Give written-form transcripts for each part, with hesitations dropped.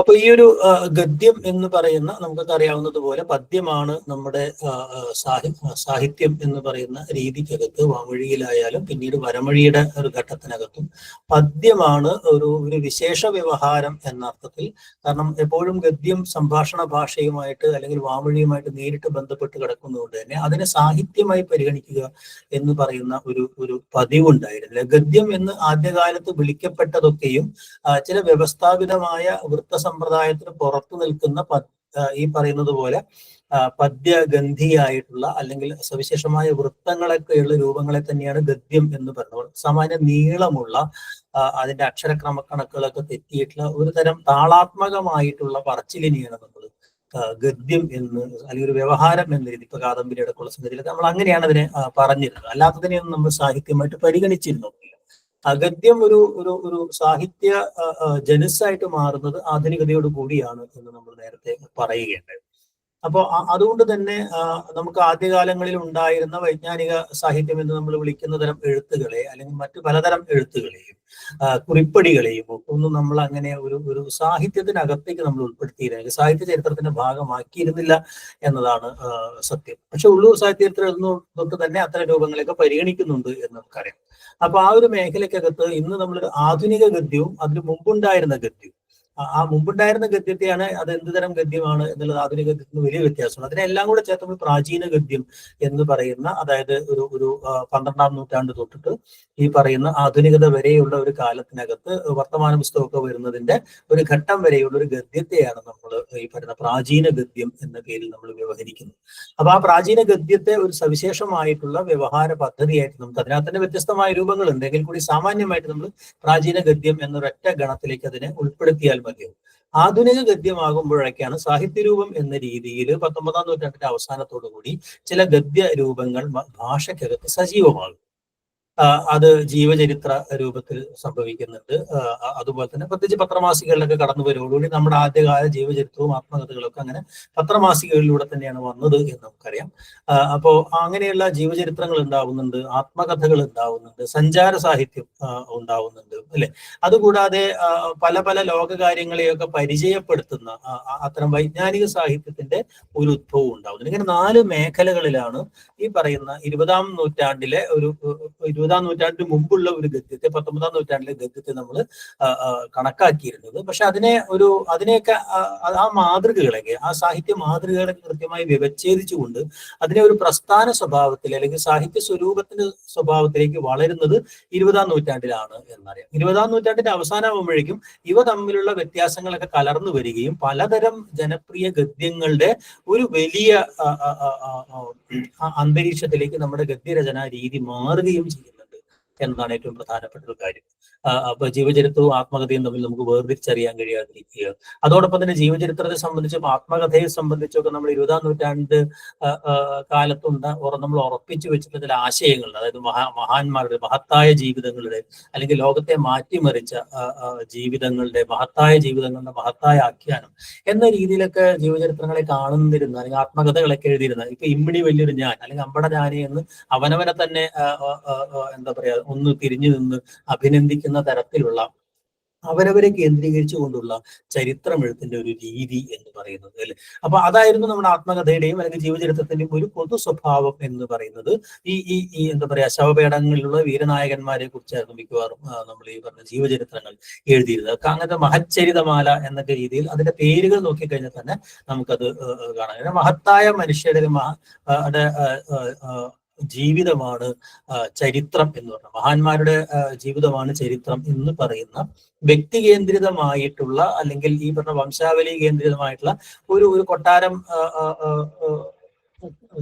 അപ്പൊ ഈ ഒരു ഗദ്യം എന്ന് പറയുന്ന നമുക്കൊക്കെ അറിയാവുന്നതുപോലെ പദ്യമാണ് നമ്മുടെ സാഹിത്യം എന്ന് പറയുന്ന രീതിക്കകത്ത് വാമൊഴിയിലായാലും പിന്നീട് വരമൊഴിയുടെ ഒരു ഘട്ടത്തിനകത്തും പദ്യമാണ് ഒരു വിശേഷ വ്യവഹാരം എന്ന അർത്ഥത്തിൽ. കാരണം എപ്പോഴും ഗദ്യം സംഭാഷണ ഭാഷയുമായിട്ട് അല്ലെങ്കിൽ വാമൊഴിയുമായിട്ട് നേരിട്ട് ബന്ധപ്പെട്ട് കിടക്കുന്നതുകൊണ്ട് തന്നെ അതിനെ സാഹിത്യമായി പരിഗണിക്കുക എന്ന് പറയുന്ന ഒരു പതിവുണ്ടായിരുന്നില്ല. ഗദ്യം എന്ന് ആദ്യകാലത്ത് വിളിക്കപ്പെട്ടതൊക്കെയും ചില വ്യവസ്ഥാപിതമായ വൃത്തസമ്പ്രദായത്തിന് പുറത്തു നിൽക്കുന്ന ഈ പറയുന്നത് പോലെ പദ്യഗന്ധിയായിട്ടുള്ള അല്ലെങ്കിൽ സവിശേഷമായ വൃത്തങ്ങളൊക്കെയുള്ള രൂപങ്ങളെ തന്നെയാണ് ഗദ്യം എന്ന് പറയുന്നത്. സാമാന്യ നീളമുള്ള അതിന്റെ അക്ഷരക്രമക്കണക്കുകളൊക്കെ തെറ്റിയിട്ടുള്ള ഒരു തരം താളാത്മകമായിട്ടുള്ള പറച്ചിലിനെയാണ് നമ്മൾ ഗദ്യം എന്ന് അല്ലെങ്കിൽ ഒരു വ്യവഹാരം എന്ന രീതി ഇപ്പൊ കാദംബരി അടക്കമുള്ള സംഗതിയിലൊക്കെ നമ്മൾ അങ്ങനെയാണ് അതിനെ പറഞ്ഞിരുന്നത്. അല്ലാത്തതിനെയൊന്നും നമ്മൾ സാഹിത്യമായിട്ട് പരിഗണിച്ചിരുന്നു. ഗദ്യം ഒരു സാഹിത്യ ജനുസായിട്ട് മാറുന്നത് ആധുനികതയോട് കൂടിയാണ് എന്ന് നമ്മൾ നേരത്തെ പറയുകയുണ്ടായി. അപ്പോൾ അതുകൊണ്ട് തന്നെ നമുക്ക് ആദ്യകാലങ്ങളിൽ ഉണ്ടായിരുന്ന വൈജ്ഞാനിക സാഹിത്യം എന്ന് നമ്മൾ വിളിക്കുന്ന തരം എഴുത്തുകളെ അല്ലെങ്കിൽ മറ്റു പലതരം എഴുത്തുകളെയും കുറിപ്പടികളെയും ഒന്നും നമ്മൾ അങ്ങനെ ഒരു സാഹിത്യത്തിനകത്തേക്ക് നമ്മൾ ഉൾപ്പെടുത്തിയിരുന്നില്ല, സാഹിത്യ ചരിത്രത്തിന്റെ ഭാഗമാക്കിയിരുന്നില്ല എന്നതാണ് സത്യം. പക്ഷെ ഉള്ളൂർ സാഹിത്യ ചരിത്രം തൊട്ട് തന്നെ അത്തരം രൂപങ്ങളെയൊക്കെ പരിഗണിക്കുന്നുണ്ട് എന്ന് നമുക്കറിയാം. അപ്പൊ ആ ഒരു മേഖലയ്ക്കകത്ത് ഇന്ന് നമ്മൾ ആധുനിക ഗദ്യവും അതിന് മുമ്പുണ്ടായിരുന്ന ഗദ്യവും, ആ മുമ്പുണ്ടായിരുന്ന ഗദ്യത്തെയാണ് അത് എന്ത് തരം ഗദ്യമാണ് എന്നുള്ളത് ആധുനിക ഗദ്യത്തിന് വലിയ വ്യത്യാസമാണ്. അതിനെല്ലാം കൂടെ ചേർത്ത് നമ്മൾ പ്രാചീന ഗദ്യം എന്ന് പറയുന്ന, അതായത് ഒരു 12ാം നൂറ്റാണ്ട് തൊട്ടിട്ട് ഈ പറയുന്ന ആധുനികത വരെയുള്ള ഒരു കാലത്തിനകത്ത് വർത്തമാന പുസ്തകമൊക്കെ വരുന്നതിന്റെ ഒരു ഘട്ടം വരെയുള്ള ഒരു ഗദ്യത്തെയാണ് നമ്മൾ ഈ പറയുന്ന പ്രാചീന ഗദ്യം എന്ന പേരിൽ നമ്മൾ വ്യവഹരിക്കുന്നത്. അപ്പൊ ആ പ്രാചീന ഗദ്യത്തെ ഒരു സവിശേഷമായിട്ടുള്ള വ്യവഹാര പദ്ധതിയായിട്ട് നമുക്ക് അതിനകത്ത് തന്നെ വ്യത്യസ്തമായ രൂപങ്ങളുണ്ട് എങ്കിൽ കൂടി സാമാന്യമായിട്ട് നമ്മൾ പ്രാചീന ഗദ്യം എന്നൊരൊറ്റ ഗണത്തിലേക്ക് അതിനെ ഉൾപ്പെടുത്തിയാൽ മതിയാവും. ആധുനിക ഗദ്യമാകുമ്പോഴൊക്കെയാണ് സാഹിത്യരൂപം എന്ന രീതിയിൽ 19ാം നൂറ്റാണ്ടിന്റെ അവസാനത്തോടു കൂടി ചില ഗദ്യ രൂപങ്ങൾ ഭാഷയ്ക്കകത്ത് സജീവമാകും. അത് ജീവചരിത്ര രൂപത്തിൽ സംഭവിക്കുന്നുണ്ട്. അതുപോലെ തന്നെ പ്രത്യേകിച്ച് പത്രമാസികകളിലൊക്കെ കടന്നു വരുവോടുകൂടി നമ്മുടെ ആദ്യകാല ജീവചരിത്രവും ആത്മകഥകളൊക്കെ അങ്ങനെ പത്രമാസികകളിലൂടെ തന്നെയാണ് വന്നത് എന്ന് നമുക്കറിയാം. അപ്പോൾ അങ്ങനെയുള്ള ജീവചരിത്രങ്ങൾ ഉണ്ടാവുന്നുണ്ട്, ആത്മകഥകൾ ഉണ്ടാവുന്നുണ്ട്, സഞ്ചാര സാഹിത്യം ഉണ്ടാവുന്നുണ്ട്, അല്ലെ? അതുകൂടാതെ പല പല ലോകകാര്യങ്ങളെയൊക്കെ പരിചയപ്പെടുത്തുന്ന അത്തരം വൈജ്ഞാനിക സാഹിത്യത്തിന്റെ ഒരു ഉദ്ഭവം ഉണ്ടാവുന്നുണ്ട്. ഇങ്ങനെ 4 മേഖലകളിലാണ് ഈ പറയുന്ന 20ാം നൂറ്റാണ്ടിലെ 20ാം നൂറ്റാണ്ടിന് മുമ്പുള്ള ഒരു ഗദ്യത്തെ 19ാം നൂറ്റാണ്ടിലെ ഗദ്യത്തെ നമ്മൾ കണക്കാക്കിയിരുന്നത്. പക്ഷെ അതിനെയൊക്കെ ആ മാതൃകകളൊക്കെ, ആ സാഹിത്യ മാതൃകകളൊക്കെ കൃത്യമായി വ്യവച്ഛേദിച്ചുകൊണ്ട് അതിനെ ഒരു പ്രസ്ഥാന സ്വഭാവത്തിൽ അല്ലെങ്കിൽ സാഹിത്യ സ്വരൂപത്തിന്റെ സ്വഭാവത്തിലേക്ക് വളരുന്നത് 20ാം നൂറ്റാണ്ടിലാണ് എന്നറിയാം. 20ാം നൂറ്റാണ്ടിന്റെ അവസാനമാകുമ്പോഴേക്കും ഇവ തമ്മിലുള്ള വ്യത്യാസങ്ങളൊക്കെ കലർന്നു വരികയും പലതരം ജനപ്രിയ ഗദ്യങ്ങളുടെ ഒരു വലിയ അന്തരീക്ഷത്തിലേക്ക് നമ്മുടെ ഗദ്യരചനാ രീതി മാറുകയും ചെയ്യുന്നുണ്ട് എന്നതാണ് ഏറ്റവും പ്രധാനപ്പെട്ട ഒരു കാര്യം. അപ്പൊ ജീവചരിത്രവും ആത്മകഥയും തമ്മിൽ നമുക്ക് വേർതിരിച്ചറിയാൻ കഴിയാതിരിക്കുക. അതോടൊപ്പം തന്നെ ജീവചരിത്രത്തെ സംബന്ധിച്ചും ആത്മകഥയെ സംബന്ധിച്ചൊക്കെ നമ്മൾ 20ാം നൂറ്റാണ്ട് നമ്മൾ ഉറപ്പിച്ചു വെച്ചിട്ടുള്ള ചില ആശയങ്ങളുണ്ട്. അതായത് മഹാന്മാരുടെ മഹത്തായ ജീവിതങ്ങളുടെ അല്ലെങ്കിൽ ലോകത്തെ മാറ്റിമറിച്ച ജീവിതങ്ങളുടെ മഹത്തായ ആഖ്യാനം എന്ന രീതിയിലൊക്കെ ജീവചരിത്രങ്ങളെ കാണുന്നിരുന്ന അല്ലെങ്കിൽ ആത്മകഥകളൊക്കെ എഴുതിയിരുന്ന, ഇപ്പൊ ഇമ്മിണി വലിയൊരു ഞാൻ അല്ലെങ്കിൽ അമ്പട ഞാനി എന്ന് അവനവനെ തന്നെ എന്താ പറയാ ഒന്ന് തിരിഞ്ഞു നിന്ന് അഭിനന്ദിക്കുന്ന തരത്തിലുള്ള അവരവരെ കേന്ദ്രീകരിച്ചു കൊണ്ടുള്ള ചരിത്രമെഴുത്തിന്റെ ഒരു രീതി എന്ന് പറയുന്നത്, അല്ലെ? അപ്പൊ അതായിരുന്നു നമ്മുടെ ആത്മകഥയുടെയും അല്ലെങ്കിൽ ജീവചരിത്രത്തിന്റെയും ഒരു പൊതു സ്വഭാവം എന്ന് പറയുന്നത്. ഈ എന്താ പറയാ ശവപേടങ്ങളിലുള്ള വീരനായകന്മാരെ കുറിച്ചായിരുന്നു മിക്കവാറും നമ്മൾ ഈ പറഞ്ഞ ജീവചരിത്രങ്ങൾ എഴുതിയിരുന്നത്. അങ്ങനത്തെ മഹച്ചരിതമാല എന്നൊക്കെ രീതിയിൽ അതിന്റെ പേരുകൾ നോക്കിക്കഴിഞ്ഞാൽ തന്നെ നമുക്കത് കാണാം. മഹത്തായ മനുഷ്യരുടെ ജീവിതമാണ് ചരിത്രം എന്ന് പറഞ്ഞാൽ, മഹാന്മാരുടെ ജീവിതമാണ് ചരിത്രം എന്ന് പറയുന്ന വ്യക്തി കേന്ദ്രിതമായിട്ടുള്ള അല്ലെങ്കിൽ ഈ പറഞ്ഞ വംശാവലി കേന്ദ്രിതമായിട്ടുള്ള ഒരു കൊട്ടാരം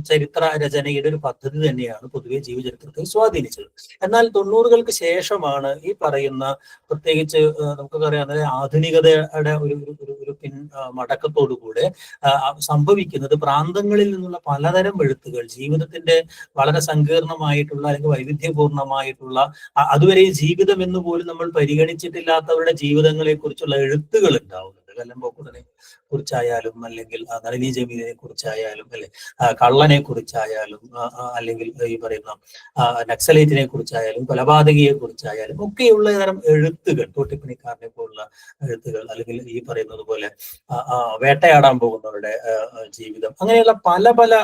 ചരിത്ര രചനയുടെ ഒരു പദ്ധതി തന്നെയാണ് പൊതുവെ ജീവചരിത്രത്തെ സ്വാധീനിച്ചത്. എന്നാൽ 90കൾക്ക് ശേഷമാണ് ഈ പറയുന്ന, പ്രത്യേകിച്ച് നമുക്കൊക്കെ അറിയാം, ആധുനികതയുടെ ഒരു മടക്കത്തോടുകൂടെ സംഭവിക്കുന്നത് പ്രാന്തങ്ങളിൽ നിന്നുള്ള പലതരം എഴുത്തുകൾ, ജീവിതത്തിന്റെ വളരെ സങ്കീർണമായിട്ടുള്ള അല്ലെങ്കിൽ വൈവിധ്യപൂർണമായിട്ടുള്ള, അതുവരെ ജീവിതം എന്ന് പോലും നമ്മൾ പരിഗണിച്ചിട്ടില്ലാത്തവരുടെ ജീവിതങ്ങളെ കുറിച്ചുള്ള എഴുത്തുകൾ ഉണ്ടാവുന്നുണ്ട്. കല്ലമ്പോക്കുടനെ കുറിച്ചായാലും, അല്ലെങ്കിൽ നളിനി ജമീലിനെ കുറിച്ചായാലും, അല്ലെ കള്ളനെ കുറിച്ചായാലും, അല്ലെങ്കിൽ ഈ പറയുന്ന നക്സലൈറ്റിനെ കുറിച്ചായാലും, കൊലപാതകിയെ കുറിച്ചായാലും ഒക്കെയുള്ള തരം എഴുത്തുകൾ, തോട്ടിപ്പണിക്കാരനെ പോലുള്ള എഴുത്തുകൾ, അല്ലെങ്കിൽ ഈ പറയുന്നത് പോലെ വേട്ടയാടാൻ പോകുന്നവരുടെ ജീവിതം, അങ്ങനെയുള്ള പല പല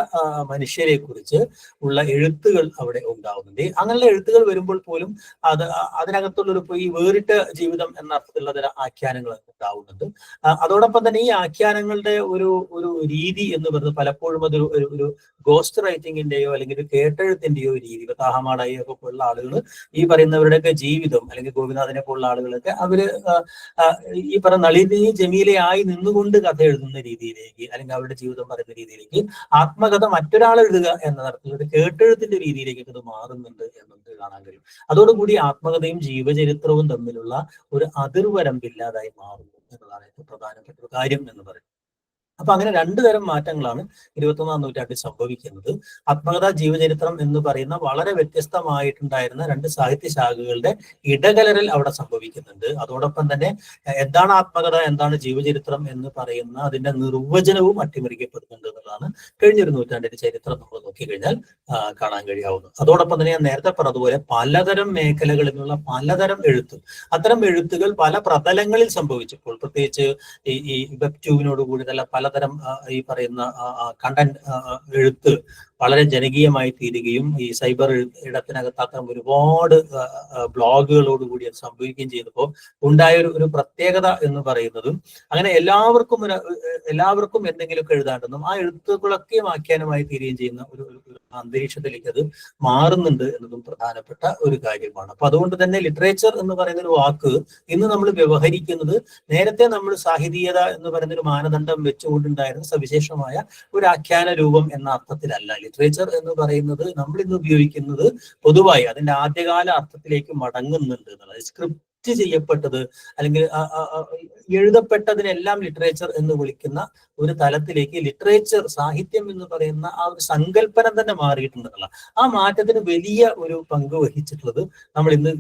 മനുഷ്യരെ കുറിച്ച് ഉള്ള എഴുത്തുകൾ അവിടെ ഉണ്ടാവുന്നുണ്ട്. അങ്ങനെയുള്ള എഴുത്തുകൾ വരുമ്പോൾ പോലും അതിനകത്തുള്ളൊരു ഈ വേറിട്ട ജീവിതം എന്ന അർത്ഥത്തിലുള്ള തരം ആഖ്യാനങ്ങൾ ഉണ്ടാവുന്നുണ്ട്. അതോടൊപ്പം തന്നെ ഈ ആഖ്യാനങ്ങളുടെ ഒരു ഒരു രീതി എന്ന് പറയുന്നത് പലപ്പോഴും അതൊരു ഒരു ഗോസ്റ്റ് റൈറ്റിങ്ങിന്റെയോ അല്ലെങ്കിൽ ഒരു കേട്ടെഴുത്തിന്റെയോ രീതി. ഇപ്പൊ താഹമാടായി ഒക്കെ പോലുള്ള ആളുകൾ, ഈ പറയുന്നവരുടെയൊക്കെ ജീവിതം, അല്ലെങ്കിൽ ഗോപിനാഥിനെ പോലുള്ള ആളുകളൊക്കെ അവര് ഈ പറയുന്ന നളിനി ജമീലയായി നിന്നുകൊണ്ട് കഥ എഴുതുന്ന രീതിയിലേക്ക്, അല്ലെങ്കിൽ അവരുടെ ജീവിതം പറയുന്ന രീതിയിലേക്ക്, ആത്മകഥ മറ്റൊരാൾ എഴുതുക എന്ന തരത്തിലുള്ള ഒരു കേട്ടെഴുത്തിന്റെ രീതിയിലേക്ക് ഇത് മാറുന്നുണ്ട് എന്നത് കാണാൻ കഴിയും. അതോടുകൂടി ആത്മകഥയും ജീവചരിത്രവും തമ്മിലുള്ള ഒരു അതിർവരമ്പില്ലാതായി മാറുന്നു എന്നതാണ് ഏറ്റവും പ്രധാനപ്പെട്ട ഒരു കാര്യം എന്ന് പറയുന്നത്. അപ്പൊ അങ്ങനെ രണ്ടു തരം മാറ്റങ്ങളാണ് 21ാം നൂറ്റാണ്ടിൽ സംഭവിക്കുന്നത്. ആത്മകഥാ ജീവചരിത്രം എന്ന് പറയുന്ന വളരെ വ്യത്യസ്തമായിട്ടുണ്ടായിരുന്ന രണ്ട് സാഹിത്യ ശാഖകളുടെ ഇടകലരൽ അവിടെ സംഭവിക്കുന്നുണ്ട്. അതോടൊപ്പം തന്നെ എന്താണ് ആത്മകഥ, എന്താണ് ജീവചരിത്രം എന്ന് പറയുന്ന അതിന്റെ നിർവചനവും അട്ടിമറിക്കപ്പെടുന്നുണ്ട് എന്നുള്ളതാണ് കഴിഞ്ഞൊരു നൂറ്റാണ്ടിന്റെ ചരിത്രം നമ്മൾ നോക്കിക്കഴിഞ്ഞാൽ കാണാൻ കഴിയാവുന്നത്. അതോടൊപ്പം തന്നെ ഞാൻ നേരത്തെ പറഞ്ഞതുപോലെ പലതരം മേഖലകളിൽ നിന്നുള്ള പലതരം എഴുത്തും, അത്തരം എഴുത്തുകൾ പല പ്രതലങ്ങളിൽ സംഭവിച്ചപ്പോൾ, പ്രത്യേകിച്ച് ഈ വെബ് ട്യൂബിനോട് കൂടി പലതരം ഈ പറയുന്ന കണ്ടന്റ് എഴുത്ത് വളരെ ജനകീയമായി തീരുകയും ഈ സൈബർ ഇടത്തിനകത്ത് അത്തരം ഒരുപാട് ബ്ലോഗുകളോടുകൂടി അത് സംഭവിക്കുകയും ചെയ്തപ്പോൾ ഉണ്ടായ ഒരു പ്രത്യേകത എന്ന് പറയുന്നതും, അങ്ങനെ എല്ലാവർക്കും എന്തെങ്കിലുമൊക്കെ എഴുതാണ്ടെന്നും ആ എഴുത്തുകളൊക്കെ ആഖ്യാനമായി തീരുകയും ചെയ്യുന്ന ഒരു അന്തരീക്ഷത്തിലേക്ക് അത് മാറുന്നുണ്ട് എന്നതും പ്രധാനപ്പെട്ട ഒരു കാര്യമാണ്. അപ്പൊ അതുകൊണ്ട് തന്നെ ലിറ്ററേച്ചർ എന്ന് പറയുന്ന ഒരു വാക്ക് ഇന്ന് നമ്മൾ വ്യവഹരിക്കുന്നത് നേരത്തെ നമ്മൾ സാഹിതീയത എന്ന് പറയുന്ന ഒരു മാനദണ്ഡം വെച്ചുകൊണ്ടുണ്ടായിരുന്ന സവിശേഷമായ ഒരു ആഖ്യാന രൂപം എന്ന അർത്ഥത്തിലല്ല. ലിറ്ററേച്ചർ എന്ന് പറയുന്നത് നമ്മൾ ഇന്ന് ഉപയോഗിക്കുന്നത് പൊതുവായി അതിന്റെ ആദ്യകാല അർത്ഥത്തിലേക്ക് മടങ്ങുന്നുണ്ട് എന്നുള്ളത്. സ്ക്രിപ്റ്റ് ചെയ്യപ്പെട്ടത് അല്ലെങ്കിൽ എഴുതപ്പെട്ടതിനെല്ലാം ലിറ്ററേച്ചർ എന്ന് വിളിക്കുന്ന ഒരു തലത്തിലേക്ക് ലിറ്ററേച്ചർ, സാഹിത്യം എന്ന് പറയുന്ന ആ ഒരു സങ്കല്പനം തന്നെ മാറിയിട്ടുണ്ടെന്നുള്ള ആ മാറ്റത്തിന് വലിയ ഒരു പങ്ക് വഹിച്ചിട്ടുള്ളത് നമ്മൾ ഇന്ന്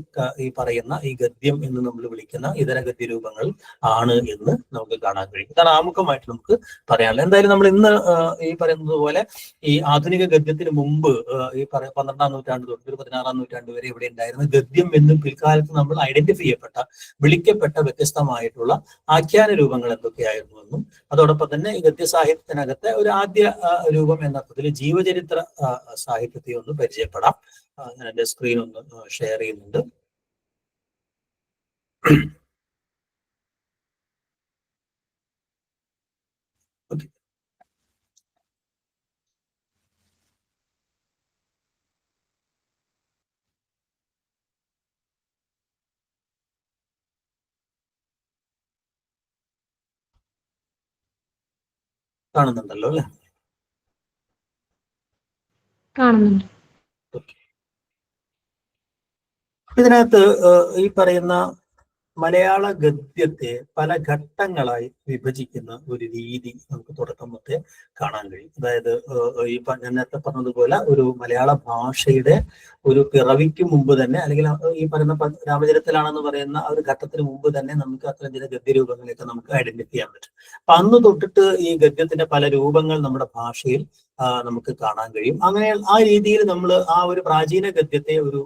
ഈ പറയുന്ന ഈ ഗദ്യം എന്ന് നമ്മൾ വിളിക്കുന്ന ഇതര ഗദ്യരൂപങ്ങൾ ആണ് എന്ന് നമുക്ക് കാണാൻ കഴിയും. ഇതാണ് ആമുഖമായിട്ട് നമുക്ക് പറയാനുള്ളത്. എന്തായാലും നമ്മൾ ഇന്ന് ഈ പറയുന്നത് പോലെ ഈ ആധുനിക ഗദ്യത്തിന് മുമ്പ് ഈ 12ാം നൂറ്റാണ്ട് തൊട്ട് 16ാം നൂറ്റാണ്ട് വരെ ഇവിടെ ഉണ്ടായിരുന്ന ഗദ്യം എന്ന് പിൽക്കാലത്ത് നമ്മൾ ഐഡന്റിഫൈ ചെയ്യപ്പെട്ട, വിളിക്കപ്പെട്ട വ്യത്യസ്തമായിട്ടുള്ള ആഖ്യാന രൂപങ്ങൾ എന്തൊക്കെയായിരുന്നുവെന്നും, അതോടൊപ്പം തന്നെ ഈ ഗദ്യ സാഹിത്യത്തിനകത്തെ ഒരു ആദ്യ രൂപം എന്ന അർത്ഥത്തിൽ ജീവചരിത്ര സാഹിത്യത്തെ ഒന്ന് പരിചയപ്പെടാം. ഞാൻ എന്റെ സ്ക്രീൻ ഒന്ന് ഷെയർ ചെയ്യുന്നുണ്ട്. ഓക്കെ, കാണുന്നുണ്ടല്ലോ അല്ലെ? കാണുന്നുണ്ട്. ഇതിനകത്ത് ഈ പറയുന്ന മലയാള ഗദ്യത്തെ പല ഘട്ടങ്ങളായി വിഭജിക്കുന്ന ഒരു രീതി നമുക്ക് തുടക്കം മുതലേ കാണാൻ കഴിയും. അതായത് ഈ ഞാൻ നേരത്തെ പറഞ്ഞതുപോലെ ഒരു മലയാള ഭാഷയുടെ ഒരു പിറവിക്ക് മുമ്പ് തന്നെ, അല്ലെങ്കിൽ ഈ പറയുന്ന രാമചരിതത്തിലാണെന്ന് പറയുന്ന ആ ഒരു ഘട്ടത്തിന് മുമ്പ് തന്നെ നമുക്ക് അത്തരം ചില ഗദ്യരൂപങ്ങളെയൊക്കെ നമുക്ക് ഐഡന്റിഫൈ ചെയ്യാൻ പറ്റും. അപ്പൊ അന്ന് തൊട്ടിട്ട് ഈ ഗദ്യത്തിന്റെ പല രൂപങ്ങൾ നമ്മുടെ ഭാഷയിൽ നമുക്ക് കാണാൻ കഴിയും. അങ്ങനെ ആ രീതിയിൽ നമ്മൾ ആ ഒരു പ്രാചീന ഗദ്യത്തെ ഒരു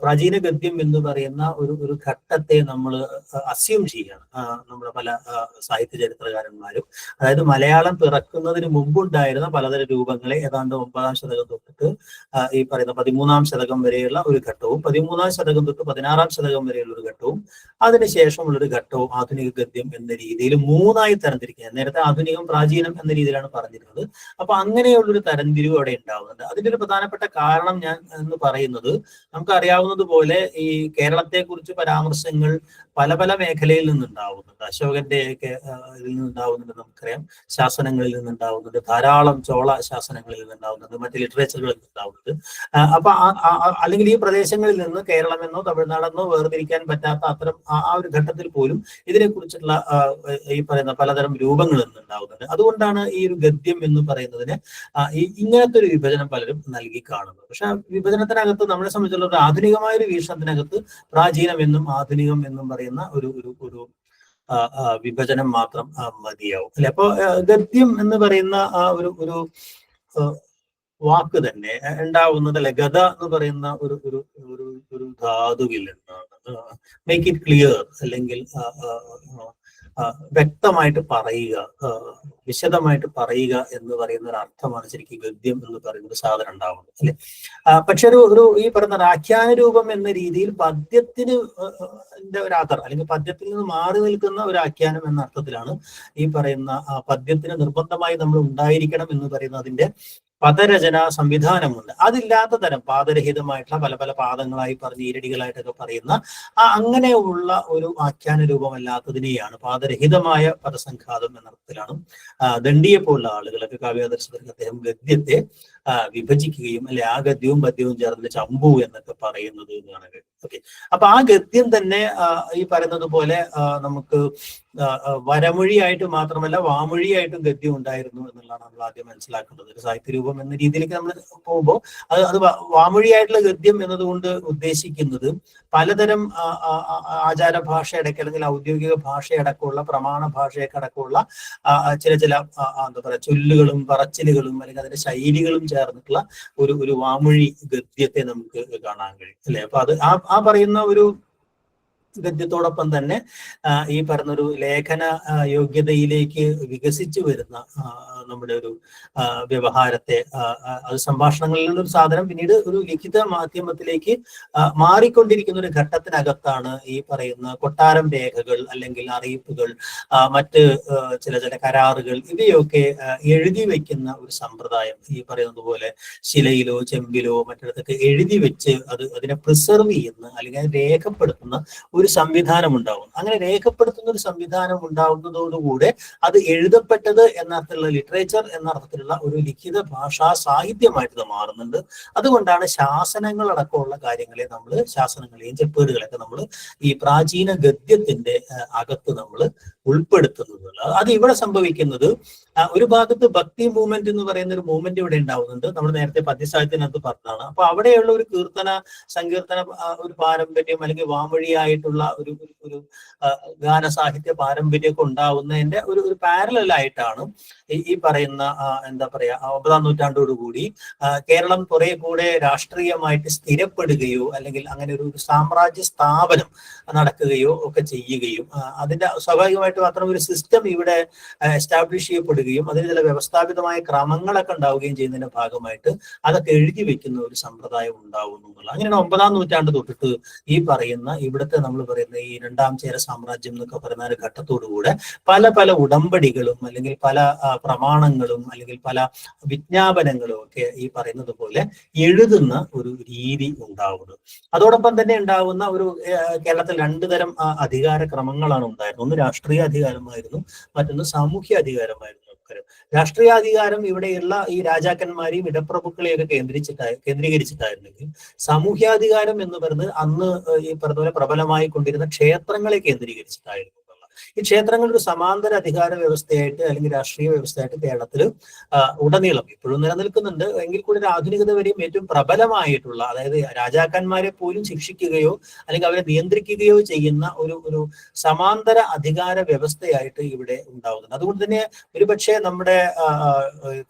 പ്രാചീന ഗദ്യം എന്ന് പറയുന്ന ഒരു ഘട്ടത്തെ നമ്മൾ അസ്യൂം ചെയ്യാണ് നമ്മുടെ പല സാഹിത്യ ചരിത്രകാരന്മാരും. അതായത് മലയാളം പിറക്കുന്നതിന് മുമ്പുണ്ടായിരുന്ന പലതരം രൂപങ്ങളെ ഏതാണ്ട് 9ാം ശതകം തൊട്ടിട്ട് ഈ പറയുന്ന 13ാം ശതകം വരെയുള്ള ഒരു ഘട്ടവും, 13ാം ശതകം തൊട്ട് 16ാം ശതകം വരെയുള്ള ഒരു ഘട്ടവും, അതിനുശേഷമുള്ളൊരു ഘട്ടവും ആധുനിക ഗദ്യം എന്ന രീതിയിൽ മൂന്നായി തരംതിരിക്കുക. നേരത്തെ ആധുനികം, പ്രാചീനം എന്ന രീതിയിലാണ് പറഞ്ഞിരുന്നത്. അപ്പൊ അങ്ങനെയുള്ളൊരു തരംതിരിവ് അവിടെ ഉണ്ടാവുന്നുണ്ട്. അതിന്റെ ഒരു പ്രധാനപ്പെട്ട കാരണം ഞാൻ എന്ന് പറയുന്നത്, നമുക്കറിയാവുന്നതുപോലെ ഈ കേരളത്തെ കുറിച്ച് പരാമർശങ്ങൾ പല പല മേഖലയിൽ നിന്നുണ്ടാവുന്നുണ്ട്. അശോകന്റെ ഒക്കെ ഇതിൽ നിന്നുണ്ടാവുന്നുണ്ട്, നമുക്കറിയാം. ശാസനങ്ങളിൽ നിന്നുണ്ടാവുന്നുണ്ട്, ധാരാളം ചോള ശാസനങ്ങളിൽ നിന്നുണ്ടാവുന്നുണ്ട്, മറ്റ് ലിറ്ററേച്ചറുകളിൽ നിന്നുണ്ടാവുന്നുണ്ട്. അപ്പൊ അല്ലെങ്കിൽ ഈ പ്രദേശങ്ങളിൽ നിന്ന് കേരളമെന്നോ തമിഴ്നാടെന്നോ വേർതിരിക്കാൻ പറ്റാത്ത അത്തരം ആ ഒരു ഘട്ടത്തിൽ പോലും ഇതിനെക്കുറിച്ചുള്ള ഈ പറയുന്ന പലതരം രൂപങ്ങൾ നിന്നുണ്ടാവുന്നുണ്ട്. അതുകൊണ്ടാണ് ഈ ഒരു ഗദ്യം എന്ന് പറയുന്നതിന് ഇങ്ങനത്തെ ഒരു വിഭജനം പലരും നൽകി കാണുന്നത്. പക്ഷെ ആ വിഭജനത്തിനകത്ത് നമ്മളെ സംബന്ധിച്ചുള്ള ഒരു ആധുനികമായ ഒരു വീക്ഷണത്തിനകത്ത് പ്രാചീനം എന്നും ആധുനികം എന്നും പറയുന്ന ഒരു വിഭജനം മാത്രം മതിയാവും അല്ലെ. അപ്പൊ ഗദ്യം എന്ന് പറയുന്ന ആ ഒരു വാക്ക് തന്നെ ഉണ്ടാവുന്നത് അല്ലെ, ഗത എന്ന് പറയുന്ന ഒരു ഒരു ഒരു ഒരു ധാതുവിൽ നിന്നാണ്. മേക്ക് ഇറ്റ് ക്ലിയർ, അല്ലെങ്കിൽ വ്യക്തമായിട്ട് പറയുക, വിശദമായിട്ട് പറയുക എന്ന് പറയുന്ന ഒരു അർത്ഥമാണ് ശരിക്കും ഗദ്യം എന്ന് പറയുന്ന സാധനം ഉണ്ടാവുന്നത് അല്ലെ. പക്ഷെ ഒരു ഈ പറയുന്ന ആഖ്യാന രൂപം എന്ന രീതിയിൽ പദ്യത്തിന് ഒരു ആധാർ, അല്ലെങ്കിൽ പദ്യത്തിൽ നിന്ന് മാറി നിൽക്കുന്ന ഒരു ആഖ്യാനം എന്ന അർത്ഥത്തിലാണ് ഈ പറയുന്ന പദ്യത്തിന് നിർബന്ധമായി നമ്മൾ ഉണ്ടായിരിക്കണം എന്ന് പറയുന്ന അതിന്റെ പദരചന സംവിധാനമുണ്ട്. അതില്ലാത്ത തരം പാദരഹിതമായിട്ടുള്ള പല പല പാദങ്ങളായി പറഞ്ഞ് ഈരടികളായിട്ടൊക്കെ പറയുന്ന അങ്ങനെയുള്ള ഒരു ആഖ്യാന രൂപമല്ലാത്തതിനെയാണ് പാദരഹിതമായ പദസംഘാതം എന്ന അർത്ഥത്തിലാണ് ദണ്ഡിയെ പോലുള്ള ആളുകളൊക്കെ കാവ്യാദർശത്തിൽ അദ്ദേഹം ഗദ്യത്തെ വിഭജിക്കുകയും അല്ലെ ആ ഗദ്യവും പദ്യവും ചേർന്ന് ചമ്പു എന്നൊക്കെ പറയുന്നത് എന്നാണ്. ഓക്കെ, അപ്പൊ ആ ഗദ്യം തന്നെ ഈ പറയുന്നത് പോലെ നമുക്ക് വരമൊഴിയായിട്ട് മാത്രമല്ല വാമൊഴിയായിട്ടും ഗദ്യം ഉണ്ടായിരുന്നു എന്നുള്ളതാണ് നമ്മൾ ആദ്യം മനസ്സിലാക്കേണ്ടത്. ഒരു സാഹിത്യരൂപം എന്ന രീതിയിലേക്ക് നമ്മൾ പോകുമ്പോൾ അത് വാമൊഴിയായിട്ടുള്ള ഗദ്യം എന്നതുകൊണ്ട് ഉദ്ദേശിക്കുന്നത് പലതരം ആചാര ഭാഷയടക്കം അല്ലെങ്കിൽ ഔദ്യോഗിക ഭാഷയടക്കമുള്ള പ്രമാണ ഭാഷയൊക്കെ അടക്കമുള്ള ചില എന്താ പറയുക ചൊല്ലുകളും പറച്ചിലുകളും അല്ലെങ്കിൽ അതിന്റെ ശൈലികളും ചേർന്നിട്ടുള്ള ഒരു വാമൊഴി ഗദ്യത്തെ നമുക്ക് കാണാൻ കഴിയും അല്ലെ. അപ്പൊ അത് ആ പറയുന്ന ഒരു ഗദ്യത്തോടൊപ്പം തന്നെ ഈ പറഞ്ഞൊരു ലേഖന യോഗ്യതയിലേക്ക് വികസിച്ചു വരുന്ന നമ്മുടെ ഒരു വ്യവഹാരത്തെ, അത് സംഭാഷണങ്ങളിലുള്ള ഒരു സാധനം പിന്നീട് ഒരു ലിഖിത മാധ്യമത്തിലേക്ക് മാറിക്കൊണ്ടിരിക്കുന്ന ഒരു ഘട്ടത്തിനകത്താണ് ഈ പറയുന്ന കൊട്ടാരം രേഖകൾ അല്ലെങ്കിൽ അറിയിപ്പുകൾ, മറ്റ് ചില കരാറുകൾ ഇവയൊക്കെ എഴുതി വെക്കുന്ന ഒരു സമ്പ്രദായം. ഈ പറയുന്നത് പോലെ ശിലയിലോ ചെമ്പിലോ മറ്റിടത്തൊക്കെ എഴുതി വെച്ച് അതിനെ പ്രിസർവ് ചെയ്യുന്ന അല്ലെങ്കിൽ രേഖപ്പെടുത്തുന്ന ഒരു സംവിധാനം ഉണ്ടാവും. അങ്ങനെ രേഖപ്പെടുത്തുന്ന ഒരു സംവിധാനം ഉണ്ടാവുന്നതോടുകൂടെ അത് എഴുതപ്പെട്ടത് എന്ന അർത്ഥത്തിലുള്ള ലിറ്ററേച്ചർ എന്ന അർത്ഥത്തിലുള്ള ഒരു ലിഖിത ഭാഷാ സാഹിത്യമായിട്ട് ഇത് മാറുന്നുണ്ട്. അതുകൊണ്ടാണ് ശാസനങ്ങൾ അടക്കമുള്ള കാര്യങ്ങളെ നമ്മൾ, ശാസനങ്ങളെയും ചെപ്പേടുകളൊക്കെ നമ്മൾ ഈ പ്രാചീന ഗദ്യത്തിന്റെ അകത്ത് നമ്മൾ ഉൾപ്പെടുത്തുന്നത്. അത് ഇവിടെ സംഭവിക്കുന്നത് ഒരു ഭാഗത്ത് ഭക്തി മൂവ്മെന്റ് എന്ന് പറയുന്ന ഒരു മൂവ്മെന്റ് ഇവിടെ ഉണ്ടാവുന്നുണ്ട്. നമ്മൾ നേരത്തെ പദ്യസാഹിത്യത്തിനകത്ത് പറഞ്ഞതാണ്. അപ്പൊ അവിടെയുള്ള ഒരു സങ്കീർത്തന ഒരു പാരമ്പര്യം അല്ലെങ്കിൽ വാമൊഴിയായിട്ടുള്ള ഒരു ഗാന സാഹിത്യ പാരമ്പര്യമൊക്കെ ഉണ്ടാവുന്നതിന്റെ ഒരു പാരലായിട്ടാണ് ഈ പറയുന്ന എന്താ പറയാ 9-ാം നൂറ്റാണ്ടോടുകൂടി കേരളം കുറെ കൂടെ രാഷ്ട്രീയമായിട്ട് സ്ഥിരപ്പെടുകയോ അല്ലെങ്കിൽ അങ്ങനെ ഒരു സാമ്രാജ്യ സ്ഥാപനം നടക്കുകയോ ഒക്കെ ചെയ്യുകയും അതിന്റെ സ്വാഭാവികമായിട്ട് മാത്രം ഒരു സിസ്റ്റം ഇവിടെ എസ്റ്റാബ്ലിഷ് ചെയ്യപ്പെടുകയും അതിന് ചില വ്യവസ്ഥാപിതമായ ക്രമങ്ങളൊക്കെ ഉണ്ടാവുകയും ചെയ്യുന്നതിന്റെ ഭാഗമായിട്ട് അതൊക്കെ എഴുതി വെക്കുന്ന ഒരു സമ്പ്രദായം ഉണ്ടാവുന്നു എന്നുള്ളത്. അങ്ങനെയാണ് 9-ാം നൂറ്റാണ്ട് തൊട്ടിട്ട് ഈ പറയുന്ന ഇവിടുത്തെ നമ്മൾ പറയുന്ന ഈ 2-ാം ചേര സാമ്രാജ്യം എന്നൊക്കെ പറയുന്ന ഒരു ഘട്ടത്തോടുകൂടെ പല പല ഉടമ്പടികളും അല്ലെങ്കിൽ പല പ്രമാണങ്ങളും അല്ലെങ്കിൽ പല വിജ്ഞാപനങ്ങളും ഒക്കെ ഈ പറയുന്നത് പോലെ എഴുതുന്ന ഒരു രീതി ഉണ്ടാവുന്നത്. അതോടൊപ്പം തന്നെ ഉണ്ടാവുന്ന ഒരു കേരളത്തിൽ 2 തരം അധികാര ക്രമങ്ങളാണ് ഉണ്ടായിരുന്നത്. ഒന്ന് രാഷ്ട്രീയ അധികാരമായിരുന്നു, മറ്റൊന്ന് സാമൂഹ്യ അധികാരമായിരുന്നു. രാഷ്ട്രീയാധികാരം ഇവിടെയുള്ള ഈ രാജാക്കന്മാരെയും ഇടപ്രഭുക്കളെയൊക്കെ കേന്ദ്രീകരിച്ചിട്ടായിരുന്നെങ്കിൽ സാമൂഹ്യാധികാരം എന്ന് പറയുന്നത് അന്ന് ഈ പറഞ്ഞ പോലെ പ്രബലമായി കൊണ്ടിരുന്ന ക്ഷേത്രങ്ങളെ കേന്ദ്രീകരിച്ചിട്ടായിരുന്നു. ഈ ക്ഷേത്രങ്ങൾ ഒരു സമാന്തര അധികാര വ്യവസ്ഥയായിട്ട് അല്ലെങ്കിൽ രാഷ്ട്രീയ വ്യവസ്ഥയായിട്ട് കേരളത്തിൽ ഉടനീളം ഇപ്പോഴും നിലനിൽക്കുന്നുണ്ട്. എങ്കിൽ കൂടി ഒരു ആധുനികത വരെയും ഏറ്റവും പ്രബലമായിട്ടുള്ള, അതായത് രാജാക്കന്മാരെ പോലും ശിക്ഷിക്കുകയോ അല്ലെങ്കിൽ അവരെ നിയന്ത്രിക്കുകയോ ചെയ്യുന്ന ഒരു സമാന്തര അധികാര വ്യവസ്ഥയായിട്ട് ഇവിടെ ഉണ്ടാവുന്നുണ്ട്. അതുകൊണ്ട് തന്നെ ഒരുപക്ഷെ നമ്മുടെ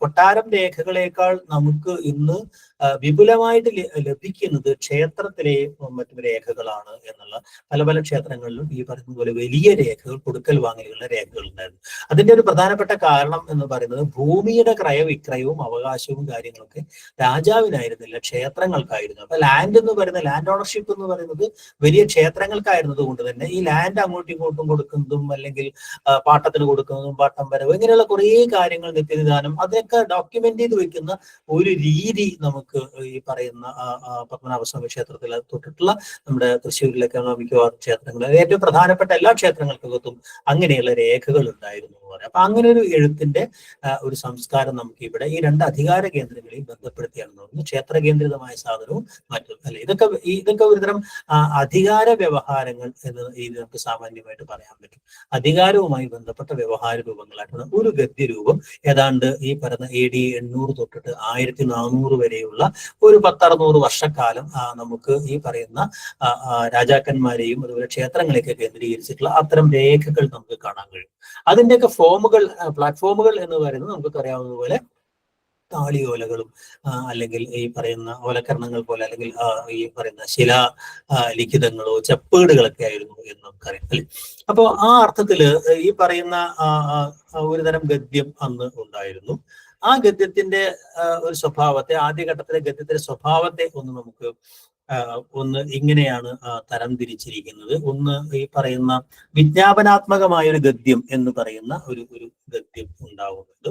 കൊട്ടാരം രേഖകളേക്കാൾ നമുക്ക് ഇന്ന് വിപുലമായിട്ട് ലഭിക്കുന്നത് ക്ഷേത്രത്തിലെയും മറ്റും രേഖകളാണ് എന്നുള്ള പല പല ക്ഷേത്രങ്ങളിലും ഈ പറയുന്ന പോലെ വലിയ രേഖകൾ, കൊടുക്കൽ വാങ്ങലുകളുടെ രേഖകൾ ഉണ്ടായിരുന്നു. അതിന്റെ ഒരു പ്രധാനപ്പെട്ട കാരണം എന്ന് പറയുന്നത് ഭൂമിയുടെ ക്രയവിക്രയവും അവകാശവും കാര്യങ്ങളൊക്കെ രാജാവിനായിരുന്നില്ല, ക്ഷേത്രങ്ങൾക്കായിരുന്നു. അപ്പൊ ലാൻഡ് എന്ന് പറയുന്ന ലാൻഡ് ഓണർഷിപ്പ് എന്ന് പറയുന്നത് വലിയ ക്ഷേത്രങ്ങൾക്കായിരുന്നത് കൊണ്ട് തന്നെ ഈ ലാൻഡ് അങ്ങോട്ടും ഇങ്ങോട്ടും കൊടുക്കുന്നതും അല്ലെങ്കിൽ പാട്ടത്തിന് കൊടുക്കുന്നതും പാട്ടം വരവ് ഇങ്ങനെയുള്ള കുറേ കാര്യങ്ങൾ, നിത്യനിദാനം, അതൊക്കെ ഡോക്യുമെന്റ് ചെയ്ത് വെക്കുന്ന ഒരു രീതി നമുക്ക് ഈ പറയുന്ന പത്മനാഭസ്വാമി ക്ഷേത്രത്തിൽ തൊട്ടിട്ടുള്ള നമ്മുടെ തൃശ്ശൂരിലൊക്കെ മിക്കവാറും ക്ഷേത്രങ്ങൾ, ഏറ്റവും പ്രധാനപ്പെട്ട എല്ലാ ക്ഷേത്രങ്ങൾക്കകത്തും അങ്ങനെയുള്ള രേഖകൾ ഉണ്ടായിരുന്നു പറയാം. അപ്പൊ അങ്ങനെ ഒരു എഴുത്തിന്റെ ഒരു സംസ്കാരം നമുക്ക് ഇവിടെ ഈ രണ്ട് അധികാര കേന്ദ്രങ്ങളെയും ബന്ധപ്പെടുത്തിയാണ് തോന്നുന്നത്. ക്ഷേത്ര കേന്ദ്രിതമായ സാധനവും മറ്റും അല്ലെ. ഇതൊക്കെ ഒരുതരം അധികാര വ്യവഹാരങ്ങൾ എന്ന് ഇത് നമുക്ക് സാമാന്യമായിട്ട് പറയാൻ പറ്റും. അധികാരവുമായി ബന്ധപ്പെട്ട വ്യവഹാര രൂപങ്ങളായിട്ടുള്ള ഒരു ഗദ്യരൂപം ഏതാണ്ട് ഈ പറയുന്ന AD 800 തൊട്ടിട്ട് 1400 വരെയുള്ള ഒരു 10-600 വർഷക്കാലം നമുക്ക് ഈ പറയുന്ന രാജാക്കന്മാരെയും അതുപോലെ ക്ഷേത്രങ്ങളെയൊക്കെ കേന്ദ്രീകരിച്ചിട്ടുള്ള അത്തരം രേഖകൾ നമുക്ക് കാണാൻ കഴിയും. അതിന്റെയൊക്കെ ഫോമുകൾ, പ്ലാറ്റ്ഫോമുകൾ എന്ന് പറയുന്നത് നമുക്ക് അറിയാവുന്നതുപോലെ താളിയോലകളും അല്ലെങ്കിൽ ഈ പറയുന്ന ഓലക്കരണങ്ങൾ പോലെ അല്ലെങ്കിൽ ഈ പറയുന്ന ശിലാ ലിഖിതങ്ങളോ ചെപ്പേടുകളൊക്കെ ആയിരുന്നു എന്ന് നമുക്കറിയാം അല്ലെ. അപ്പോൾ ആ അർത്ഥത്തില് ഈ പറയുന്ന ഒരുതരം ഗദ്യം അന്ന് ഉണ്ടായിരുന്നു. ആ ഗദ്യത്തിന്റെ ഒരു സ്വഭാവത്തെ, ആദ്യഘട്ടത്തിലെ ഗദ്യത്തിന്റെ സ്വഭാവത്തെ ഒന്ന് ഇങ്ങനെയാണ് തരം തിരിച്ചിരിക്കുന്നത്. ഒന്ന് ഈ പറയുന്ന വിജ്ഞാപനാത്മകമായ ഒരു ഗദ്യം എന്ന് പറയുന്ന ഒരു ഗദ്യം ഉണ്ടാവുന്നുണ്ട്.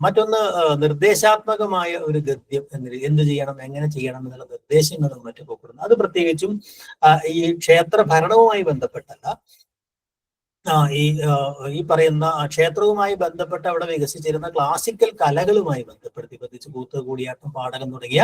മറ്റൊന്ന് നിർദ്ദേശാത്മകമായ ഒരു ഗദ്യം എന്ത് ചെയ്യണം, എങ്ങനെ ചെയ്യണം എന്നുള്ള നിർദ്ദേശങ്ങളും മറ്റും കൊടുക്കുന്നത്. അത് പ്രത്യേകിച്ചും ഈ ക്ഷേത്ര ഭരണവുമായി ബന്ധപ്പെട്ടല്ല, ഈ പറയുന്ന ക്ഷേത്രവുമായി ബന്ധപ്പെട്ട് അവിടെ വികസിച്ചിരുന്ന ക്ലാസിക്കൽ കലകളുമായി ബന്ധപ്പെടുത്തി, പ്രത്യേകിച്ച് കൂത്ത്, കൂടിയാട്ടം, പാടകം തുടങ്ങിയ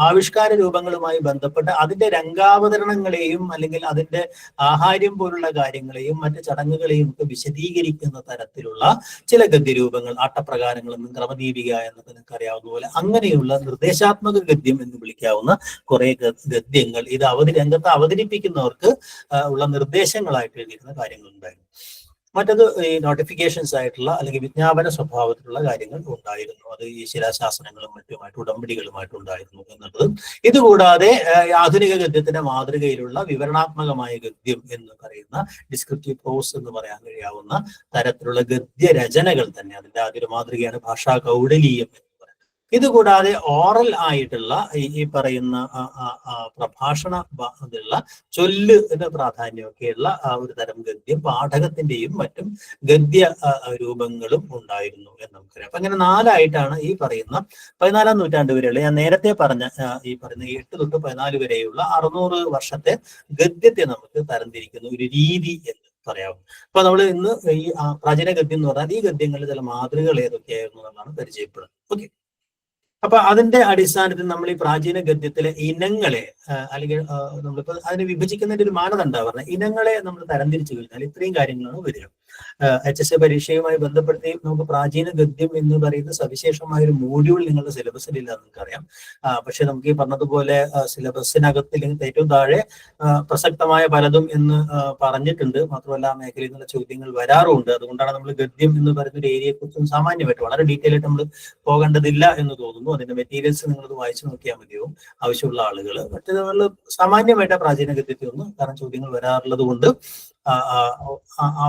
ആവിഷ്കാര രൂപങ്ങളുമായി ബന്ധപ്പെട്ട് അതിന്റെ രംഗാവതരണങ്ങളെയും അല്ലെങ്കിൽ അതിന്റെ ആഹാര്യം പോലുള്ള കാര്യങ്ങളെയും മറ്റ് ചടങ്ങുകളെയും ഒക്കെ വിശദീകരിക്കുന്ന തരത്തിലുള്ള ചില ഗദ്യരൂപങ്ങൾ, ആട്ടപ്രകാരങ്ങളെന്നും ക്രമദീപിക എന്നൊക്കെ നിങ്ങൾക്ക് അറിയാവുന്ന പോലെ അങ്ങനെയുള്ള നിർദ്ദേശാത്മക ഗദ്യം എന്ന് വിളിക്കാവുന്ന കുറെ ഗദ്യങ്ങൾ ഇത് രംഗത്ത് അവതരിപ്പിക്കുന്നവർക്ക് ഉള്ള നിർദ്ദേശങ്ങളായിട്ട് എഴുതിയിരുന്ന കാര്യങ്ങളുണ്ടായിരുന്നു. മറ്റത് ഈ നോട്ടിഫിക്കേഷൻസ് ആയിട്ടുള്ള അല്ലെങ്കിൽ വിജ്ഞാപന സ്വഭാവത്തിലുള്ള കാര്യങ്ങൾ ഉണ്ടായിരുന്നു. അത് ഈ ശിലാശാസനങ്ങളും മറ്റുമായിട്ട് ഉടമ്പടികളുമായിട്ട് ഉണ്ടായിരുന്നു എന്നുള്ളത്. ഇതുകൂടാതെ ആധുനിക ഗദ്യത്തിന്റെ മാതൃകയിലുള്ള വിവരണാത്മകമായ ഗദ്യം എന്ന് പറയുന്ന ഡിസ്ക്രിപ്റ്റീവ് പ്രോസ് എന്ന് പറയാൻ കഴിയാവുന്ന തരത്തിലുള്ള ഗദ്യരചനകൾ തന്നെ അതിന്റെ ആദ്യ മാതൃകയാണ് ഭാഷാ കൗടലീയം. ഇതുകൂടാതെ ഓറൽ ആയിട്ടുള്ള ഈ പറയുന്ന പ്രഭാഷണ ചൊല്ല് പ്രാധാന്യമൊക്കെയുള്ള ഒരു തരം ഗദ്യം, പാഠകത്തിന്റെയും മറ്റും ഗദ്യ രൂപങ്ങളും ഉണ്ടായിരുന്നു എന്ന് നമുക്കറിയാം. അപ്പൊ അങ്ങനെ 4ആയിട്ടാണ് ഈ പറയുന്ന 14-ാം നൂറ്റാണ്ട് വരെയുള്ള, ഞാൻ നേരത്തെ പറഞ്ഞ ഈ പറയുന്ന 8 തൊട്ട് 14 വരെയുള്ള 600 വർഷത്തെ ഗദ്യത്തെ നമുക്ക് തരംതിരിക്കുന്ന ഒരു രീതി എന്ന് പറയാവും. അപ്പൊ നമ്മൾ ഇന്ന് ഈ പ്രാചീന ഗദ്യം എന്ന് പറഞ്ഞാൽ ഈ ഗദ്യങ്ങളുടെ ചില മാതൃകകൾ ഏതൊക്കെയായിരുന്നു എന്നാണ് പരിചയപ്പെടുന്നത്. ഓക്കെ. അപ്പൊ അതിന്റെ അടിസ്ഥാനത്തിൽ നമ്മൾ ഈ പ്രാചീന ഗദ്യത്തിലെ ഇനങ്ങളെ അല്ലെങ്കിൽ നമ്മളിപ്പോ അതിനെ വിഭജിക്കുന്നതിന്റെ ഒരു മാനദണ്ഡം പറഞ്ഞത്, ഇനങ്ങളെ നമ്മൾ തരംതിരിച്ചു കഴിഞ്ഞാൽ ഇത്രയും കാര്യങ്ങളാണ് വരിക. HSC പരീക്ഷയുമായി ബന്ധപ്പെടുത്തി നമുക്ക് പ്രാചീന ഗദ്യം എന്ന് പറയുന്ന സവിശേഷമായ ഒരു മോഡ്യൂൾ നിങ്ങളുടെ സിലബസിലില്ല നിങ്ങൾക്കറിയാം. പക്ഷെ നമുക്ക് ഈ പറഞ്ഞതുപോലെ സിലബസിനകത്ത് അല്ലെങ്കിൽ ഏറ്റവും താഴെ പ്രസക്തമായ പലതും എന്ന് പറഞ്ഞിട്ടുണ്ട്. മാത്രമല്ല ആ മേഖലയിൽ നിന്നുള്ള ചോദ്യങ്ങൾ വരാറുണ്ട്. അതുകൊണ്ടാണ് നമ്മൾ ഗദ്യം എന്ന് പറയുന്ന ഒരു ഏരിയയെ കുറിച്ചും സാമാന്യമായിട്ട് വളരെ ഡീറ്റെയിൽ ആയിട്ട് നമ്മൾ പോകേണ്ടതില്ല എന്ന് തോന്നുന്നു. അതിന്റെ മെറ്റീരിയൽസ് നിങ്ങളത് വായിച്ചു നോക്കിയാൽ മതിയോ ആവശ്യമുള്ള ആളുകൾ. മറ്റേത് നമ്മൾ സാമാന്യമായിട്ട് പ്രാചീന ഗദ്യത്തിൽ ഒന്നും കാരണം ചോദ്യങ്ങൾ വരാറുള്ളത് കൊണ്ട്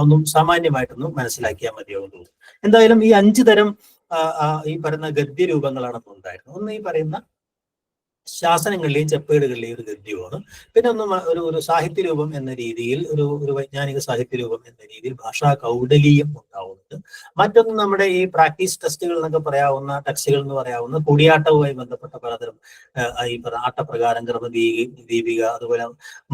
ഒന്നും സാമാന്യമായിട്ടൊന്നും മനസ്സിലാക്കിയാൽ മതിയാവും തോന്നുന്നു. എന്തായാലും ഈ 5 തരം ഈ പറയുന്ന ഗദ്യരൂപങ്ങളാണ് ഉണ്ടായിരുന്നത്. ഒന്ന് ഈ പറയുന്ന ശാസനങ്ങളിലെയും ചെപ്പേടുകളിലെയും ഒരു ഗദ്യമാണ്. പിന്നെ ഒന്നും ഒരു സാഹിത്യരൂപം എന്ന രീതിയിൽ ഒരു വൈജ്ഞാനിക സാഹിത്യരൂപം എന്ന രീതിയിൽ ഭാഷാ കൗടലീയം ഉണ്ടാവുന്നുണ്ട്. മറ്റൊന്ന് നമ്മുടെ ഈ പ്രാക്ടീസ് ടെസ്റ്റുകൾ എന്നൊക്കെ പറയാവുന്ന ടെക്സ്റ്റുകൾ എന്ന് പറയാവുന്ന കൂടിയാട്ടവുമായി ബന്ധപ്പെട്ട പലതരം ഈ ആട്ടപ്രകാരം, ക്രമദീപിക, അതുപോലെ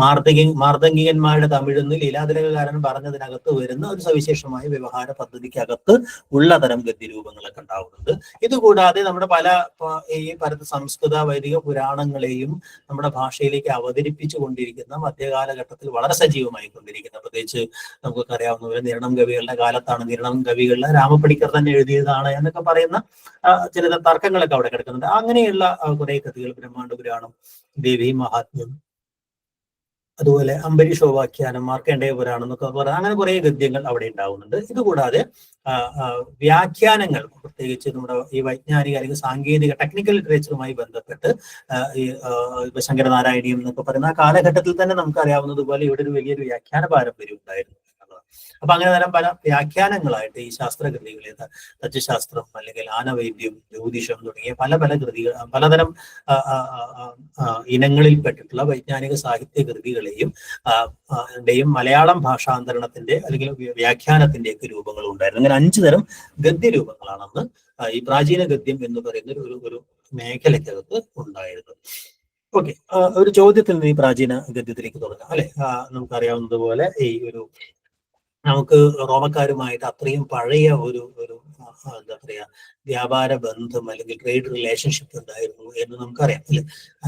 മാർദ്ദംഗികന്മാരുടെ തമിഴെന്ന് ലീലാതിലകകാരൻ പറഞ്ഞതിനകത്ത് വരുന്ന ഒരു സവിശേഷമായ വ്യവഹാര പദ്ധതിക്കകത്ത് ഉള്ള തരം ഗദ്യരൂപങ്ങളൊക്കെ ഉണ്ടാവുന്നുണ്ട്. ഇതുകൂടാതെ നമ്മുടെ പല ഈ സംസ്കൃത വൈദിക പുരാണങ്ങളെയും നമ്മുടെ ഭാഷയിലേക്ക് അവതരിപ്പിച്ചു കൊണ്ടിരിക്കുന്ന മധ്യകാലഘട്ടത്തിൽ വളരെ സജീവമായി കൊണ്ടിരിക്കുന്ന, പ്രത്യേകിച്ച് നമുക്കൊക്കെ അറിയാവുന്ന പോലെ നിരണം കവികളുടെ കാലത്താണ്, നിരണം കവികളിലെ രാമപ്പണിക്കർ തന്നെ എഴുതിയതാണ് എന്നൊക്കെ പറയുന്ന ചില തർക്കങ്ങളൊക്കെ അവിടെ കിടക്കുന്നുണ്ട്. അങ്ങനെയുള്ള കുറെ കൃതികൾ, ബ്രഹ്മാണ്ഡ പുരാണം, ദേവി മഹാത്മ്യം, അതുപോലെ അംബരീഷോപാഖ്യാനം, മാർക്കണ്ഡേയ പുരാണം എന്നൊക്കെ പറയാം. അങ്ങനെ കുറെ ഗദ്യങ്ങൾ അവിടെ ഉണ്ടാവുന്നുണ്ട്. ഇതുകൂടാതെ വ്യാഖ്യാനങ്ങൾ, പ്രത്യേകിച്ച് നമ്മുടെ ഈ വൈജ്ഞാനിക അല്ലെങ്കിൽ സാങ്കേതിക ടെക്നിക്കൽ ലിറ്ററേച്ചറുമായി ബന്ധപ്പെട്ട് ഈ ശങ്കരനാരായണീയം എന്നൊക്കെ പറയുന്ന ആ കാലഘട്ടത്തിൽ തന്നെ നമുക്ക് അറിയാവുന്നതുപോലെ ഇവിടെ ഒരു വലിയൊരു വ്യാഖ്യാന പാരമ്പര്യം ഉണ്ടായിരുന്നു. അപ്പൊ അങ്ങനെ തരം പല വ്യാഖ്യാനങ്ങളായിട്ട് ഈ ശാസ്ത്രകൃതികളെ, തച്ചുശാസ്ത്രം അല്ലെങ്കിൽ ആനവൈദ്യം, ജ്യോതിഷം തുടങ്ങിയ പല കൃതികൾ, പലതരം ഇനങ്ങളിൽപ്പെട്ടിട്ടുള്ള വൈജ്ഞാനിക സാഹിത്യ കൃതികളെയും മലയാളം ഭാഷാന്തരണത്തിന്റെ അല്ലെങ്കിൽ വ്യാഖ്യാനത്തിന്റെ ഒക്കെ രൂപങ്ങൾ ഉണ്ടായിരുന്നു. അങ്ങനെ 5 തരം ഗദ്യരൂപങ്ങളാണെന്ന് ഈ പ്രാചീന ഗദ്യം എന്ന് പറയുന്ന ഒരു മേഖലയ്ക്കകത്ത് ഉണ്ടായിരുന്നത്. ഓക്കെ, ഒരു ചോദ്യത്തിൽ നിന്ന് ഈ പ്രാചീന ഗദ്യത്തിലേക്ക് തുടങ്ങാം അല്ലെ. നമുക്കറിയാവുന്നതുപോലെ ഈ ഒരു നമുക്ക് റോമക്കാരുമായിട്ട് അത്രയും പഴയ ഒരു ഒരു എന്താ പറയാ വ്യാപാര ബന്ധം അല്ലെങ്കിൽ ട്രേഡ് റിലേഷൻഷിപ്പ് ഉണ്ടായിരുന്നു എന്ന് നമുക്കറിയാം അല്ലെ.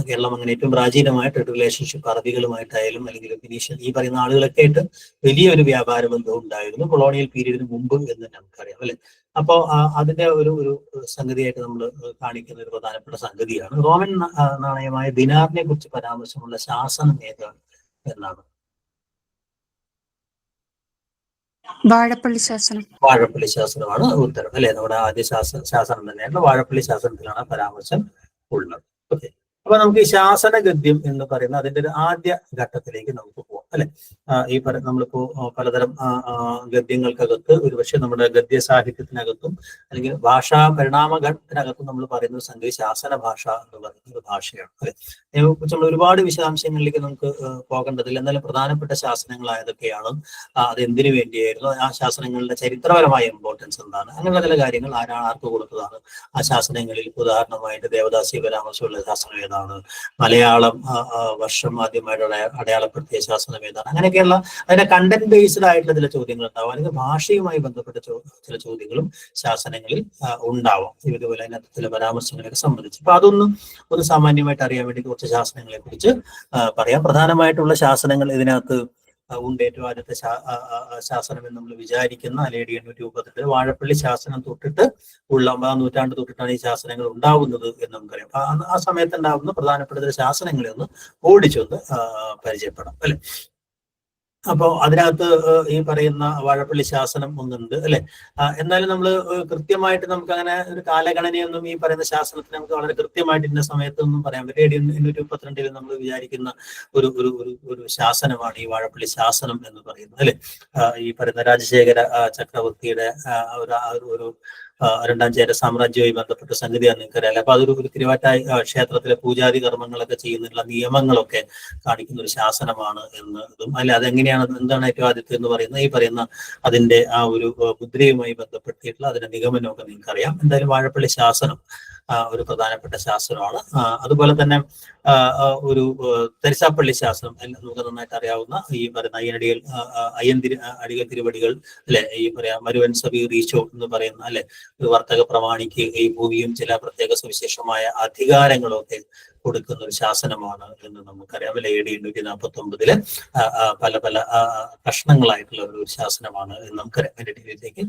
കേരളം അങ്ങനെ ഏറ്റവും പ്രാചീനമായ ട്രേഡ് റിലേഷൻഷിപ്പ് അറബികളുമായിട്ടായാലും അല്ലെങ്കിൽ ഫിനീഷ്യൻ ഈ പറയുന്ന ആളുകളൊക്കെ ആയിട്ട് വലിയൊരു വ്യാപാര ബന്ധം ഉണ്ടായിരുന്നു കൊളോണിയൽ പീരീഡിന് മുമ്പ് എന്ന് നമുക്കറിയാം അല്ലെ. അപ്പോൾ അതിന്റെ ഒരു സംഗതിയായിട്ട് നമ്മൾ കാണിക്കുന്ന ഒരു പ്രധാനപ്പെട്ട സംഗതിയാണ് റോമൻ നാണയമായ ദിനാറിനെ കുറിച്ച് പരാമർശമുള്ള ശാസനം ഏതാണ് എന്നാണ്. വാഴപ്പള്ളി ശാസനം. വാഴപ്പള്ളി ശാസനമാണ് ഉത്തരം അല്ലെ. നമ്മുടെ ആദ്യ ശാസനം തന്നെയാണ് വാഴപ്പള്ളി ശാസനത്തിലാണ് പരാമർശം ഉള്ളത്. ഓക്കെ, അപ്പൊ നമുക്ക് ഈ ശാസന ഗദ്യം എന്ന് പറയുന്ന അതിന്റെ ഒരു ആദ്യ ഘട്ടത്തിലേക്ക് നമുക്ക് പോകാം അല്ലെ. ഈ നമ്മളിപ്പോ പലതരം ഗദ്യങ്ങൾക്കകത്ത് ഒരുപക്ഷെ നമ്മുടെ ഗദ്യ സാഹിത്യത്തിനകത്തും അല്ലെങ്കിൽ ഭാഷാ പരിണാമഘട്ടത്തിനകത്തും നമ്മൾ പറയുന്ന ഒരു സംഗതി ശാസന ഭാഷ എന്ന് പറയുന്ന ഒരു ഭാഷയാണ് അല്ലെ. അതിനെക്കുറിച്ച് നമ്മൾ ഒരുപാട് വിശദാംശങ്ങളിലേക്ക് നമുക്ക് പോകേണ്ടതില്ല. എന്നാലും പ്രധാനപ്പെട്ട ശാസനങ്ങൾ ഏതൊക്കെയാണ്, അത് എന്തിനു വേണ്ടിയായിരുന്നു, ആ ശാസനങ്ങളുടെ ചരിത്രപരമായ ഇമ്പോർട്ടൻസ് എന്താണ്, അങ്ങനെയുള്ള ചില കാര്യങ്ങൾ ആർക്ക് കൊടുത്തതാണ്, ആ ശാസനങ്ങളിൽ ഉദാഹരണമായിട്ട് ദേവദാസി പരാമർശമുള്ള ശാസനം ഏതാണ്, മലയാളം വർഷം ആദ്യമായിട്ട് അടയാളപ്പെടുത്തിയ ശാസനം ഏതാണ്, അങ്ങനെയൊക്കെയുള്ള അതിന്റെ കണ്ടന്റ് ബേസ്ഡ് ആയിട്ടുള്ള ചില ചോദ്യങ്ങൾ ഉണ്ടാവും. അല്ലെങ്കിൽ ഭാഷയുമായി ബന്ധപ്പെട്ട ചില ചോദ്യങ്ങളും ശാസനങ്ങളിൽ ഉണ്ടാവാം. ഇതുപോലെ അതിനകത്ത് ചില പരാമർശങ്ങളൊക്കെ സംബന്ധിച്ച് അപ്പൊ അതൊന്നും ഒന്ന് സാമാന്യമായിട്ട് അറിയാൻ വേണ്ടി കുറച്ച് ശാസനങ്ങളെ കുറിച്ച് പറയാം. പ്രധാനമായിട്ടുള്ള ശാസനങ്ങൾ ഇതിനകത്ത് ഉണ്ട്. ഏറ്റവും ആദ്യത്തെ ശാസനം എന്ന് നമ്മൾ വിചാരിക്കുന്ന അലേഡി 832 വാഴപ്പള്ളി ശാസനം തൊട്ടിട്ട് ഉള്ള 9ാം നൂറ്റാണ്ട് തൊട്ടിട്ടാണ് ഈ ശാസനങ്ങൾ ഉണ്ടാവുന്നത് എന്ന് നമുക്കറിയാം. അപ്പൊ ആ സമയത്ത് ഉണ്ടാകുന്ന പ്രധാനപ്പെട്ട ശാസനങ്ങളെ ഒന്ന് ഓടിച്ചൊന്ന് പരിചയപ്പെടാം അല്ലെ. അപ്പോ അതിനകത്ത് ഈ പറയുന്ന വാഴപ്പള്ളി ശാസനം ഒന്നുണ്ട് അല്ലെ. എന്നാലും നമ്മൾ കൃത്യമായിട്ട് നമുക്ക് അങ്ങനെ ഒരു കാലഗണനയൊന്നും ഈ പറയുന്ന ശാസനത്തിന് നമുക്ക് വളരെ കൃത്യമായിട്ട് ഇന്ന സമയത്തൊന്നും പറയാൻ പറ്റില്ല. 832 നമ്മൾ വിചാരിക്കുന്ന ഒരു ഒരു ഒരു ശാസനമാണ് ഈ വാഴപ്പള്ളി ശാസനം എന്ന് പറയുന്നത് അല്ലെ. ഈ പറയുന്ന രാജശേഖര ചക്രവർത്തിയുടെ ഒരു രണ്ടാം ചേര സാമ്രാജ്യവുമായി ബന്ധപ്പെട്ട സംഗതിയാണ് നിങ്ങൾക്കറിയാം. അപ്പൊ അതൊരു തിരുവാറ്റായി ക്ഷേത്രത്തിലെ പൂജാതി കർമ്മങ്ങളൊക്കെ ചെയ്യുന്നതിനുള്ള നിയമങ്ങളൊക്കെ കാണിക്കുന്ന ഒരു ശാസനമാണ് എന്നതും അല്ലെ. അതെങ്ങനെയാണ്, എന്താണ് ഏറ്റവും ആദ്യത്തെ എന്ന് പറയുന്നത്, ഈ പറയുന്ന അതിന്റെ ആ ഒരു മുദ്രയുമായി ബന്ധപ്പെടുത്തിയിട്ടുള്ള അതിന്റെ നിഗമനമൊക്കെ നിങ്ങൾക്കറിയാം. എന്തായാലും വാഴപ്പള്ളി ശാസനം ഒരു പ്രധാനപ്പെട്ട ശാസ്ത്രമാണ്. അതുപോലെ തന്നെ ഒരു തെരസാപ്പള്ളി ശാസ്ത്രം നമുക്ക് നന്നായിട്ട് അറിയാവുന്ന ഈ പറയുന്ന അടികൾ തിരുവടികൾ അല്ലെ, ഈ പറയാ മരുവൻ സബീർ ഈശോ എന്ന് പറയുന്ന അല്ലെ ഒരു വർത്തക പ്രമാണിക്ക് ഈ ഭൂമിയും ചില പ്രത്യേക സവിശേഷമായ അധികാരങ്ങളൊക്കെ കൊടുക്കുന്ന ഒരു ശാസനമാണ് എന്ന് നമുക്കറിയാം. അല്ലെ AD 849 പല പല കഷ്ണങ്ങളായിട്ടുള്ള ഒരു ശാസനമാണ് എന്ന് നമുക്കറിയാം. അതിന്റെ ഡീറ്റെയിലേക്ക്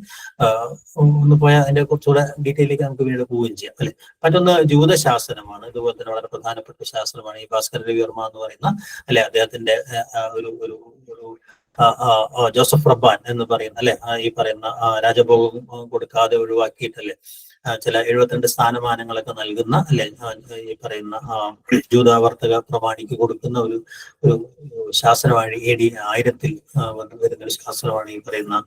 ഒന്ന് പോയാൽ അതിന്റെ കുറച്ചുകൂടെ ഡീറ്റെയിലേക്ക് നമുക്ക് പിന്നീട് പോവുകയും ചെയ്യാം അല്ലെ. മറ്റൊന്ന് ജൂതശാസനമാണ്. ഇതുപോലെ തന്നെ വളരെ പ്രധാനപ്പെട്ട ശാസ്ത്രമാണ് ഈ ഭാസ്കര രവിവർമ്മ എന്ന് പറയുന്ന അല്ലെ അദ്ദേഹത്തിന്റെ ഒരു ഒരു ഒരു ജോസഫ് റബ്ബാൻ എന്ന് പറയുന്ന അല്ലെ ഈ പറയുന്ന രാജഭോഗം കൊടുക്കാതെ ഒഴിവാക്കിയിട്ടല്ലേ ചില 72 സ്ഥാനമാനങ്ങളൊക്കെ നൽകുന്ന അല്ലെ ഈ പറയുന്ന ജൂതാവർത്തക പ്രമാണിക്ക് കൊടുക്കുന്ന ഒരു ശാസ്ത്രമാണ് AD 1000 വരുന്ന ഒരു ശാസ്ത്രമാണ് ഈ പറയുന്ന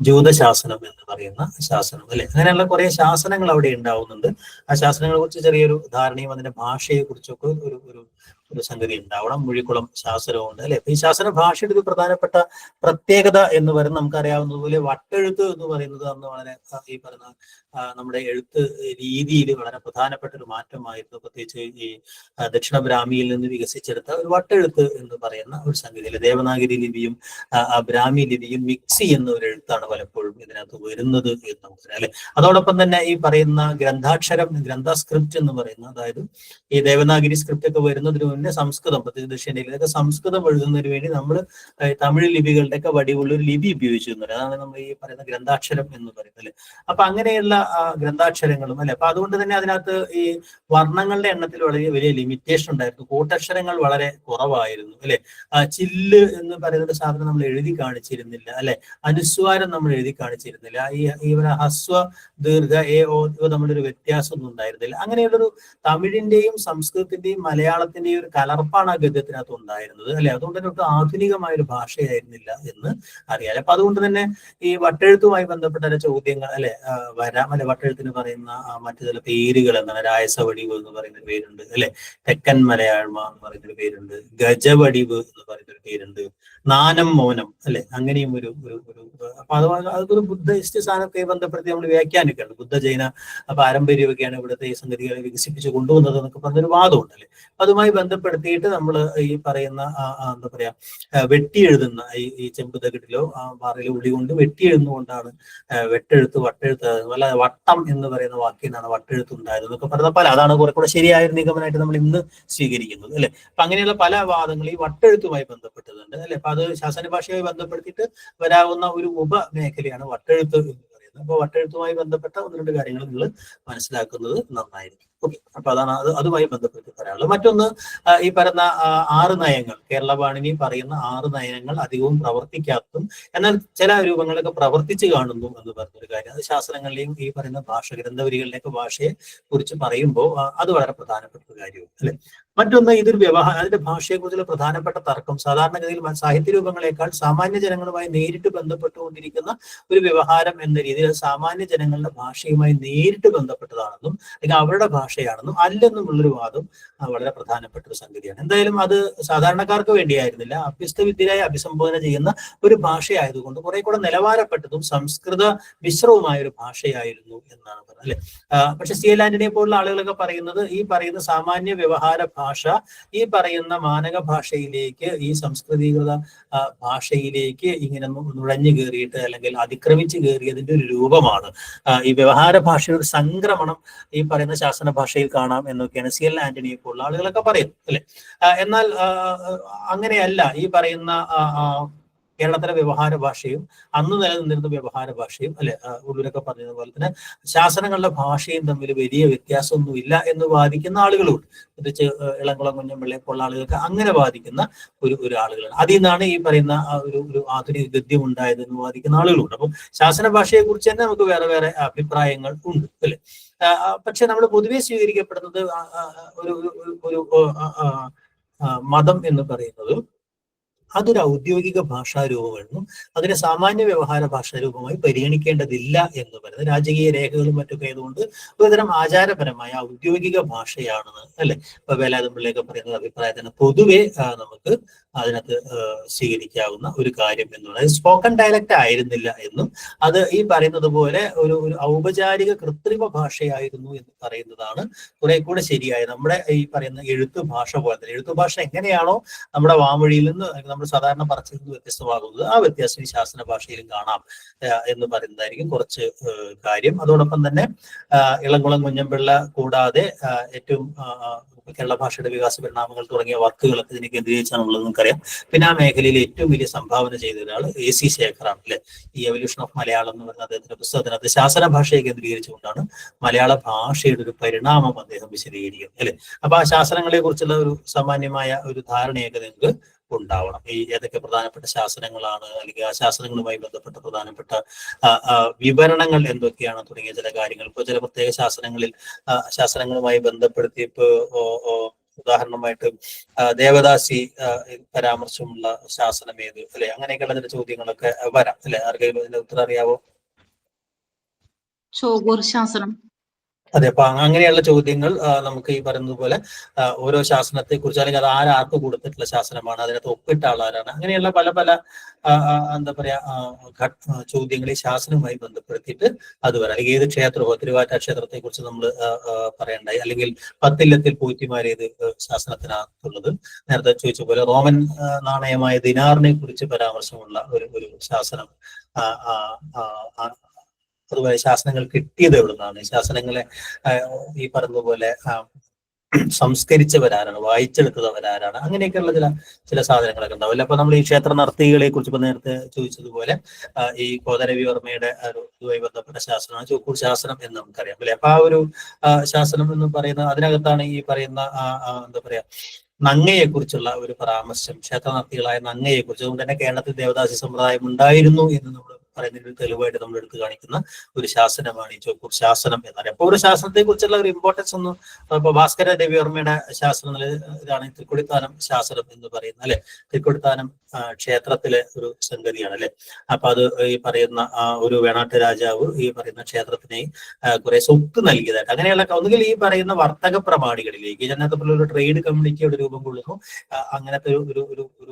ജൂതശാസനം എന്ന് പറയുന്ന ശാസനം അല്ലെ. അങ്ങനെയുള്ള കുറെ ശാസനങ്ങൾ അവിടെ ഉണ്ടാവുന്നുണ്ട്. ആ ശാസനങ്ങളെ കുറിച്ച് ചെറിയൊരു ധാരണയും അതിന്റെ ഭാഷയെ കുറിച്ചൊക്കെ ഒരു സംഗതി ഉണ്ടാവണം. മുഴിക്കുളം ശാസനമുണ്ട് അല്ലെ. ഈ ശാസന ഭാഷയുടെ ഒരു പ്രധാനപ്പെട്ട പ്രത്യേകത എന്ന് പറയുന്നത് നമുക്കറിയാവുന്നതുപോലെ വട്ടെഴുത്ത് എന്ന് പറയുന്നത് അന്ന് വളരെ ഈ പറയുന്ന നമ്മുടെ എഴുത്ത് രീതിയിൽ വളരെ പ്രധാനപ്പെട്ട ഒരു മാറ്റമായിരുന്നു. പ്രത്യേകിച്ച് ഈ ദക്ഷിണ ബ്രാഹ്മിയിൽ നിന്ന് വികസിച്ചെടുത്ത ഒരു വട്ടെഴുത്ത് എന്ന് പറയുന്ന ഒരു സംഗതിയില് ദേവനാഗരി ലിപിയും ബ്രാഹ്മി ലിപിയും മിക്സ് ചെയ്യുന്ന ഒരു എഴുത്താണ് പലപ്പോഴും ഇതിനകത്ത് വരുന്നത് എന്ന് നമുക്കറിയാം അല്ലെ. അതോടൊപ്പം തന്നെ ഈ പറയുന്ന ഗ്രന്ഥ സ്ക്രിപ്റ്റ് എന്ന് പറയുന്ന, അതായത് ഈ ദേവനാഗരി സ്ക്രിപ്റ്റ് ഒക്കെ വരുന്നതിന് മുന്നേ സംസ്കൃതം, പ്രത്യേകിച്ച് ദക്ഷിണേന്ത്യയിലൊക്കെ സംസ്കൃതം എഴുതുന്നതിന് വേണ്ടി നമ്മൾ തമിഴ് ലിപികളുടെ ഒക്കെ വടിവുള്ള ഒരു ലിപി ഉപയോഗിച്ചിരുന്നത്. അതാണ് നമ്മൾ ഈ പറയുന്ന ഗ്രന്ഥാക്ഷരം എന്ന് പറയുന്നത് അല്ലെ. അപ്പൊ അങ്ങനെയുള്ള ഗ്രന്ഥാക്ഷരങ്ങളും അല്ലെ. അപ്പൊ അതുകൊണ്ട് തന്നെ അതിനകത്ത് ഈ വർണ്ണങ്ങളുടെ എണ്ണത്തിൽ വളരെ വലിയ ലിമിറ്റേഷൻ ഉണ്ടായിരുന്നു. കൂട്ടക്ഷരങ്ങൾ വളരെ കുറവായിരുന്നു അല്ലെ. ചില്ല് എന്ന് പറയുന്ന ഒരു സാധനം നമ്മൾ എഴുതി കാണിച്ചിരുന്നില്ല അല്ലെ. അനുസ്വാരം നമ്മൾ എഴുതി കാണിച്ചിരുന്നില്ല. ഈ ഹസ്വ ദീർഘ ഓ നമ്മളൊരു വ്യത്യാസം ഒന്നും ഉണ്ടായിരുന്നില്ല. അങ്ങനെയുള്ളൊരു തമിഴിന്റെയും സംസ്കൃതത്തിന്റെയും മലയാളത്തിന്റെയും ഒരു കലർപ്പാണ് ആ ഗദ്യത്തിനകത്ത് ഉണ്ടായിരുന്നത് അല്ലെ. അതുകൊണ്ട് തന്നെ ഒട്ടും ആധുനികമായ ഒരു ഭാഷയായിരുന്നില്ല എന്ന് അറിയാം. അപ്പൊ അതുകൊണ്ട് തന്നെ ഈ വട്ടെഴുത്തുമായി ബന്ധപ്പെട്ട ചോദ്യങ്ങൾ അല്ലെ വരാം അല്ലെ. വട്ടെഴുത്തിന് പറയുന്ന മറ്റു ചില പേരുകൾ എന്താണ്, രായസവടിവ് എന്ന് പറയുന്ന ഒരു പേരുണ്ട് അല്ലെ, തെക്കൻ മലയാഴ്മ എന്ന് പറയുന്ന ഒരു പേരുണ്ട്, ഗജവടിവ് എന്ന് പറയുന്ന ഒരു പേരുണ്ട്, നാനം മൗനം അല്ലെ. അങ്ങനെയും ഒരു അപ്പൊ അതൊരു ബുദ്ധിസ്റ്റ് സ്ഥാനത്തെ ബന്ധപ്പെടുത്തി നമ്മൾ വ്യാഖ്യാനിക്കുകയാണ്. ബുദ്ധ ജൈന പാരമ്പര്യമൊക്കെയാണ് ഇവിടുത്തെ ഈ സംഗതികളെ വികസിപ്പിച്ച് കൊണ്ടുവന്നത് എന്നൊക്കെ പറഞ്ഞൊരു വാദമുണ്ട് അല്ലെ. അതുമായി ബന്ധപ്പെട്ട് ബന്ധപ്പെടുത്തിയിട്ട് നമ്മൾ ഈ പറയുന്ന എന്താ പറയാ വെട്ടിയെഴുതുന്ന ഈ ചെമ്പ് തകിടിലോ പാറയിലോ ഉളി കൊണ്ട് വെട്ടിയെഴുതുകൊണ്ടാണ് വെട്ടെഴുത്ത് വട്ടെഴുത്ത്, അതുപോലെ വട്ടം എന്ന് പറയുന്ന വാക്കിൽ നിന്നാണ് വട്ടെഴുത്ത് ഉണ്ടായത് എന്നൊക്കെ പറഞ്ഞ അതാണ് കുറെ കൂടെ ശരിയായ ഒരു നിഗമനമായിട്ട് നമ്മൾ ഇന്ന് സ്വീകരിക്കുന്നത് അല്ലെ. അപ്പൊ അങ്ങനെയുള്ള പല വാദങ്ങൾ ഈ വട്ടെഴുത്തുമായി ബന്ധപ്പെട്ടതുണ്ട് അല്ലെ. അപ്പൊ അത് ശാസന ഭാഷയുമായി ബന്ധപ്പെടുത്തിയിട്ട് വരാവുന്ന ഒരു ഉപമേഖലയാണ് വട്ടെഴുത്ത് എന്ന് പറയുന്നത്. അപ്പൊ വട്ടെഴുത്തുമായി ബന്ധപ്പെട്ട ഒന്ന് രണ്ട് കാര്യങ്ങൾ നിങ്ങൾ മനസ്സിലാക്കുന്നത് നന്നായിരിക്കും. ഓക്കെ, അപ്പൊ അതാണ് അതുമായി ബന്ധപ്പെട്ട് പറയാനുള്ളത്. മറ്റൊന്ന്, ഈ പറയുന്ന 6 നയങ്ങൾ, കേരള പാണിനി പറയുന്ന 6 നയങ്ങൾ അധികവും പ്രവർത്തിക്കാത്തതും എന്നാൽ ചില രൂപങ്ങളൊക്കെ പ്രവർത്തിച്ചു കാണുന്നു എന്ന് പറഞ്ഞൊരു കാര്യം. അത് ശാസ്ത്രങ്ങളിലെയും ഈ പറയുന്ന ഭാഷ ഗ്രന്ഥവരികളിലേക്ക് ഭാഷയെ കുറിച്ച് പറയുമ്പോൾ അത് വളരെ പ്രധാനപ്പെട്ട ഒരു കാര്യവും അല്ലെ. മറ്റൊന്ന്, ഇതൊരു അതിന്റെ ഭാഷയെ കുറിച്ചുള്ള പ്രധാനപ്പെട്ട തർക്കം സാധാരണഗതിയിൽ സാഹിത്യ രൂപങ്ങളെക്കാൾ സാമാന്യ ജനങ്ങളുമായി നേരിട്ട് ബന്ധപ്പെട്ടുകൊണ്ടിരിക്കുന്ന ഒരു വ്യവഹാരം എന്ന രീതിയിൽ സാമാന്യ ജനങ്ങളുടെ ഭാഷയുമായി നേരിട്ട് ബന്ധപ്പെട്ടതാണെന്നും അല്ലെങ്കിൽ അവരുടെ ഭാഷയാണെന്നും അല്ലെന്നുമുള്ളൊരു വാദം വളരെ പ്രധാനപ്പെട്ട ഒരു സംഗതിയാണ്. എന്തായാലും അത് സാധാരണക്കാർക്ക് വേണ്ടിയായിരുന്നില്ല, അഭ്യസ്തവിദ്യരായി അഭിസംബോധന ചെയ്യുന്ന ഒരു ഭാഷയായതുകൊണ്ട് കുറെ കൂടെ നിലവാരപ്പെട്ടതും സംസ്കൃത മിശ്രവുമായ ഒരു ഭാഷയായിരുന്നു എന്നാണ് പറയുന്നത് അല്ലെ. പക്ഷെ C.L. ആന്റണിയെ പോലുള്ള ആളുകളൊക്കെ പറയുന്നത് ഈ പറയുന്ന സാമാന്യ വ്യവഹാര ഭാഷ ഈ പറയുന്ന മാനക ഭാഷയിലേക്ക്, ഈ സംസ്കൃതീകൃത ഭാഷയിലേക്ക് ഇങ്ങനെ നുഴഞ്ഞു കയറിയിട്ട് അല്ലെങ്കിൽ അതിക്രമിച്ച് കയറിയതിന്റെ ഒരു രൂപമാണ്. ഈ വ്യവഹാര ഭാഷയുടെ ഒരു സംക്രമണം ഈ പറയുന്ന ശാസന ഭാഷയിൽ കാണാം എന്നൊക്കെയാണ് C.L. ആന്റണിയെ പോലുള്ള ആളുകളൊക്കെ പറയുന്നത് അല്ലെ. എന്നാൽ അങ്ങനെയല്ല. ഈ പറയുന്ന കേരളത്തിലെ വ്യവഹാര ഭാഷയും അന്ന് നിലനിന്നിരുന്ന വ്യവഹാര ഭാഷയും അല്ലെ, ഉള്ളൂരൊക്കെ പറഞ്ഞതുപോലെ തന്നെ ശാസനങ്ങളുടെ ഭാഷയും തമ്മിൽ വലിയ വ്യത്യാസമൊന്നുമില്ല എന്ന് വാദിക്കുന്ന ആളുകളുണ്ട്. പ്രത്യേകിച്ച് ഇളംകുളം കുഞ്ഞമ്പിള്ളയെ പോലുള്ള ആളുകൾക്ക് അങ്ങനെ വാദിക്കുന്ന ഒരു ആളുകളാണ്. അതിൽ നിന്നാണ് ഈ പറയുന്ന ഒരു ആധുനിക ഗദ്യം ഉണ്ടായത് എന്ന് വാദിക്കുന്ന ആളുകളുണ്ട്. അപ്പം ശാസന ഭാഷയെ കുറിച്ച് തന്നെ നമുക്ക് വേറെ വേറെ അഭിപ്രായങ്ങൾ ഉണ്ട് അല്ലെ. പക്ഷെ നമ്മൾ പൊതുവെ സ്വീകരിക്കപ്പെടുന്നത് ഒരു മതം എന്ന് പറയുന്നത് അതൊരു ഔദ്യോഗിക ഭാഷാരൂപമായിരുന്നു. അതിനെ സാമാന്യ വ്യവഹാര ഭാഷാരൂപമായി പരിഗണിക്കേണ്ടതില്ല എന്ന് പറയുന്നത് രാജകീയ രേഖകളും മറ്റൊക്കെ ആയതുകൊണ്ട് ഒരുതരം ആചാരപരമായ ഔദ്യോഗിക ഭാഷയാണെന്ന് അല്ലെ. ഇപ്പൊ വേലായുധംപിള്ളയൊക്കെ പറയുന്ന അഭിപ്രായത്തിന് പൊതുവെ നമുക്ക് അതിനകത്ത് സ്വീകരിക്കാവുന്ന ഒരു കാര്യം എന്നുള്ളത് സ്പോക്കൺ ഡയലക്റ്റ് ആയിരുന്നില്ല എന്നും അത് ഈ പറയുന്നത് പോലെ ഒരു ഔപചാരിക കൃത്രിമ ഭാഷയായിരുന്നു എന്ന് പറയുന്നതാണ് കുറെ കൂടെ ശരിയായത്. നമ്മുടെ ഈ പറയുന്ന എഴുത്തു ഭാഷ പോലെ തന്നെ എഴുത്തു ഭാഷ എങ്ങനെയാണോ നമ്മുടെ വാമൊഴിയിൽ നിന്ന് നമ്മൾ സാധാരണ പറച്ചിൽ നിന്ന് വ്യത്യസ്തമാകുന്നത്, ആ വ്യത്യാസം ഈ ശാസന ഭാഷയിലും കാണാം എന്ന് പറയുന്നതായിരിക്കും കുറച്ച് കാര്യം. അതോടൊപ്പം തന്നെ ഇളംകുളം കുഞ്ഞമ്പിള്ള കൂടാതെ ഏറ്റവും കേരള ഭാഷയുടെ വികാസ പരിണാമങ്ങൾ തുടങ്ങിയ വർക്കുകളൊക്കെ ഇതിനെ കേന്ദ്രീകരിച്ചാണുള്ളത് നമുക്കറിയാം. പിന്നെ ആ മേഖലയിൽ ഏറ്റവും വലിയ സംഭാവന ചെയ്ത ഒരാൾ AC ശേഖറാണ് അല്ലെ. ഈ എവല്യൂഷൻ ഓഫ് മലയാളം എന്ന് പറയുന്ന അദ്ദേഹത്തിന്റെ പുസ്തകത്തിനകത്ത് ശാസന ഭാഷയെ കേന്ദ്രീകരിച്ചുകൊണ്ടാണ് മലയാള ഭാഷയുടെ ഒരു പരിണാമം അദ്ദേഹം വിശദീകരിക്കുന്നത് അല്ലെ. അപ്പൊ ആ ശാസനങ്ങളെ കുറിച്ചുള്ള ഒരു സാമാന്യമായ ഒരു ധാരണയൊക്കെ നിങ്ങൾക്ക് ഉണ്ടാവണം. ഈ ഏതൊക്കെ പ്രധാനപ്പെട്ട ശാസനങ്ങളാണ് അല്ലെങ്കിൽ ആ ശാസനങ്ങളുമായി ബന്ധപ്പെട്ട പ്രധാനപ്പെട്ട വിവരണങ്ങൾ എന്തൊക്കെയാണ് തുടങ്ങിയ ചില കാര്യങ്ങൾ. ഇപ്പോൾ ചില പ്രത്യേക ശാസനങ്ങളുമായി ബന്ധപ്പെടുത്തി ഇപ്പോ ഉദാഹരണമായിട്ട് ദേവദാസി പരാമർശമുള്ള ശാസനം ഏത് അല്ലെ, അങ്ങനെയൊക്കെയുള്ള ചില ചോദ്യങ്ങളൊക്കെ വരാം അല്ലെ. ആർക്കെങ്കിലും ഇതിന്റെ ഉത്തരം അറിയാവോ? ചോഗൂർ ശാസനം. അതെ, അപ്പൊ അങ്ങനെയുള്ള ചോദ്യങ്ങൾ നമുക്ക് ഈ പറയുന്നത് പോലെ ഓരോ ശാസനത്തെ കുറിച്ച് അല്ലെങ്കിൽ അത് ആർക്ക് കൊടുത്തിട്ടുള്ള ശാസനമാണ്, അതിനകത്ത് ഒപ്പിട്ട ആളാരാണ്, അങ്ങനെയുള്ള പല പല എന്താ പറയാ ചോദ്യങ്ങൾ ഈ ശാസനവുമായി ബന്ധപ്പെടുത്തിയിട്ട് അത് വരാം. അല്ലെങ്കിൽ ഏത് ക്ഷേത്രമോ തിരുവാറ്റ ക്ഷേത്രത്തെ കുറിച്ച് നമ്മൾ പറയണ്ടായി, അല്ലെങ്കിൽ പത്തില്ലത്തിൽ പൂറ്റിമാരേത് ശാസനത്തിനകത്തുള്ളത്. നേരത്തെ ചോദിച്ച പോലെ റോമൻ നാണയമായ ദിനാറിനെ കുറിച്ച് പരാമർശമുള്ള ഒരു ശാസനം. അതുപോലെ ശാസനങ്ങൾ കിട്ടിയത് എവിടുന്നാണ്, ശാസനങ്ങളെ ഈ പറഞ്ഞതുപോലെ സംസ്കരിച്ചവരാരാണ്, വായിച്ചെടുത്തവരാരാണ്, അങ്ങനെയൊക്കെയുള്ള ചില സാധനങ്ങളൊക്കെ ഉണ്ടാവില്ല. അപ്പൊ നമ്മൾ ഈ ക്ഷേത്ര നർത്തകികളെ കുറിച്ച് ഇപ്പൊ നേരത്തെ ചോദിച്ചതുപോലെ ഈ കോതരവിവർമ്മയുടെ ഇതുമായി ബന്ധപ്പെട്ട ശാസനമാണ് ചോക്കൂർ ശാസനം എന്ന് നമുക്കറിയാം അല്ലെ. അപ്പൊ ആ ഒരു ശാസനം എന്ന് പറയുന്ന അതിനകത്താണ് ഈ പറയുന്ന എന്താ പറയാ നങ്ങയെ കുറിച്ചുള്ള ഒരു പരാമർശം, ക്ഷേത്ര നർത്തികളായ നങ്ങയെ കുറിച്ച്. അതുകൊണ്ട് തന്നെ കേരളത്തിൽ ദേവദാസി സമ്പ്രദായം ഉണ്ടായിരുന്നു എന്ന് നമ്മൾ പറയുന്നതിന് തെളിവായിട്ട് നമ്മൾ എടുത്തു കാണിക്കുന്ന ഒരു ശാസനമാണ് ഈ ചോക്കൂർ ശാസനം എന്നറിയാം. അപ്പൊ ഒരു ശാസനത്തെ കുറിച്ചുള്ള ഒരു ഇമ്പോർട്ടൻസ് ഒന്നും ഇപ്പൊ ഭാസ്കര രവിവർമ്മയുടെ ശാസനത്തില് ഇതാണ് തൃക്കൊടിത്താനം ശാസനം എന്ന് പറയുന്നത് അല്ലെ. തൃക്കൊടിത്താനം ക്ഷേത്രത്തിലെ ഒരു സംഗതിയാണ് അല്ലെ. അപ്പൊ അത് ഈ പറയുന്ന ഒരു വേണാട്ട് രാജാവ് ഈ പറയുന്ന ക്ഷേത്രത്തിനെ കുറെ സ്വത്ത് നൽകിയതായിട്ട്, അങ്ങനെയുള്ള ഒന്നുകിൽ ഈ പറയുന്ന വർത്തക പ്രമാണികളിലേക്ക് ഇതിനകത്ത് ഒരു ട്രേഡ് കമ്മ്യൂണിറ്റിയുടെ രൂപം കൊള്ളുന്നു, അങ്ങനത്തെ ഒരു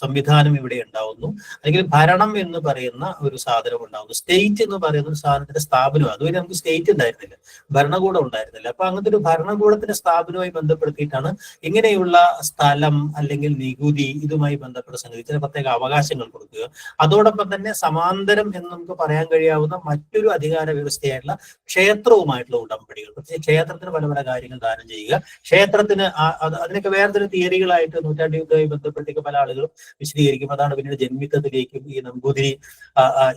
സംവിധാനം ഇവിടെ ഉണ്ടാവുന്നു, അല്ലെങ്കിൽ ഭരണം എന്ന് പറയുന്ന ഒരു ഒരു സാധനം ഉണ്ടാകുന്നു. സ്റ്റേറ്റ് എന്ന് പറയുന്ന ഒരു സാധനത്തിന്റെ സ്ഥാപനം, അതുവരെ നമുക്ക് സ്റ്റേറ്റ് ഉണ്ടായിരുന്നില്ല, ഭരണകൂടം ഉണ്ടായിരുന്നില്ല. അപ്പൊ അങ്ങനത്തെ ഒരു ഭരണകൂടത്തിന്റെ സ്ഥാപനവുമായി ബന്ധപ്പെടുത്തിയിട്ടാണ് ഇങ്ങനെയുള്ള സ്ഥലം അല്ലെങ്കിൽ നികുതി ഇതുമായി ബന്ധപ്പെട്ട സംഗതി ചില പ്രത്യേക അവകാശങ്ങൾ കൊടുക്കുക. അതോടൊപ്പം തന്നെ സമാന്തരം എന്ന് നമുക്ക് പറയാൻ കഴിയാവുന്ന മറ്റൊരു അധികാര വ്യവസ്ഥയായിട്ടുള്ള ക്ഷേത്രവുമായിട്ടുള്ള ഉടമ്പടികൾ, പ്രത്യേകിച്ച് ക്ഷേത്രത്തിന് പല പല കാര്യങ്ങൾ ദാനം ചെയ്യുക. ക്ഷേത്രത്തിന് അതിനൊക്കെ വേറെ ചില തിയറികളായിട്ട് നൂറ്റാണ്ടുകളുമായി ബന്ധപ്പെട്ടേക്ക് പല ആളുകളും വിശദീകരിക്കും. അതാണ് പിന്നീട് ജന്മിത്തത്തിലേക്കും ഈ നമ്പൂതിരി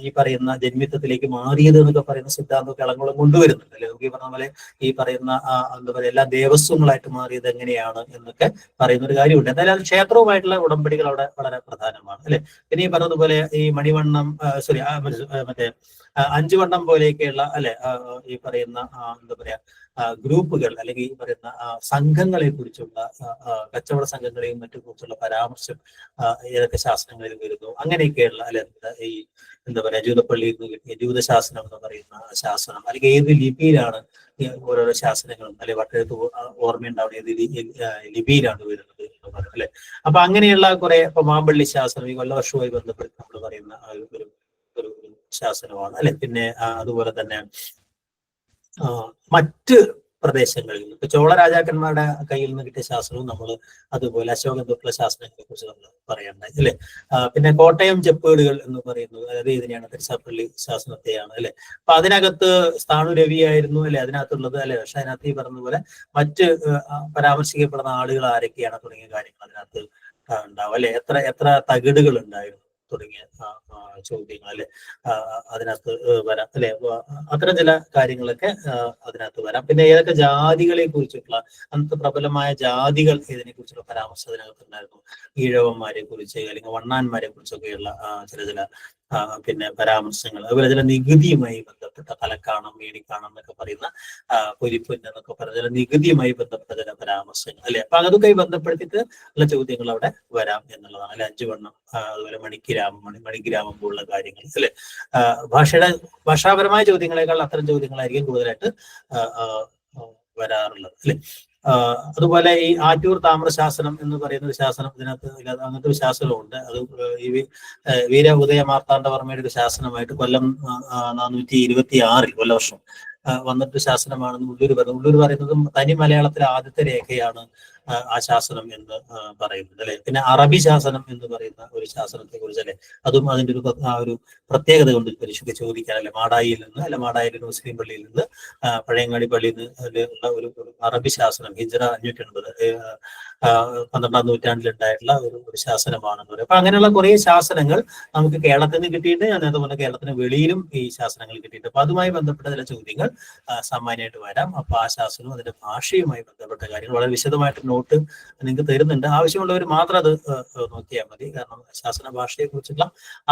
ഈ പറയുന്ന ജന്മിത്തത്തിലേക്ക് മാറിയത് എന്നൊക്കെ പറയുന്ന സിദ്ധാന്തമൊക്കെ ഇളങ്കോളം കൊണ്ടുവരുന്നുണ്ട് അല്ലെ. നമുക്ക് ഈ പറഞ്ഞ പോലെ ഈ പറയുന്ന എന്താ പറയുക എല്ലാ ദേവസ്വങ്ങളായിട്ട് മാറിയത് എങ്ങനെയാണ് എന്നൊക്കെ പറയുന്ന ഒരു കാര്യമുണ്ട്. എന്തായാലും ക്ഷേത്രവുമായിട്ടുള്ള ഉടമ്പടികൾ അവിടെ വളരെ പ്രധാനമാണ് അല്ലെ. പിന്നെ ഈ പറഞ്ഞതുപോലെ ഈ മണിവണ്ണം മറ്റേ അഞ്ചുവണ്ണം പോലെയൊക്കെയുള്ള അല്ലെ ഈ പറയുന്ന എന്താ പറയാ ഗ്രൂപ്പുകൾ അല്ലെങ്കിൽ ഈ പറയുന്ന സംഘങ്ങളെ കുറിച്ചുള്ള കച്ചവട സംഘങ്ങളെയും മറ്റും കുറിച്ചുള്ള പരാമർശം ഏതൊക്കെ ശാസ്ത്രങ്ങളിൽ വരുന്നു, അങ്ങനെയൊക്കെയുള്ള അല്ലെ ഈ എന്താ പറയാ ജൂതപ്പള്ളിയിൽ നിന്ന് കിട്ടിയ ജൂതശാസനം എന്ന് പറയുന്ന ശാസനം, അല്ലെങ്കിൽ ഏത് ലിപിയിലാണ് ഓരോരോ ശാസനങ്ങളും അല്ലെ വട്ടെഴുത്ത് ഓർമ്മയുണ്ടാവുന്ന ഏത് ലിപിയിലാണ് വരുന്നത് എന്ന് പറയും അല്ലെ. അപ്പൊ അങ്ങനെയുള്ള കുറെ ഇപ്പൊ മാമ്പള്ളി ശാസനം ഈ കൊല്ലവർഷവുമായി ബന്ധപ്പെട്ട് നമ്മൾ പറയുന്ന ഒരു ഒരു ശാസനമാണ് അല്ലെ. പിന്നെ അതുപോലെ തന്നെ മറ്റ് പ്രദേശങ്ങളിൽ നിന്ന് ഇപ്പൊ ചോള രാജാക്കന്മാരുടെ കയ്യിൽ നിന്ന് കിട്ടിയ ശാസ്ത്രവും നമ്മൾ അതുപോലെ അശോകൻ തൊട്ടുള്ള ശാസ്ത്രങ്ങളെ കുറിച്ച് നമ്മൾ പറയണ്ടായി അല്ലെ. പിന്നെ കോട്ടയം ചെപ്പേടുകൾ എന്ന് പറയുന്നത് അതായത് ഇതിനെയാണ് തിരുച്ചാപ്പള്ളി ശാസനത്തെയാണ് അല്ലെ. അപ്പൊ അതിനകത്ത് സ്ഥാണു രവിയായിരുന്നു അല്ലെ അതിനകത്തുള്ളത് അല്ലെ. പക്ഷെ അതിനകത്ത് ഈ പറഞ്ഞ പോലെ മറ്റ് പരാമർശിക്കപ്പെടുന്ന ആളുകൾ ആരൊക്കെയാണ് തുടങ്ങിയ കാര്യങ്ങൾ അതിനകത്ത് ഉണ്ടാവും അല്ലെ. എത്ര തകിടുകൾ ഉണ്ടായിരുന്നു തുടങ്ങിയ ചോദ്യങ്ങൾ അല്ലെ അതിനകത്ത് വരാം അല്ലെ. അത്തരം ചില കാര്യങ്ങളൊക്കെ അതിനകത്ത് വരാം. പിന്നെ ഏതൊക്കെ ജാതികളെ കുറിച്ചിട്ടുള്ള അന്നത്തെ പ്രബലമായ ജാതികൾ ഇതിനെ കുറിച്ചുള്ള പരാമർശം അതിനകത്ത് ഉണ്ടായിരുന്നു. ഈഴവന്മാരെ കുറിച്ച് അല്ലെങ്കിൽ വണ്ണാന്മാരെ കുറിച്ചൊക്കെയുള്ള ചില പിന്നെ പരാമർശങ്ങൾ, അതുപോലെ ചില നികുതിയുമായി ബന്ധപ്പെട്ട തലക്കാണം മേടിക്കാണം എന്നൊക്കെ പറയുന്ന പൊരിപ്പൊന്ന് എന്നൊക്കെ പറയുന്ന ചില നികുതിയുമായി ബന്ധപ്പെട്ട ചില പരാമർശങ്ങൾ അല്ലെ. അപ്പൊ അതൊക്കെ ബന്ധപ്പെടുത്തിയിട്ട് ഉള്ള ചോദ്യങ്ങൾ അവിടെ വരാം എന്നുള്ളതാണ് അല്ലെ. അഞ്ചുവണ്ണം അതുപോലെ മണിഗ്രാമം പോലുള്ള കാര്യങ്ങൾ അല്ലെ. ഭാഷാപരമായ ചോദ്യങ്ങളെക്കാൾ അത്തരം ചോദ്യങ്ങളായിരിക്കും കൂടുതലായിട്ട് വരാറുള്ളത് അല്ലെ. അതുപോലെ ഈ ആറ്റൂർ താമ്രശാസനം എന്ന് പറയുന്ന ഒരു ശാസനം ഇതിനകത്ത് അങ്ങനത്തെ ഒരു ശാസനമുണ്ട്. അത് ഈ വീര ഉദയ മാർത്താണ്ഡവർമ്മയുടെ ഒരു ശാസനമായിട്ട് കൊല്ലം 426 കൊല്ലവർഷം വന്നിട്ട് ശാസനമാണെന്ന് ഉള്ളൂർ പറയുന്നത് തനി മലയാളത്തിലെ ആദ്യത്തെ രേഖയാണ് ആ ശാസനം എന്ന് പറയുന്നത് അല്ലെ. പിന്നെ അറബി ശാസനം എന്ന് പറയുന്ന ഒരു ശാസനത്തെ കുറിച്ച് അല്ലെ അതും അതിന്റെ ഒരു പ്രത്യേകത കൊണ്ട് പരീക്ഷയ്ക്ക് ചോദിക്കാൻ അല്ലെ. മാടായിയിൽ നിന്ന് അല്ലെ മാടായിലെ മുസ്ലിം പള്ളിയിൽ നിന്ന് പഴയങ്ങാടി പള്ളിയിൽ നിന്ന് ഉള്ള ഒരു അറബി ശാസനം ഹിജ്റ 580 12ാം നൂറ്റാണ്ടിലുണ്ടായിട്ടുള്ള ഒരു ശാസനമാണെന്ന് പറയും. അപ്പൊ അങ്ങനെയുള്ള കുറെ ശാസനങ്ങൾ നമുക്ക് കേരളത്തിൽ നിന്ന് കിട്ടിയിട്ട് ഞാൻ അതുപോലെ കേരളത്തിന് വെളിയിലും ഈ ശാസനങ്ങൾ കിട്ടിയിട്ട് അപ്പൊ അതുമായി ബന്ധപ്പെട്ട ചില ചോദ്യങ്ങൾ സാമാന്യമായിട്ട് വരാം. അപ്പൊ ആ ശാസനവും അതിന്റെ ഭാഷയുമായി ബന്ധപ്പെട്ട കാര്യങ്ങൾ വളരെ വിശദമായിട്ട് നോട്ട് നിങ്ങൾക്ക് തരുന്നുണ്ട്. ആവശ്യമുള്ളവർ മാത്രം അത് നോക്കിയാൽ മതി. കാരണം ശാസന ഭാഷയെ കുറിച്ചുള്ള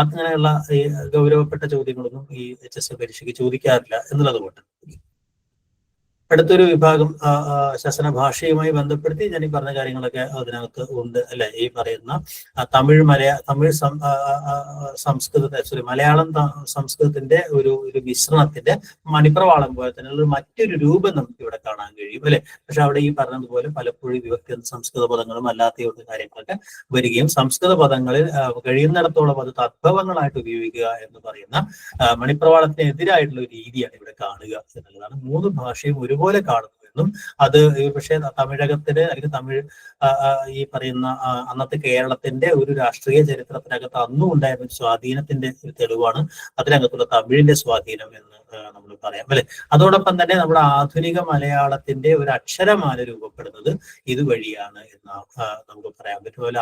അങ്ങനെയുള്ള ഈ ഗൗരവപ്പെട്ട ചോദ്യങ്ങളൊന്നും ഈ HSC പരീക്ഷയ്ക്ക് ചോദിക്കാറില്ല എന്നുള്ളത് കൊണ്ട് അടുത്തൊരു വിഭാഗം ശാസന ഭാഷയുമായി ബന്ധപ്പെടുത്തി ഞാൻ ഈ പറഞ്ഞ കാര്യങ്ങളൊക്കെ അതിനകത്ത് ഉണ്ട് അല്ലെ. ഈ പറയുന്ന തമിഴ് സംസ്കൃതത്തെ മലയാളം സംസ്കൃതത്തിന്റെ ഒരു മിശ്രണത്തിന്റെ മണിപ്രവാളം പോലെ തന്നെ മറ്റൊരു രൂപം നമുക്ക് ഇവിടെ കാണാൻ കഴിയും അല്ലെ. പക്ഷെ അവിടെ ഈ പറഞ്ഞതുപോലെ പലപ്പോഴും വിഭക്തി സംസ്കൃത പദങ്ങളും അല്ലാത്ത കാര്യങ്ങളൊക്കെ വരികയും സംസ്കൃത പദങ്ങളിൽ കഴിയുന്നിടത്തോളം അത് തദ്ഭവങ്ങളായിട്ട് ഉപയോഗിക്കുക എന്ന് പറയുന്ന മണിപ്രവാളത്തിനെതിരായിട്ടുള്ള ഒരു രീതിയാണ് ഇവിടെ കാണുക എന്നുള്ളതാണ്. മൂന്ന് ഭാഷയും ഒരുപോലെ കാണുന്നുവെന്നും അത് പക്ഷേ തമിഴകത്തിന് അല്ലെങ്കിൽ തമിഴ് ഈ പറയുന്ന അന്നത്തെ കേരളത്തിന്റെ ഒരു രാഷ്ട്രീയ ചരിത്രത്തിനകത്ത് അന്നും ഉണ്ടായിരുന്ന സ്വാധീനത്തിന്റെ ഒരു തെളിവാണ് അതിനകത്തുള്ള തമിഴിന്റെ സ്വാധീനം എന്ന് നമ്മൾ പറയാം അല്ലെ. അതോടൊപ്പം തന്നെ നമ്മുടെ ആധുനിക മലയാളത്തിന്റെ ഒരു അക്ഷരമാല രൂപപ്പെടുന്നത് ഇതുവഴിയാണ് എന്ന് നമുക്ക് പറയാൻ പറ്റും. അതുപോലെ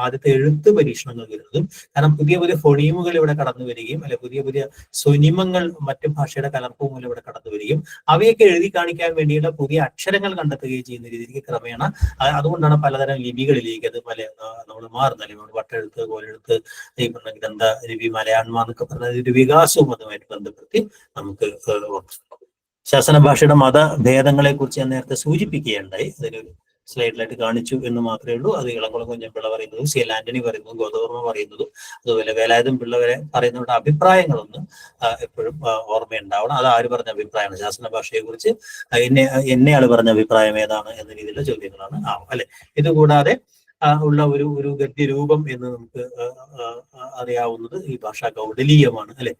ആദ്യത്തെ എഴുത്ത് പരീക്ഷണങ്ങൾ വരുന്നതും കാരണം പുതിയ ഫൊണീമുകൾ ഇവിടെ കടന്നു വരികയും അല്ലെ പുതിയ സ്വനിമങ്ങൾ മറ്റു ഭാഷയുടെ കലർപ്പുകൾ ഇവിടെ കടന്നു വരികയും അവയൊക്കെ എഴുതി കാണിക്കാൻ വേണ്ടിയുള്ള പുതിയ അക്ഷരങ്ങൾ കണ്ടെത്തുകയും ചെയ്യുന്ന രീതിക്ക് ക്രമേണ അതുകൊണ്ടാണ് പലതരം ലിപികളിലേക്ക് അത് നമ്മൾ മാറുന്നത്. നമ്മൾ വട്ടെഴുത്ത് കോലെഴുത്ത് ഈ പറഞ്ഞ ഗ്രന്ഥ ലിപി മലയാണ്മ എന്നൊക്കെ പറഞ്ഞ ഒരു വികാസവും അതുമായിട്ട് ബന്ധപ്പെടുത്തി നമുക്ക് ശാസന ഭാഷയുടെ മതഭേദങ്ങളെ കുറിച്ച് ഞാൻ നേരത്തെ സൂചിപ്പിക്കുകയുണ്ടായി. അതിലൊരു സ്ലൈഡിലായിട്ട് കാണിച്ചു എന്ന് മാത്രമേ ഉള്ളൂ. അത് ഇളംകുളം കുഞ്ഞൻപിള്ള പറയുന്നതും CL ആന്റണി പറയുന്നതും ഗോതവർമ്മ പറയുന്നതും അതുപോലെ വേലായുധം പിള്ളവരെ പറയുന്നവരുടെ അഭിപ്രായങ്ങളൊന്നും എപ്പോഴും ഓർമ്മയുണ്ടാവണം. അത് ആര് പറഞ്ഞ അഭിപ്രായമാണ് ശാസന ഭാഷയെ കുറിച്ച് എന്നെ ആള് പറഞ്ഞ അഭിപ്രായം ഏതാണ് എന്ന രീതിയിലുള്ള ചോദ്യങ്ങളാണ് അല്ലെ. ഇതുകൂടാതെ ഉള്ള ഒരു ഗദ്യരൂപം എന്ന് നമുക്ക് അറിയാവുന്നത് ഈ ഭാഷാ കൗടലീയമാണ്, അല്ലെ?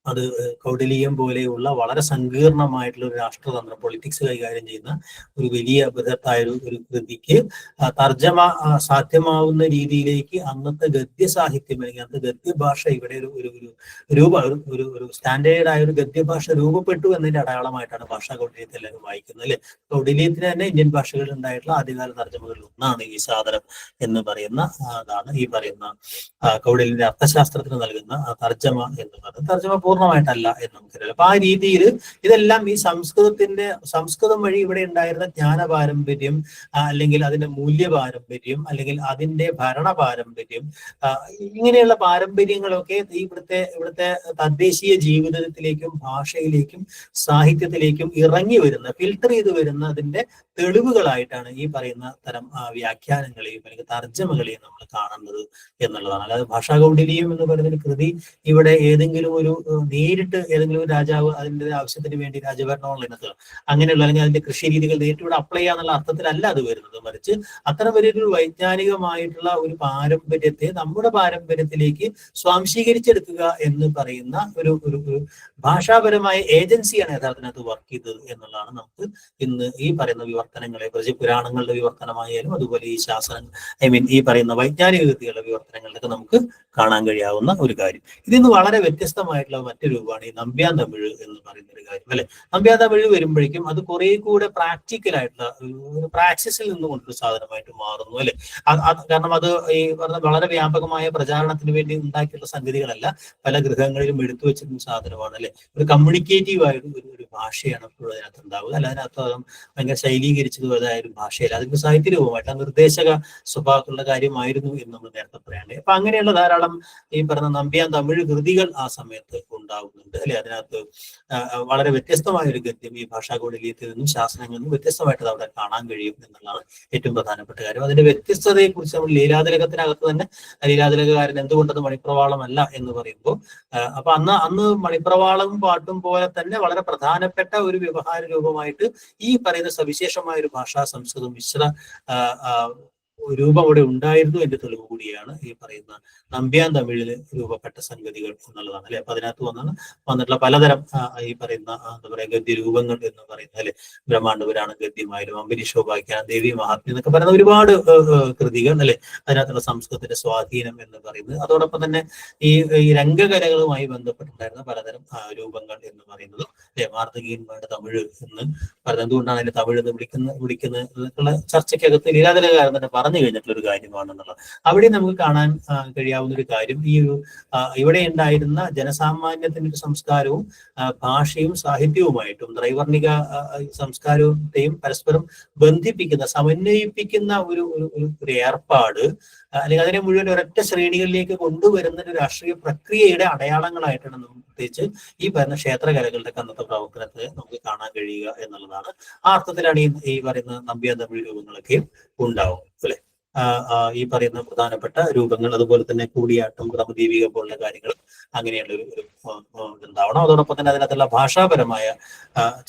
അത് കൗടില്യം പോലെയുള്ള വളരെ സങ്കീർണമായിട്ടുള്ള ഒരു രാഷ്ട്രതന്ത്ര പൊളിറ്റിക്സ് കൈകാര്യം ചെയ്യുന്ന ഒരു വലിയ ബൃഹത്തായ ഒരു കൃതിക്ക് തർജ്ജമ സാധ്യമാവുന്ന രീതിയിലേക്ക് അന്നത്തെ ഗദ്യ സാഹിത്യം അല്ലെങ്കിൽ അന്നത്തെ ഗദ്യഭാഷ ഇവിടെ ഒരു സ്റ്റാൻഡേർഡ് ആയ ഒരു ഗദ്യഭാഷ രൂപപ്പെട്ടു എന്നതിന്റെ അടയാളമായിട്ടാണ് ഭാഷാ കൗടില്യത്തെ എല്ലാവരും വായിക്കുന്നത്, അല്ലെ? കൗടില്യത്തിന് തന്നെ ഇന്ത്യൻ ഭാഷകളിൽ ഉണ്ടായിട്ടുള്ള ആദ്യകാല തർജ്ജമകളിൽ ഒന്നാണ് ഈ സാധനം എന്ന് പറയുന്ന അതാണ് ഈ പറയുന്ന കൗടില്യന്റെ അർത്ഥശാസ്ത്രത്തിന് നൽകുന്ന തർജ്ജമ എന്ന് പറയുന്നത്. തർജ്ജമ പൂർണ്ണമായിട്ടല്ല എന്ന് നമുക്കറിയാം. അപ്പൊ ആ രീതിയിൽ ഇതെല്ലാം ഈ സംസ്കൃതം വഴി ഇവിടെ ഉണ്ടായിരുന്ന ജ്ഞാന പാരമ്പര്യം, അല്ലെങ്കിൽ അതിന്റെ മൂല്യ പാരമ്പര്യം, അല്ലെങ്കിൽ അതിന്റെ ഭരണ പാരമ്പര്യം, ഇങ്ങനെയുള്ള പാരമ്പര്യങ്ങളൊക്കെ ഇവിടുത്തെ തദ്ദേശീയ ജീവിതത്തിലേക്കും ഭാഷയിലേക്കും സാഹിത്യത്തിലേക്കും ഇറങ്ങി വരുന്ന, ഫിൽട്ടർ ചെയ്ത് വരുന്ന അതിന്റെ തെളിവുകളായിട്ടാണ് ഈ പറയുന്ന തരം വ്യാഖ്യാനങ്ങളെയും അല്ലെങ്കിൽ തർജ്ജമകളെയും നമ്മൾ കാണുന്നത് എന്നുള്ളതാണ്. അല്ലാതെ ഭാഷാ കൗടില്യം എന്ന് പറയുന്ന ഒരു കൃതി ഇവിടെ ഏതെങ്കിലും ഒരു നേരിട്ട് ഏതെങ്കിലും ഒരു രാജാവ് അതിന്റെ ആവശ്യത്തിന് വേണ്ടി രാജഭരണമുള്ള ഇനത്തിൽ അങ്ങനെയുള്ള അല്ലെങ്കിൽ അതിന്റെ കൃഷി രീതികൾ നേരിട്ട് ഇവിടെ അപ്ലൈ ചെയ്യാന്നുള്ള അർത്ഥത്തിലല്ല അത് വരുന്നത്. മറിച്ച് അത്തരം വലിയൊരു വൈജ്ഞാനികമായിട്ടുള്ള ഒരു പാരമ്പര്യത്തെ നമ്മുടെ പാരമ്പര്യത്തിലേക്ക് സ്വാംശീകരിച്ചെടുക്കുക എന്ന് പറയുന്ന ഒരു ഭാഷാപരമായ ഏജൻസിയാണ് യഥാർത്ഥത്തിനകത്ത് വർക്ക് ചെയ്തത് എന്നുള്ളതാണ് നമുക്ക് ഇന്ന് ഈ പറയുന്ന വിവർത്തനങ്ങളെ കുറിച്ച്, പുരാണങ്ങളുടെ വിവർത്തനമായാലും അതുപോലെ ഈ ഈ പറയുന്ന വൈജ്ഞാനിക കൃതികളുടെ വിവർത്തനങ്ങളിലൊക്കെ നമുക്ക് കാണാൻ കഴിയാവുന്ന ഒരു കാര്യം. ഇതിന്ന് വളരെ വ്യത്യസ്തമായിട്ടുള്ള മറ്റൊരു രൂപമാണ് ഈ നമ്പ്യാൻ തമിഴ് എന്ന് പറയുന്ന ഒരു കാര്യം, അല്ലെ? നമ്പ്യാൻ തമിഴ് വരുമ്പോഴേക്കും അത് കുറെ കൂടെ പ്രാക്ടിക്കൽ ആയിട്ടുള്ള ഒരു പ്രാക്സിസിൽ നിന്നുകൊണ്ടൊരു സാധനമായിട്ട് മാറുന്നു, അല്ലെ? കാരണം അത് ഈ പറഞ്ഞ വളരെ വ്യാപകമായ പ്രചാരണത്തിന് വേണ്ടി ഉണ്ടാക്കിയുള്ള സംഗതികളല്ല, പല ഗൃഹങ്ങളിലും എടുത്തു വെച്ചിരുന്ന സാധനമാണ്, അല്ലെ? ഒരു കമ്മ്യൂണിക്കേറ്റീവ് ആയ ഒരു ഭാഷയാണ് എപ്പോഴും അതിനകത്ത് ഉണ്ടാവുക. അല്ല അതിനകത്ത് ഭയങ്കര ശൈലീകരിച്ചതുമായ ഒരു ഭാഷയല്ല, അതിന്റെ സാഹിത്യ രൂപമായിട്ട് നിർദ്ദേശക സ്വഭാവത്തിലുള്ള കാര്യമായിരുന്നു എന്ന് നമ്മൾ നേരത്തെ പറയാണ്ട്. അപ്പൊ അങ്ങനെയുള്ള ധാരാളം ഈ പറഞ്ഞ നമ്പ്യാൻ തമിഴ് കൃതികൾ ആ സമയത്ത് ഉണ്ടാവുന്നുണ്ട്, അല്ലെ? അതിനകത്ത് വളരെ വ്യത്യസ്തമായ ഒരു ഗദ്യം ഈ ഭാഷാ കൗടില്യത്തിൽ നിന്നും ശാസനങ്ങളിൽ നിന്നും വ്യത്യസ്തമായിട്ട് അവിടെ കാണാൻ കഴിയും എന്നുള്ളതാണ് ഏറ്റവും പ്രധാനപ്പെട്ട കാര്യം. അതിന്റെ വ്യത്യസ്തതയെ കുറിച്ച് നമ്മൾ ലീലാതിലകത്തിനകത്ത് തന്നെ ലീലാതിലകകാരൻ എന്തുകൊണ്ടത് മണിപ്രവാളമല്ല എന്ന് പറയുമ്പോൾ, അപ്പൊ അന്ന് മണിപ്രവാളവും പാട്ടും പോലെ തന്നെ വളരെ പ്രധാനപ്പെട്ട ഒരു വ്യവഹാര രൂപമായിട്ട് ഈ പറയുന്ന സവിശേഷമായ ഒരു ഭാഷാ സംസ്കൃതം മിശ്ര രൂപം അവിടെ ഉണ്ടായിരുന്നു എന്റെ തെളിവ് കൂടിയാണ് ഈ പറയുന്ന നമ്പ്യാൻ തമിഴിൽ രൂപപ്പെട്ട സംഗതികൾ എന്നുള്ളതാണ്, അല്ലെ? അപ്പൊ അതിനകത്ത് വന്നിട്ടുള്ള പലതരം ഈ പറയുന്ന എന്താ പറയാ ഗദ്യരൂപങ്ങൾ എന്ന് പറയുന്നത്, അല്ലെ? ബ്രഹ്മാണ്ഡപുരാണം ഗദ്യമായാലും അംബരീഷോപാഖ്യാനം, ദേവി മഹാത്മ്യം എന്നൊക്കെ പറയുന്ന ഒരുപാട് കൃതികൾ, അല്ലെ? അതിനകത്തുള്ള സംസ്കൃതത്തിന്റെ സ്വാധീനം എന്ന് പറയുന്നത്, അതോടൊപ്പം തന്നെ ഈ രംഗകലകളുമായി ബന്ധപ്പെട്ടുണ്ടായിരുന്ന പലതരം രൂപങ്ങൾ എന്ന് പറയുന്നത്, അല്ലെ? മാർത്തകീയന്മാരുടെ തമിഴ് എന്ന് പറയുന്നത് എന്തുകൊണ്ടാണ് അതിന്റെ തമിഴ് എന്ന് വിളിക്കുന്ന ചർച്ചയ്ക്കകത്ത് ലീലാതിലകാരൻ തന്നെ പറഞ്ഞു കഴിഞ്ഞിട്ടുള്ള ഒരു കാര്യമാണെന്നുള്ളത്. അവിടെ നമുക്ക് കാണാൻ കഴിയാവുന്ന ഒരു കാര്യം, ഈ ഇവിടെ ഉണ്ടായിരുന്ന ജനസാമാന്യത്തിന്റെ ഒരു സംസ്കാരവും ഭാഷയും സാഹിത്യവുമായിട്ടും ത്രൈവർണിക സംസ്കാരത്തെയും പരസ്പരം ബന്ധിപ്പിക്കുന്ന, സമന്വയിപ്പിക്കുന്ന ഒരു ഏർപ്പാട്, അല്ലെങ്കിൽ അതിനെ മുഴുവൻ ഒരൊറ്റ ശ്രേണികളിലേക്ക് കൊണ്ടുവരുന്ന ഒരു രാഷ്ട്രീയ പ്രക്രിയയുടെ അടയാളങ്ങളായിട്ടാണ് നമുക്ക് പ്രത്യേകിച്ച് ഈ പറയുന്ന ക്ഷേത്രകലകളുടെ അന്നത്തെ പ്രവർത്തനത്തെ നമുക്ക് കാണാൻ കഴിയുക എന്നുള്ളതാണ്. ആ അർത്ഥത്തിലാണ് ഈ പറയുന്ന നമ്പ്യാൻ തമിഴ് രൂപങ്ങളൊക്കെ ഉണ്ടാവും, അല്ലെ? ഈ പറയുന്ന പ്രധാനപ്പെട്ട രൂപങ്ങൾ, അതുപോലെ തന്നെ കൂടിയാട്ടം, ക്രമദീപിക പോലുള്ള കാര്യങ്ങൾ അങ്ങനെയുള്ള ഒരു ഉണ്ടാവണം. അതോടൊപ്പം തന്നെ അതിനകത്തുള്ള ഭാഷാപരമായ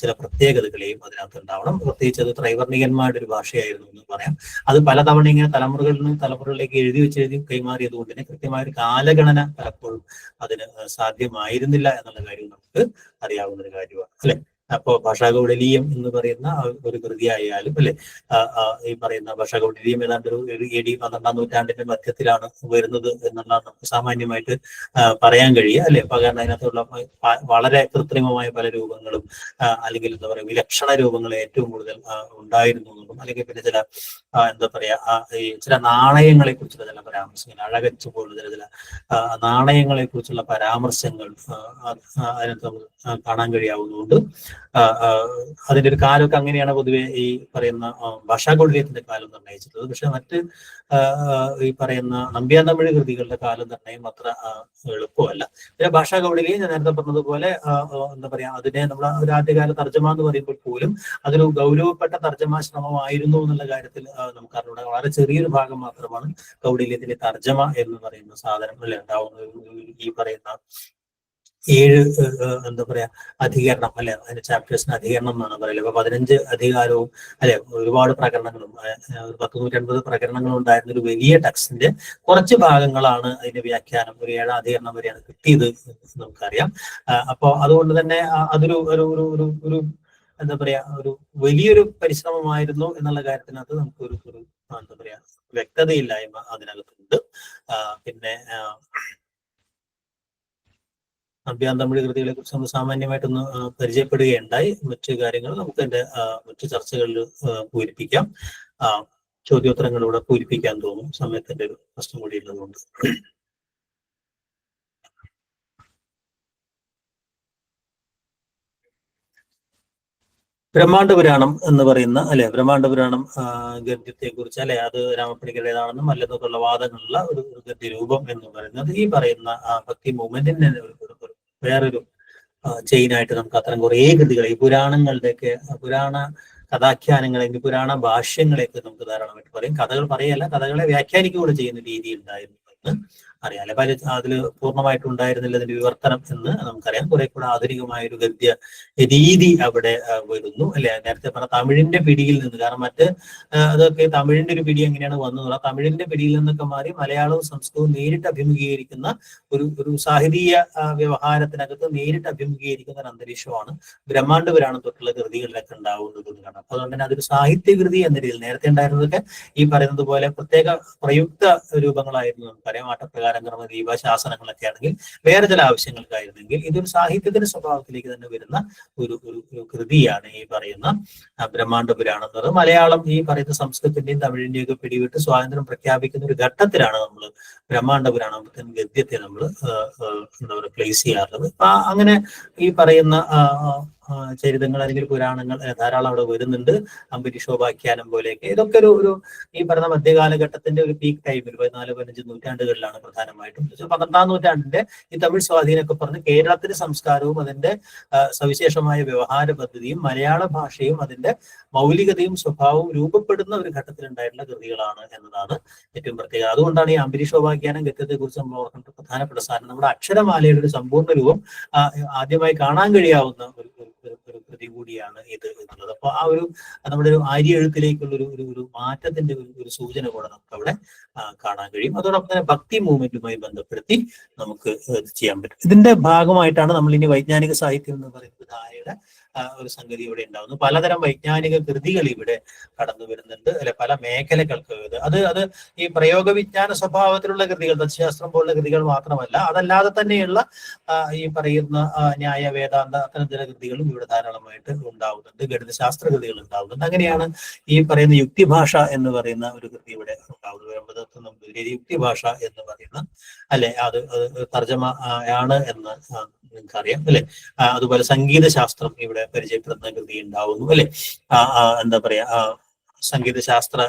ചില പ്രത്യേകതകളെയും അതിനകത്ത് ഉണ്ടാവണം. പ്രത്യേകിച്ച് അത് ത്രൈവർണികന്മാരുടെ ഒരു ഭാഷയായിരുന്നു എന്ന് പറയാം. അത് പലതവണ ഇങ്ങനെ തലമുറകളിൽ നിന്ന് തലമുറകളിലേക്ക് എഴുതി കൈമാറിയത് കൊണ്ട് തന്നെ കൃത്യമായ ഒരു കാലഗണന പലപ്പോഴും അതിന് സാധ്യമായിരുന്നില്ല എന്നുള്ള കാര്യം നമുക്ക് അറിയാവുന്ന ഒരു കാര്യമാണ്, അല്ലെ? അപ്പോ ഭാഷാ കൗടില്യം എന്ന് പറയുന്ന ഒരു കൃതിയായാലും, അല്ലെ, ഈ പറയുന്ന ഭാഷാ കൗടില്യം ഏതാണ്ട് ഒരു AD 12ാം നൂറ്റാണ്ടിന്റെ മധ്യത്തിലാണ് വരുന്നത് എന്നുള്ളതാണ് നമുക്ക് സാമാന്യമായിട്ട് പറയാൻ കഴിയുക, അല്ലെ? അപ്പൊ കാരണം അതിനകത്തുള്ള വളരെ കൃത്രിമമായ പല രൂപങ്ങളും, അല്ലെങ്കിൽ എന്താ പറയുക വിലക്ഷണ രൂപങ്ങൾ ഏറ്റവും കൂടുതൽ ഉണ്ടായിരുന്നു എന്നും, അല്ലെങ്കിൽ പിന്നെ ചില എന്താ പറയാ ഈ ചില നാണയങ്ങളെ കുറിച്ചുള്ള ചില പരാമർശങ്ങൾ, അഴകച്ചു പോലുള്ള ചില നാണയങ്ങളെ കുറിച്ചുള്ള പരാമർശങ്ങൾ അതിനകത്ത് കാണാൻ കഴിയാവുന്നതുകൊണ്ട് അതിന്റെ ഒരു കാലമൊക്കെ അങ്ങനെയാണ് പൊതുവെ ഈ പറയുന്ന ഭാഷാ കൗടില്യത്തിന്റെ കാലം നിർണ്ണയിച്ചിട്ടുള്ളത്. പക്ഷെ മറ്റ് ഈ പറയുന്ന നമ്പ്യാൻ തമിഴ് കൃതികളുടെ കാലം നിർണ്ണയം അത്ര എളുപ്പമല്ല. പിന്നെ ഭാഷാ കൗടില്യം ഞാൻ നേരത്തെ പറഞ്ഞതുപോലെ എന്താ പറയാ അതിനെ നമ്മൾ ഒരു ആദ്യകാല തർജ്ജമ എന്ന് പറയുമ്പോൾ പോലും അതൊരു ഗൗരവപ്പെട്ട തർജ്ജമാ ശ്രമമായിരുന്നു എന്നുള്ള കാര്യത്തിൽ നമുക്ക് അറിഞ്ഞൂടാ. വളരെ ചെറിയൊരു ഭാഗം മാത്രമാണ് കൗടില്യത്തിന്റെ തർജ്ജമ എന്ന് പറയുന്ന സാധനം ഉണ്ടാവുന്നത്. ഈ പറയുന്ന 7 എന്താ പറയാ അധികരണം അല്ലെ, അതിന്റെ ചാപ്റ്റേഴ്സിന് അധികരണം എന്നാണ് പറയുന്നത്. അപ്പൊ 15 അധികാരവും അല്ലെ ഒരുപാട് പ്രകരണങ്ങളും, ഒരു 150 പ്രകരണങ്ങളും ഉണ്ടായിരുന്ന ഒരു വലിയ ടെക്സ്റ്റിന്റെ കുറച്ച് ഭാഗങ്ങളാണ് അതിന്റെ വ്യാഖ്യാനം ഒരു 7 അധികരണം വരെയാണ് കിട്ടിയത് എന്ന് നമുക്കറിയാം. അപ്പോൾ അതുകൊണ്ട് തന്നെ അതൊരു ഒരു ഒരു ഒരു ഒരു എന്താ പറയാ ഒരു വലിയൊരു പരിശ്രമമായിരുന്നു എന്നുള്ള കാര്യത്തിനകത്ത് നമുക്ക് ഒരു എന്താ പറയാ വ്യക്തതയില്ലായ്മ അതിനകത്തുണ്ട്. പിന്നെ അഭ്യാം തമിഴ് കൃതികളെ കുറിച്ച് നമ്മൾ സാമാന്യമായിട്ടൊന്ന് പരിചയപ്പെടുകയുണ്ടായി. മറ്റു കാര്യങ്ങൾ നമുക്ക് എന്റെ മറ്റു ചർച്ചകളിൽ പൂരിപ്പിക്കാം. ചോദ്യോത്തരങ്ങളിലൂടെ പൂരിപ്പിക്കാൻ തോന്നും, സമയത്തിന്റെ ഒരു പ്രശ്നം കൂടി ഉള്ളതുകൊണ്ട്. ബ്രഹ്മാണ്ഡ പുരാണം എന്ന് പറയുന്ന അല്ലെ, ബ്രഹ്മാണ്ഡ പുരാണം ഗദ്യത്തെ കുറിച്ച് അല്ലെ, അത് രാമപ്പണിക്കരുടേതാണെന്നും അല്ലെന്നൊക്കെയുള്ള വാദങ്ങളുള്ള ഒരു ഗദ്യരൂപം എന്ന് പറയുന്നത് ഈ പറയുന്ന ഭക്തി മൂവ്മെന്റിന്റെ വേറൊരു ചെയിനായിട്ട് നമുക്ക് അത്തരം കുറേ കൃതികൾ, ഈ പുരാണങ്ങളുടെയൊക്കെ പുരാണ കഥാഖ്യാനങ്ങൾ, അല്ലെങ്കിൽ പുരാണ ഭാഷ്യങ്ങളെയൊക്കെ നമുക്ക് ധാരാളമായിട്ട് പറയും. കഥകൾ പറയല്ല, കഥകളെ വ്യാഖ്യാനിക്കുകയൂടെ ചെയ്യുന്ന രീതി ഉണ്ടായിരുന്നു എന്ന് അറിയാം. അല്ലെ, പല അതിൽ പൂർണ്ണമായിട്ടുണ്ടായിരുന്നില്ല അതിന്റെ വിവർത്തനം എന്ന് നമുക്കറിയാം. കുറെ കൂടെ ആധുനികമായ ഒരു ഗദ്യ രീതി അവിടെ വരുന്നു അല്ലെ. നേരത്തെ പറഞ്ഞ തമിഴിന്റെ പിടിയിൽ നിന്ന്, കാരണം അതൊക്കെ തമിഴിന്റെ ഒരു പിടി എങ്ങനെയാണ് വന്നത്, തമിഴിന്റെ പിടിയിൽ നിന്നൊക്കെ മാറി മലയാളവും സംസ്കൃതവും നേരിട്ട് അഭിമുഖീകരിക്കുന്ന ഒരു സാഹിതീയ വ്യവഹാരത്തിനകത്ത് നേരിട്ട് അഭിമുഖീകരിക്കുന്ന ഒരു അന്തരീക്ഷമാണ് ബ്രഹ്മാണ്ഡ പുരാണം തൊട്ടുള്ള കൃതികളിലൊക്കെ ഉണ്ടാവുന്നത് എന്നാണ്. അപ്പൊ അതുകൊണ്ട് തന്നെ അതൊരു സാഹിത്യകൃതി എന്ന രീതിയിൽ, നേരത്തെ ഉണ്ടായിരുന്നതൊക്കെ ഈ പറയുന്നത് പോലെ പ്രത്യേക പ്രയുക്ത രൂപങ്ങളായിരുന്നു. നമുക്കറിയാം ആട്ടപ്രകാരം, ക്രമദീപ, ശാസനങ്ങളൊക്കെ ആണെങ്കിൽ വേറെ ചില ആവശ്യങ്ങൾക്കായിരുന്നെങ്കിൽ ഇതൊരു സാഹിത്യത്തിന്റെ സ്വഭാവത്തിലേക്ക് തന്നെ വരുന്ന ഒരു കൃതിയാണ് ഈ പറയുന്ന ബ്രഹ്മാണ്ഡ പുരാണം എന്ന് പറയുന്നത്. മലയാളം ഈ പറയുന്ന സംസ്കൃതത്തിന്റെയും തമിഴിന്റെയും ഒക്കെ പിടിവിട്ട് സ്വാതന്ത്ര്യം പ്രഖ്യാപിക്കുന്ന ഒരു ഘട്ടത്തിലാണ് നമ്മൾ ബ്രഹ്മാണ്ഡ പുരാണം ഗദ്യത്തെ നമ്മൾ എന്താ പറയുക പ്ലേസ് ചെയ്യാറുള്ളത്. അപ്പൊ അങ്ങനെ ഈ പറയുന്ന ചരിതങ്ങൾ അല്ലെങ്കിൽ പുരാണങ്ങൾ ധാരാളം അവിടെ വരുന്നുണ്ട്. അംബരീഷോപാഖ്യാനം പോലെയൊക്കെ. ഇതൊക്കെ ഒരു ഈ പറയുന്ന മധ്യകാലഘട്ടത്തിന്റെ ഒരു പീക്ക് ടൈമിൽ 14-15 നൂറ്റാണ്ടുകളിലാണ് പ്രധാനമായിട്ടും. 12-ാം നൂറ്റാണ്ടിന്റെ ഈ തമിഴ് സ്വാധീനമൊക്കെ പറഞ്ഞ് കേരളത്തിന്റെ സംസ്കാരവും അതിന്റെ സവിശേഷമായ വ്യവഹാര പദ്ധതിയും മലയാള ഭാഷയും അതിന്റെ മൗലികതയും സ്വഭാവവും രൂപപ്പെടുന്ന ഒരു ഘട്ടത്തിലുണ്ടായിട്ടുള്ള കൃതികളാണ് എന്നതാണ് ഏറ്റവും പ്രത്യേകത. അതുകൊണ്ടാണ് ഈ അംബരീഷോപാഖ്യാനം ഗദ്യത്തെ കുറിച്ച് നമ്മൾ ഓർക്കേണ്ട പ്രധാനപ്പെട്ട സാധനം നമ്മുടെ അക്ഷരമാലയുടെ ഒരു സമ്പൂർണ്ണ രൂപം ആദ്യമായി കാണാൻ കഴിയാവുന്ന ഒരു കൃതി കൂടിയാണ് ഇത് എന്നുള്ളത്. അപ്പൊ നമ്മുടെ ഒരു ആര്യ എഴുത്തിലേക്കുള്ള ഒരു മാറ്റത്തിന്റെ ഒരു സൂചന കൂടെ നമുക്ക് അവിടെ കാണാൻ കഴിയും. അതോടൊപ്പം തന്നെ ഭക്തി മൂവ്മെന്റുമായി ബന്ധപ്പെടുത്തി നമുക്ക് ചെയ്യാൻ പറ്റും. ഇതിന്റെ ഭാഗമായിട്ടാണ് നമ്മൾ ഇനി വൈജ്ഞാനിക സാഹിത്യം എന്ന് പറയുന്നത് ധാരയുടെ ഒരു സംഗതി ഇവിടെ ഉണ്ടാകുന്നു. പലതരം വൈജ്ഞാനിക കൃതികൾ ഇവിടെ കടന്നു വരുന്നുണ്ട് അല്ലെ, പല മേഖലകൾക്ക്. അത് ഈ പ്രയോഗ വിജ്ഞാന സ്വഭാവത്തിലുള്ള കൃതികൾ, തത്ശാസ്ത്രം പോലുള്ള കൃതികൾ മാത്രമല്ല, അതല്ലാതെ തന്നെയുള്ള ഈ പറയുന്ന ന്യായ, വേദാന്ത, അത്തരം ചില കൃതികളും ഇവിടെ ധാരാളമായിട്ട് ഉണ്ടാവുന്നുണ്ട്. ഗണിതശാസ്ത്ര കൃതികൾ ഉണ്ടാവുന്നുണ്ട്. അങ്ങനെയാണ് ഈ പറയുന്ന യുക്തിഭാഷ എന്ന് പറയുന്ന ഒരു കൃതി ഇവിടെ ഉണ്ടാവുന്നത്. യുക്തിഭാഷ എന്ന് പറയുന്ന അല്ലെ, അത് തർജ്ജമ ആണ് എന്ന് നിങ്ങൾക്കറിയാം അല്ലെ. അതുപോലെ സംഗീത ശാസ്ത്രം ഇവിടെ പരിചയപ്പെടുന്ന കൃതി ഉണ്ടാവുന്നു അല്ലെ. എന്താ പറയാ സംഗീതശാസ്ത്ര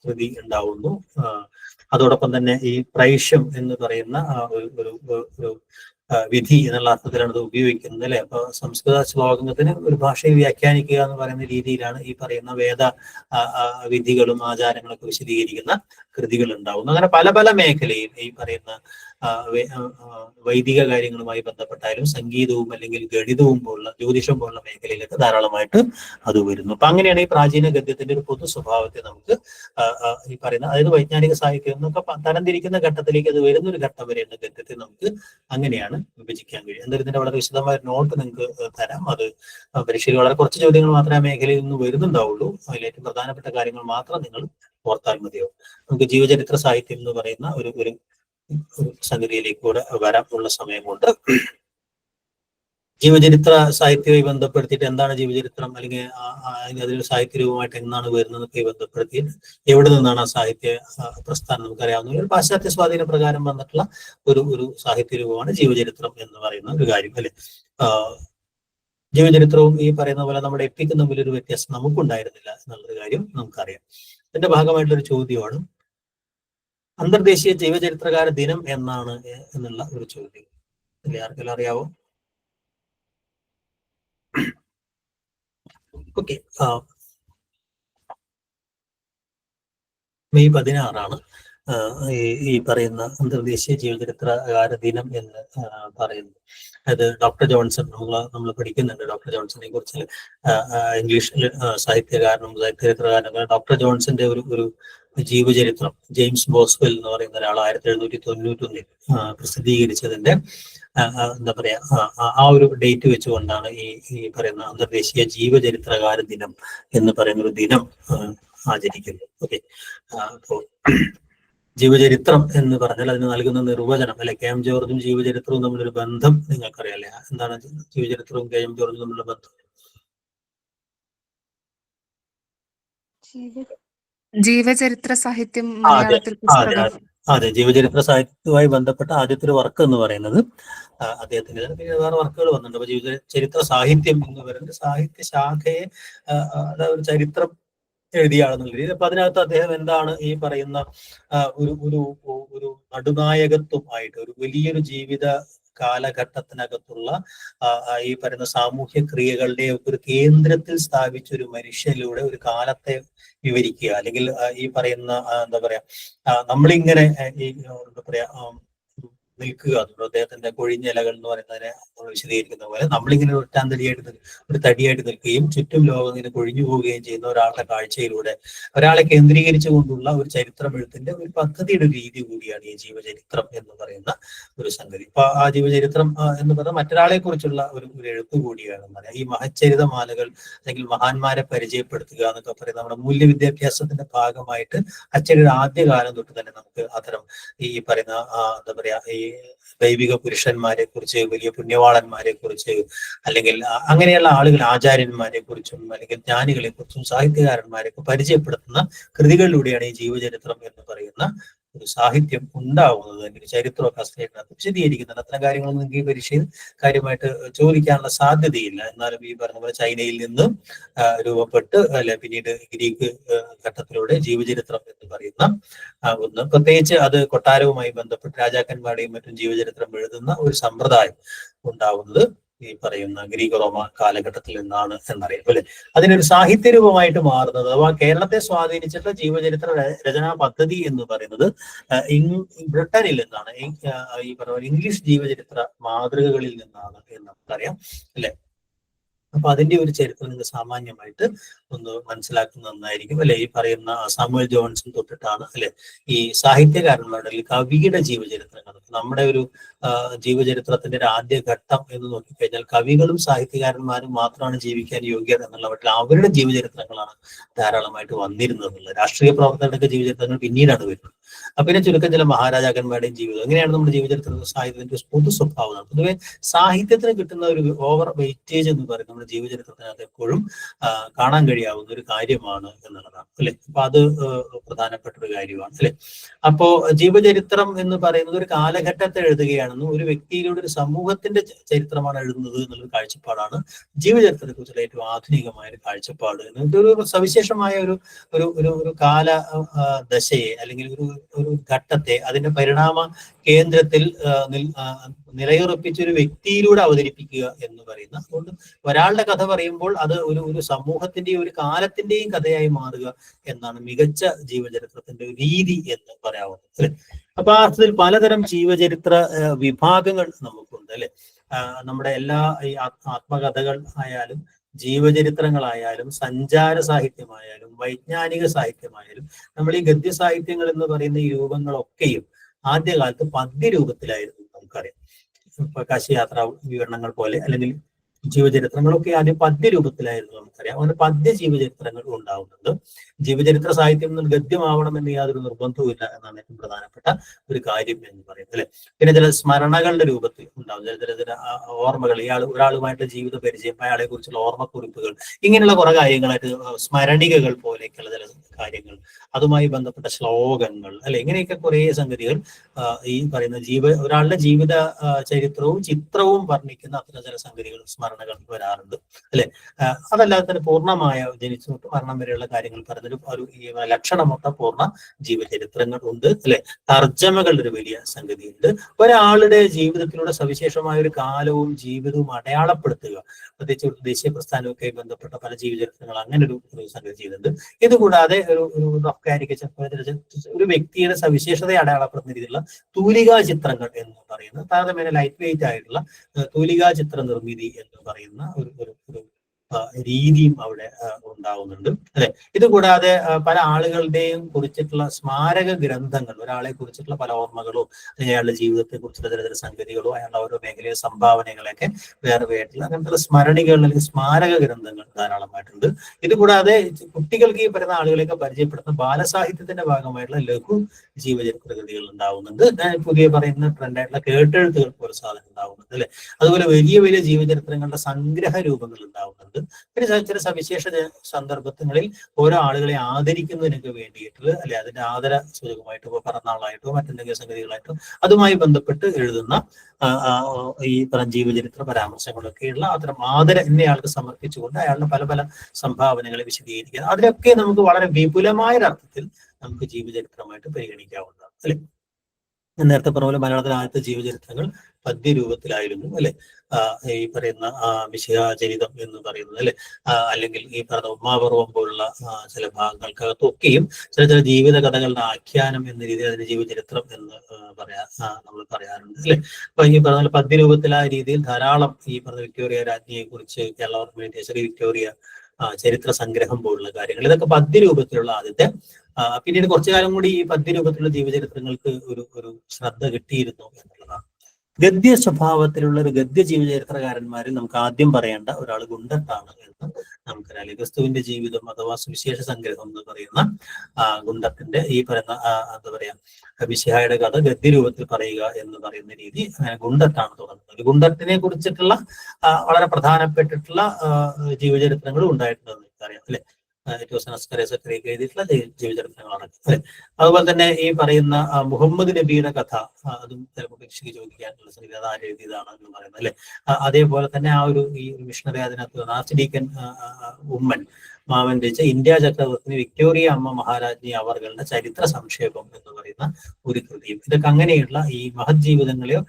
കൃതി ഉണ്ടാവുന്നു. അതോടൊപ്പം തന്നെ ഈ പ്രൈഷ്യം എന്ന് പറയുന്ന ഒരു വിധി എന്നുള്ള അർത്ഥത്തിലാണ് ഇത് ഉപയോഗിക്കുന്നത് അല്ലെ. അപ്പൊ സംസ്കൃത ശ്ലോകത്തിന് ഒരു ഭാഷയെ വ്യാഖ്യാനിക്കുക എന്ന് പറയുന്ന രീതിയിലാണ് ഈ പറയുന്ന വേദ വിധികളും ആചാരങ്ങളൊക്കെ വിശദീകരിക്കുന്ന കൃതികൾ ഉണ്ടാവുന്നു. അങ്ങനെ പല പല മേഖലയിൽ ഈ പറയുന്ന വൈദിക കാര്യങ്ങളുമായി ബന്ധപ്പെട്ടായാലും സംഗീതവും അല്ലെങ്കിൽ ഗണിതവും പോലുള്ള, ജ്യോതിഷം പോലുള്ള മേഖലയിലൊക്കെ ധാരാളമായിട്ട് അത് വരുന്നു. അപ്പൊ അങ്ങനെയാണ് ഈ പ്രാചീന ഗദ്യത്തിന്റെ ഒരു പൊതു സ്വഭാവത്തെ നമുക്ക് ഈ പറയുന്ന, അതായത് വൈജ്ഞാനിക സാഹിത്യം എന്നൊക്കെ തരംതിരിക്കുന്ന ഘട്ടത്തിലേക്ക് അത് വരുന്ന ഒരു ഘട്ടം വരെയുള്ള ഗദ്യത്തെ നമുക്ക് അങ്ങനെയാണ് വിഭജിക്കാൻ കഴിയും. എന്തായാലും ഇതിന്റെ വളരെ വിശദമായ നോട്ട് നിങ്ങൾക്ക് തരാം. അത് പരീക്ഷയിൽ വളരെ കുറച്ച് ചോദ്യങ്ങൾ മാത്രമേ ആ മേഖലയിൽ നിന്ന് വരുന്നുണ്ടാവുള്ളൂ. അതിൽ ഏറ്റവും പ്രധാനപ്പെട്ട കാര്യങ്ങൾ മാത്രം നിങ്ങൾ ഓർത്താൽ മതിയാവും. നമുക്ക് ജീവചരിത്ര സാഹിത്യം എന്ന് പറയുന്ന ഒരു സംഗതിയിലേക്ക് കൂടെ വരാനുള്ള സമയം കൊണ്ട് ജീവചരിത്ര സാഹിത്യവുമായി ബന്ധപ്പെടുത്തിയിട്ട് എന്താണ് ജീവചരിത്രം, അല്ലെങ്കിൽ അതിലൊരു സാഹിത്യ രൂപമായിട്ട് എന്നാണ് വരുന്നതൊക്കെ ബന്ധപ്പെടുത്തിയിട്ട് എവിടെ നിന്നാണ് ആ സാഹിത്യ പ്രസ്ഥാനം നമുക്കറിയാവുന്ന ഒരു പാശ്ചാത്യ സ്വാധീന പ്രകാരം വന്നിട്ടുള്ള ഒരു സാഹിത്യ രൂപമാണ് ജീവചരിത്രം എന്ന് പറയുന്ന ഒരു കാര്യം അല്ലെ. ജീവചരിത്രവും ഈ പറയുന്ന പോലെ നമ്മുടെ എപ്പിക്കും തമ്മിലൊരു വ്യത്യാസം നമുക്കുണ്ടായിരുന്നില്ല എന്നുള്ളൊരു കാര്യം നമുക്കറിയാം. ഇതിന്റെ ഭാഗമായിട്ടുള്ളൊരു ചോദ്യമാണ് അന്തർദേശീയ ജീവചരിത്രകാര ദിനം എന്നാണ് എന്നുള്ള ഒരു ചോദ്യം അല്ലെ. ആർക്കെല്ലാം അറിയാവോ? ഓക്കെ, മെയ് 16 ഈ പറയുന്ന അന്തർദേശീയ ജീവചരിത്രകാര ദിനം എന്ന് പറയുന്നു. അത് ഡോക്ടർ ജോൺസൺ നമ്മൾ പഠിക്കുന്നുണ്ട്. ഡോക്ടർ ജോൺസനെ കുറിച്ച് ഇംഗ്ലീഷിൽ സാഹിത്യചരിത്രകാരനും ഡോക്ടർ ജോൺസന്റെ ഒരു ജീവചരിത്രം ജെയിംസ് ബോസ്വെൽ എന്ന് പറയുന്ന ഒരാൾ 1791 പ്രസിദ്ധീകരിച്ചതിന്റെ എന്താ പറയാ ആ ഒരു ഡേറ്റ് വെച്ചുകൊണ്ടാണ് ഈ പറയുന്ന അന്തർദേശീയ ജീവചരിത്രകാര ദിനം എന്ന് പറയുന്ന ഒരു ദിനം ആചരിക്കുന്നത്. ഓക്കെ, അപ്പോ ജീവചരിത്രം എന്ന് പറഞ്ഞാൽ അതിന് നൽകുന്ന നിർവചനം അല്ലെ, കെ എം ജോർജും ജീവചരിത്രവും തമ്മിലൊരു ബന്ധം നിങ്ങൾക്കറിയാല്ലേ? എന്താണ് ജീവചരിത്രവും കെ എം ജോർജും തമ്മിലുള്ള ബന്ധം? ജീവചരിത്ര സാഹിത്യം മലയാളത്തിൽ പുസ്തകം. അതെ, ജീവചരിത്ര സാഹിത്യവുമായി ബന്ധപ്പെട്ട ആദ്യത്തെ ഒരു വർക്ക് എന്ന് പറയുന്നത് അദ്ദേഹത്തിന്റെ വേറെ വർക്കുകൾ വന്നിട്ടുണ്ട്. അപ്പൊ ജീവചരിത്ര സാഹിത്യം എന്ന് പറയുന്നത് സാഹിത്യ ശാഖയെ ഒരു ചരിത്രം എഴുതിയാണെന്നുള്ള രീതിയിൽ. അപ്പൊ അതിനകത്ത് അദ്ദേഹം എന്താണ് ഈ പറയുന്ന ഒരു നടുനായകത്വമായിട്ട് ഒരു വലിയൊരു ജീവിത കാലഘട്ടത്തിനകത്തുള്ള ഈ പറയുന്ന സാമൂഹ്യ ക്രിയകളുടെ ഒരു കേന്ദ്രത്തിൽ സ്ഥാപിച്ച ഒരു മനുഷ്യനിലൂടെ ഒരു കാലത്തെ വിവരിക്കുക, അല്ലെങ്കിൽ ഈ പറയുന്ന എന്താ പറയാ നമ്മളിങ്ങനെ ഈ എന്താ പറയാ നിൽക്കുക എന്നുള്ളത് അദ്ദേഹത്തിന്റെ കൊഴിഞ്ഞിലകൾ എന്ന് പറയുന്നതിനെ നമ്മൾ വിശദീകരിക്കുന്ന പോലെ നമ്മളിങ്ങനെ ഒരു തടിയായിട്ട് നിൽക്കുകയും ചുറ്റും ലോകം ഇങ്ങനെ കൊഴിഞ്ഞു പോവുകയും ചെയ്യുന്ന ഒരാളുടെ കാഴ്ചയിലൂടെ ഒരാളെ കേന്ദ്രീകരിച്ചുകൊണ്ടുള്ള ഒരു ചരിത്രം എഴുത്തിന്റെ ഒരു പദ്ധതിയുടെ രീതി കൂടിയാണ് ഈ ജീവചരിത്രം എന്ന് പറയുന്ന ഒരു സംഗതി. അപ്പൊ ആ ജീവചരിത്രം എന്ന് പറഞ്ഞാൽ മറ്റൊരാളെ കുറിച്ചുള്ള ഒരു എഴുത്ത് കൂടിയാണെന്ന് പറയാം. ഈ മഹച്ചരിതമാലകൾ അല്ലെങ്കിൽ മഹാന്മാരെ പരിചയപ്പെടുത്തുക എന്നൊക്കെ പറയുന്നത് നമ്മുടെ മൂല്യവിദ്യാഭ്യാസത്തിന്റെ ഭാഗമായിട്ട് അച്ചടിയുടെ ആദ്യകാലം തൊട്ട് തന്നെ നമുക്ക് അത്തരം ഈ പറയുന്ന എന്താ പറയാ ഈ ദൈവിക പുരുഷന്മാരെ കുറിച്ച്, വലിയ പുണ്യവാളന്മാരെ കുറിച്ച്, അല്ലെങ്കിൽ അങ്ങനെയുള്ള ആളുകൾ ആചാര്യന്മാരെ കുറിച്ചും അല്ലെങ്കിൽ ജ്ഞാനികളെ കുറിച്ചും സാഹിത്യകാരന്മാരെ പരിചയപ്പെടുത്തുന്ന കൃതികളിലൂടെയാണ് ഈ ജീവചരിത്രം എന്ന് പറയുന്ന ഒരു സാഹിത്യം ഉണ്ടാവുന്നത്. അല്ലെങ്കിൽ ചരിത്രമൊക്കെ അസ്ഥിതിനകത്ത് വിശദീകരിക്കുന്നുണ്ട്. അത്തരം കാര്യങ്ങളൊന്നും നിങ്ങൾക്ക് ഈ പരീക്ഷയിൽ കാര്യമായിട്ട് ചോദിക്കാനുള്ള സാധ്യതയില്ല. എന്നാലും ഈ പറഞ്ഞ പോലെ ചൈനയിൽ നിന്ന് രൂപപ്പെട്ട് അല്ലെ പിന്നീട് ഗ്രീക്ക് ഘട്ടത്തിലൂടെ ജീവചരിത്രം എന്ന് പറയുന്ന ഒന്ന്, പ്രത്യേകിച്ച് അത് കൊട്ടാരവുമായി ബന്ധപ്പെട്ട് രാജാക്കന്മാരുടെയും മറ്റും ജീവചരിത്രം എഴുതുന്ന ഒരു സമ്പ്രദായം ഉണ്ടാവുന്നത് ഈ പറയുന്ന ഗ്രീക്ക് റോമ കാലഘട്ടത്തിൽ നിന്നാണ് എന്നറിയാം അല്ലെ. അതിനൊരു സാഹിത്യരൂപമായിട്ട് മാറുന്നത് അഥവാ കേരളത്തെ സ്വാധീനിച്ചിട്ടുള്ള ജീവചരിത്ര രചനാ പദ്ധതി എന്ന് പറയുന്നത് ബ്രിട്ടനിൽ നിന്നാണ്. ഈ പറയുന്ന ഇംഗ്ലീഷ് ജീവചരിത്ര മാതൃകകളിൽ നിന്നാണ് എന്ന് നമുക്കറിയാം അല്ലെ. അപ്പൊ അതിന്റെ ഒരു ചരിത്രം നിങ്ങൾ സാമാന്യമായിട്ട് ഒന്ന് മനസ്സിലാക്കുന്നത് നന്നായിരിക്കും അല്ലെ. ഈ പറയുന്ന സാമുവൽ ജോൺസൺ തൊട്ടിട്ടാണ് അല്ലെ ഈ സാഹിത്യകാരന്മാരുടെ കവിയുടെ ജീവചരിത്രങ്ങൾ. നമ്മുടെ ഒരു ജീവചരിത്രത്തിന്റെ ഒരു ആദ്യ ഘട്ടം എന്ന് നോക്കിക്കഴിഞ്ഞാൽ കവികളും സാഹിത്യകാരന്മാരും മാത്രമാണ് ജീവിക്കാൻ യോഗ്യർ എന്നുള്ള മട്ടിൽ അവരുടെ ജീവചരിത്രങ്ങളാണ് ധാരാളമായിട്ട് വന്നിരുന്നത് എന്നുള്ളത്. രാഷ്ട്രീയ പ്രവർത്തകരുടെ ജീവചരിത്രങ്ങൾ പിന്നീടാണ് വരുന്നത്. അപ്പൊ പിന്നെ ചുരുക്കം ചില മഹാരാജാക്കന്മാരുടെയും ജീവിതം എങ്ങനെയാണ് നമ്മുടെ ജീവചരിത്ര സാഹിത്യത്തിന്റെ പൊതു സ്വഭാവമാണ്. പൊതുവെ സാഹിത്യത്തിന് കിട്ടുന്ന ഒരു ഓവർ വെയിറ്റേജ് എന്ന് പറയുന്നത് നമ്മുടെ ജീവചരിത്രത്തിനകത്ത് എപ്പോഴും കാണാൻ കഴിയാവുന്ന ഒരു കാര്യമാണ് എന്നുള്ളതാണ് അല്ലെ. അപ്പൊ അത് പ്രധാനപ്പെട്ട ഒരു കാര്യമാണ് അല്ലെ. അപ്പോ ജീവചരിത്രം എന്ന് പറയുന്നത് ഒരു കാലഘട്ടത്തെ എഴുതുകയാണെന്നും ഒരു വ്യക്തിയിലൂടെ ഒരു സമൂഹത്തിന്റെ ചരിത്രമാണ് എഴുതുന്നത് എന്നുള്ളൊരു കാഴ്ചപ്പാടാണ് ജീവചരിത്രത്തെ കുറിച്ചുള്ള ഏറ്റവും ആധുനികമായ ഒരു കാഴ്ചപ്പാട്. ഇതൊരു സവിശേഷമായ ഒരു കാല ദശയെ അല്ലെങ്കിൽ ഒരു ഘട്ടത്തെ അതിന്റെ പരിണാമ കേന്ദ്രത്തിൽ നിലയുറപ്പിച്ച ഒരു വ്യക്തിയിലൂടെ അവതരിപ്പിക്കുക എന്ന് പറയുന്ന. അതുകൊണ്ട് ഒരാളുടെ കഥ പറയുമ്പോൾ അത് ഒരു സമൂഹത്തിന്റെയും ഒരു കാലത്തിന്റെയും കഥയായി മാറുക എന്നാണ് മികച്ച ജീവചരിത്രത്തിന്റെ രീതി എന്ന് പറയാവുന്നത് അല്ലെ. അപ്പൊ ആ അർത്ഥത്തിൽ പലതരം ജീവചരിത്ര വിഭാഗങ്ങൾ നമുക്കുണ്ട് അല്ലെ. നമ്മുടെ എല്ലാ ഈ ആത്മകഥകൾ ആയാലും ജീവചരിത്രങ്ങളായാലും സഞ്ചാര സാഹിത്യമായാലും വൈജ്ഞാനിക സാഹിത്യമായാലും നമ്മൾ ഈ ഗദ്യ സാഹിത്യങ്ങൾ എന്ന് പറയുന്ന ഈ രൂപങ്ങളൊക്കെയും ആദ്യകാലത്ത് പദ്യരൂപത്തിലായിരുന്നു നമുക്കറിയാം. കാശിയാത്രാ വിവരണങ്ങൾ പോലെ അല്ലെങ്കിൽ ജീവചരിത്രങ്ങളൊക്കെ ആദ്യം പദ്യരൂപത്തിലായിരുന്നു നമുക്കറിയാം. അങ്ങനെ പദ്യ ജീവചരിത്രങ്ങൾ ഉണ്ടാവുന്നുണ്ട്. ജീവചരിത്ര സാഹിത്യം ഗദ്യമാവണമെന്ന് യാതൊരു നിർബന്ധവുമില്ല എന്നാണ് ഏറ്റവും പ്രധാനപ്പെട്ട ഒരു കാര്യം എന്ന് പറയുന്നത് അല്ലെ. പിന്നെ ചില സ്മരണകളുടെ രൂപത്തിൽ ഉണ്ടാവും, ചില ഓർമ്മകൾ, ഒരാളുമായിട്ട് ജീവിത പരിചയം, അയാളെ കുറിച്ചുള്ള ഓർമ്മക്കുറിപ്പുകൾ, ഇങ്ങനെയുള്ള കുറെ കാര്യങ്ങളായിട്ട് സ്മരണികകൾ പോലെയൊക്കെയുള്ള ചില കാര്യങ്ങൾ, അതുമായി ബന്ധപ്പെട്ട ശ്ലോകങ്ങൾ അല്ലെ, ഇങ്ങനെയൊക്കെ കുറെ സംഗതികൾ ഈ പറയുന്ന ഒരാളുടെ ജീവിത ചരിത്രവും ചിത്രവും വർണ്ണിക്കുന്ന അത്തരം ചില സംഗതികൾ സ്മരണകൾ വരാറുണ്ട് അല്ലെ. അതല്ലാതെ തന്നെ പൂർണ്ണമായ ജനിച്ചു തൊട്ട് മരണം വരെയുള്ള കാര്യങ്ങൾ പറഞ്ഞൊരു ലക്ഷണമൊത്ത പൂർണ്ണ ജീവചരിത്രങ്ങൾ ഉണ്ട് അല്ലെ. തർജ്ജമകളുടെ ഒരു വലിയ സംഗതിയുണ്ട്. ഒരാളുടെ ജീവിതത്തിലൂടെ സവിശേഷമായ ഒരു കാലവും ജീവിതവും അടയാളപ്പെടുത്തുക, പ്രത്യേകിച്ച് ദേശീയ പ്രസ്ഥാനവുമൊക്കെ ബന്ധപ്പെട്ട പല ജീവചരിത്രങ്ങൾ അങ്ങനെ ഒരു സംഗതി ചെയ്യുന്നുണ്ട്. ഇതുകൂടാതെ ഒരു റഫ് കാരിക്കേച്ചർ, ഒരു വ്യക്തിയുടെ സവിശേഷതയെ അടയാളപ്പെടുന്ന രീതിയിലുള്ള തൂലികാ ചിത്രങ്ങൾ എന്ന് പറയുന്നത്, താരതമ്യേന ലൈറ്റ് വെയിറ്റ് ആയിട്ടുള്ള തൂലികാ ചിത്ര നിർമ്മിതി എന്ന് പറയുന്ന ഒരു രീതിയും അവിടെ ഉണ്ടാവുന്നുണ്ട്, അല്ലെ. ഇത് കൂടാതെ പല ആളുകളുടെയും കുറിച്ചിട്ടുള്ള സ്മാരക ഗ്രന്ഥങ്ങൾ, ഒരാളെ കുറിച്ചിട്ടുള്ള പല ഓർമ്മകളോ അയാളുടെ ജീവിതത്തെ കുറിച്ചുള്ള ചില സംഗതികളോ അയാളുടെ ഓരോ മേഖലയിലെ സംഭാവനകളൊക്കെ വേറെ ആയിട്ടുള്ള അങ്ങനത്തെ സ്മരണികൾ അല്ലെങ്കിൽ സ്മാരക ഗ്രന്ഥങ്ങൾ ധാരാളമായിട്ടുണ്ട്. ഇത് കൂടാതെ കുട്ടികൾക്ക് ഈ പറയുന്ന ആളുകളെയൊക്കെ പരിചയപ്പെടുത്തുന്ന ബാലസാഹിത്യത്തിന്റെ ഭാഗമായിട്ടുള്ള ലഘു ജീവചരിത്ര കൃതികൾ ഉണ്ടാവുന്നുണ്ട്. പുതിയ പറയുന്ന ട്രെൻഡായിട്ടുള്ള കേട്ടെഴുത്തുകൾ പോലെ സാധനം ഉണ്ടാവുന്നുണ്ട്, അല്ലെ. അതുപോലെ വലിയ വലിയ ജീവചരിത്രങ്ങളുടെ സംഗ്രഹ രൂപങ്ങൾ ഉണ്ടാവുന്നുണ്ട്. പിന്നെ ചില സവിശേഷ സന്ദർഭങ്ങളിൽ ഓരോ ആളുകളെ ആദരിക്കുന്നതിനൊക്കെ വേണ്ടിയിട്ട്, അല്ലെ, അതിന്റെ ആദര സൂചകമായിട്ടോ പിറന്നാളായിട്ടോ മറ്റെന്തെങ്കിലും സംഗതികളായിട്ടോ അതുമായി ബന്ധപ്പെട്ട് എഴുതുന്ന ഈ പറഞ്ഞ ജീവചരിത്ര പരാമർശങ്ങളൊക്കെയുള്ള അത്തരം ആദര എന്നയാൾക്ക് സമർപ്പിച്ചുകൊണ്ട് അയാളുടെ പല പല സംഭാവനകളെ വിശദീകരിക്കുക, അതിലൊക്കെ നമുക്ക് വളരെ വിപുലമായൊരർത്ഥത്തിൽ നമുക്ക് ജീവചരിത്രമായിട്ട് പരിഗണിക്കാവുന്നതാണ്, അല്ലെ. നേരത്തെ പറഞ്ഞ പോലെ മലയാളത്തിലെ ആദ്യത്തെ ജീവചരിത്രങ്ങൾ പദ്യരൂപത്തിലായിരുന്നു, അല്ലെ. ഈ പറയുന്ന മിശിഹാചരിതം എന്ന് പറയുന്നത്, അല്ലെ, അല്ലെങ്കിൽ ഈ പറയുന്ന ഉമ്മാപർവം പോലുള്ള ചില ഭാഗങ്ങൾക്കകത്തൊക്കെയും ചില ജീവിത കഥകളുടെ ആഖ്യാനം എന്ന രീതിയിൽ അതിന്റെ ജീവചരിത്രം എന്ന് നമ്മൾ പറയാറുണ്ട്, അല്ലെ. അപ്പൊ ഈ പറഞ്ഞ പദ്യരൂപത്തിലായ രീതിയിൽ ധാരാളം ഈ പറഞ്ഞ വിക്ടോറിയ രാജ്ഞിയെ കുറിച്ച് കേരള ശ്രീ വിക്ടോറിയ ചരിത്ര സംഗ്രഹം പോലുള്ള കാര്യങ്ങൾ, ഇതൊക്കെ പദ്യരൂപത്തിലുള്ള ആദ്യത്തെ. പിന്നീട് കുറച്ചു കാലം കൂടി ഈ പദ്യരൂപത്തിലുള്ള ജീവചരിത്രങ്ങൾക്ക് ഒരു ശ്രദ്ധ കിട്ടിയിരുന്നു എന്നുള്ളതാണ്. ഗദ്യ സ്വഭാവത്തിലുള്ള ഒരു ഗദ്യ ജീവചരിത്രകാരന്മാരിൽ നമുക്ക് ആദ്യം പറയേണ്ട ഒരാൾ ഗുണ്ടത്താണ് എന്ന് നമുക്കറിയാം. ക്രിസ്തുവിന്റെ ജീവിതം അഥവാ സുവിശേഷ സംഗ്രഹം എന്ന് പറയുന്ന ഗുണ്ടത്തിന്റെ ഈ പറയുന്ന എന്താ പറയാ മിശിഹായുടെ കഥ ഗദ്യരൂപത്തിൽ പറയുക എന്ന് പറയുന്ന രീതി ഗുണ്ടത്താണ് തുടങ്ങുന്നത്. ഗുണ്ടത്തിനെ കുറിച്ചിട്ടുള്ള വളരെ പ്രധാനപ്പെട്ടിട്ടുള്ള ജീവചരിത്രങ്ങളും ഉണ്ടായിട്ടുണ്ടെന്ന് എനിക്കറിയാം, അല്ലെ. സക്കരിയൊക്കെ എഴുതിയിട്ടുള്ള ജീവചരിത്രങ്ങളാണ്, അല്ലെ. അതുപോലെ തന്നെ ഈ പറയുന്ന മുഹമ്മദ് നബിയുടെ കഥ, അതും ചിലപ്പോൾ പരീക്ഷയ്ക്ക് ചോദിക്കാനുള്ള സംഗതി, അത് ആര് എഴുതിയതാണ് എന്ന് പറയുന്നത്, അല്ലെ. അതേപോലെ തന്നെ ഈ മിഷണറി അതിനകത്ത് ആർച്ച് ഡീക്കൻ ഉമ്മൻ മാമൻ രചിച്ച ഇന്ത്യ ചക്രവർത്തി വിക്ടോറിയ അമ്മ മഹാരാജ്ഞി അവരുടെ ചരിത്ര സംക്ഷേപം എന്ന് പറയുന്ന ഒരു കൃതിയും, ഇതൊക്കെ അങ്ങനെയുള്ള ഈ മഹത് ജീവിതങ്ങളെയോ